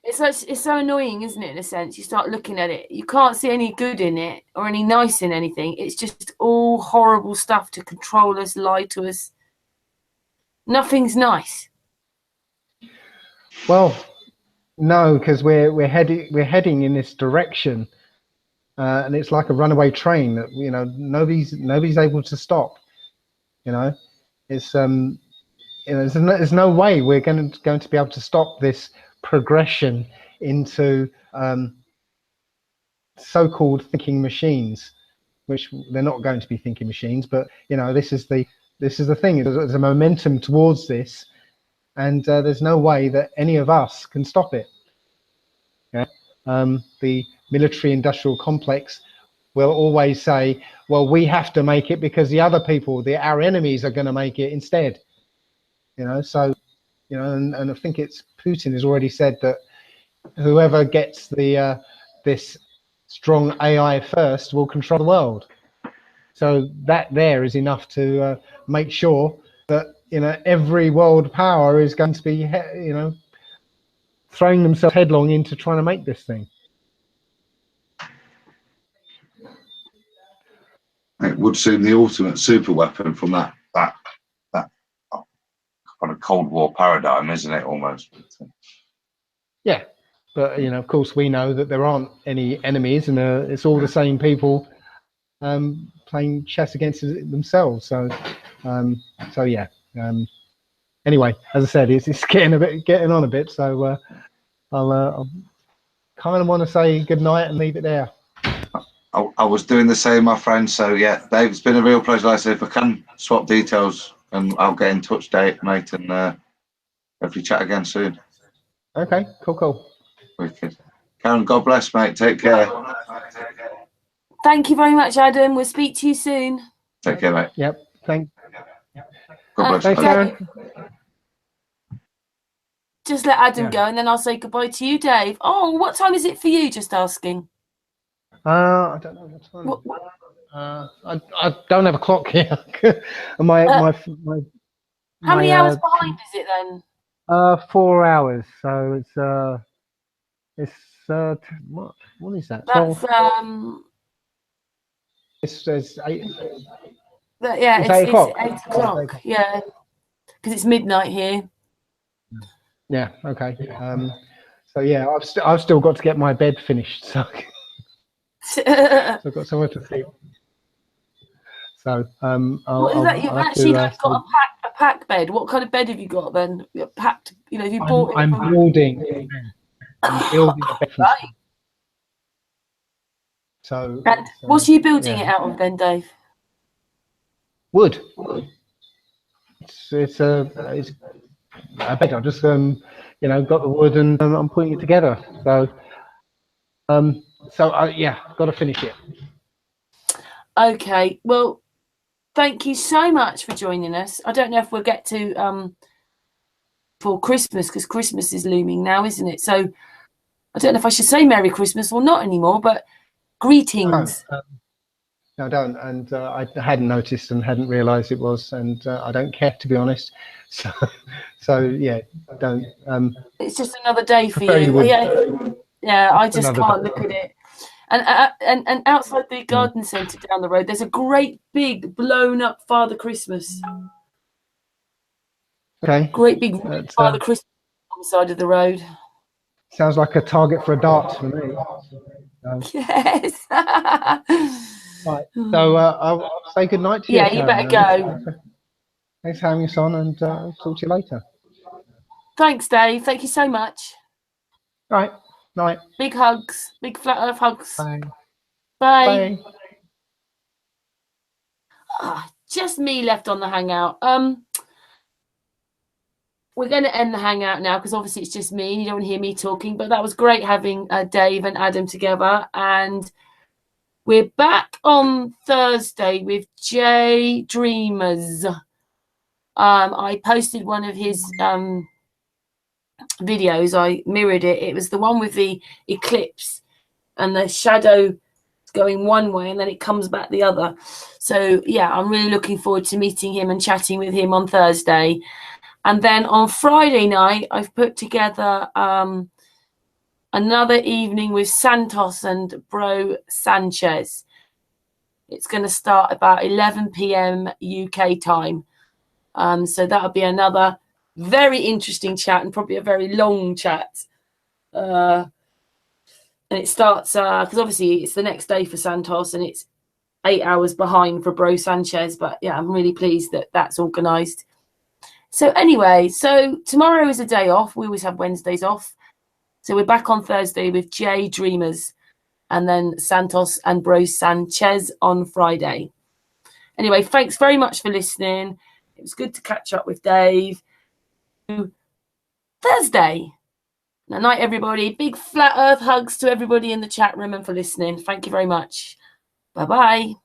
It's so annoying, isn't it? In a sense, you start looking at it, you can't see any good in it or any nice in anything. It's just all horrible stuff to control us, lie to us. Nothing's nice. Well, no, because we're heading in this direction, and it's like a runaway train that, you know, nobody's able to stop. You know, it's you know, there's no way we're going to be able to stop this progression into so-called thinking machines, which they're not going to be thinking machines. But you know, this is the thing. There's a momentum towards this, and there's no way that any of us can stop it. Yeah? The military-industrial complex will always say, "Well, we have to make it because the other people, our enemies, are going to make it instead." You know, so you know, and I think it's Putin has already said that whoever gets the this strong AI first will control the world. So that there is enough to make sure that, you know, every world power is going to be, you know, throwing themselves headlong into trying to make this thing. It would seem the ultimate super weapon from that kind of Cold War paradigm, isn't it? Almost. Yeah, but you know, of course, we know that there aren't any enemies, and it's all the same people playing chess against themselves. So, so yeah. Anyway, as I said, it's getting on a bit. So I'll kind of want to say good night and leave it there. I was doing the same, my friend. So yeah, Dave, it's been a real pleasure. Like I said, if I can swap details, and I'll get in touch, Dave, mate, and hopefully chat again soon. Okay, cool. Wicked. Karen, God bless, mate. Take care. Thank you very much, Adam. We'll speak to you soon. Take care, mate. Yep. Thanks. God bless. Thanks, Karen. Just let Adam go, and then I'll say goodbye to you, Dave. Oh, what time is it for you? Just asking. I don't know what time. I don't have a clock here. my how many hours behind is it then? 4 hours. So it's what is that? That's 12? It's 8. Yeah, it's 8 o'clock. It's 8 o'clock. Yeah, because it's midnight here. Yeah. Okay. So yeah, I've still got to get my bed finished. So, so I've got somewhere to sleep. So what is that? You've actually got a pack bed. What kind of bed have you got then? You're packed. You know, you bought. I'm building. I'm building a bed. Right. So. What are you building it out of then, Dave? Wood. It's a bed. I just you know, got the wood and I'm putting it together. So yeah, got to finish it. Okay. Well, thank you so much for joining us. I don't know if we'll get to for Christmas, because Christmas is looming now, isn't it? So I don't know if I should say Merry Christmas or not anymore, but greetings. No, I don't, and I hadn't noticed and hadn't realised it was, and I don't care, to be honest. So yeah, don't. It's just another day for you. Yeah. I just can't look at it. And outside the garden centre down the road, there's a great big blown up Father Christmas. Okay. Great big Father Christmas on the side of the road. Sounds like a target for a dart for me. Yes. Right. So I'll say good night to you. Yeah, you better go. Thanks for having us on, and I'll talk to you later. Thanks, Dave. Thank you so much. Right. Night. Big hugs. Big flat earth hugs. Bye. Bye. Bye. Just me left on the hangout. We're going to end the hangout now because obviously it's just me and you don't want to hear me talking. But that was great having Dave and Adam together. And we're back on Thursday with J Dreamers. I posted one of his videos. I mirrored it. It was the one with the eclipse and the shadow going one way and then it comes back the other. So yeah, I'm really looking forward to meeting him and chatting with him on Thursday. And then on Friday night, I've put together another evening with Santos and Bro Sanchez. It's going to start about 11 p.m. UK time. So that'll be another very interesting chat and probably a very long chat. And it starts, because obviously it's the next day for Santos and it's 8 hours behind for Bro Sanchez. But yeah, I'm really pleased that that's organised. So anyway, so tomorrow is a day off. We always have Wednesdays off. So we're back on Thursday with J Dreamers and then Santos and Bro Sanchez on Friday. Anyway, thanks very much for listening. It was good to catch up with Dave. Thursday. Good night, everybody. Big flat earth hugs to everybody in the chat room and for listening. Thank you very much. Bye-bye.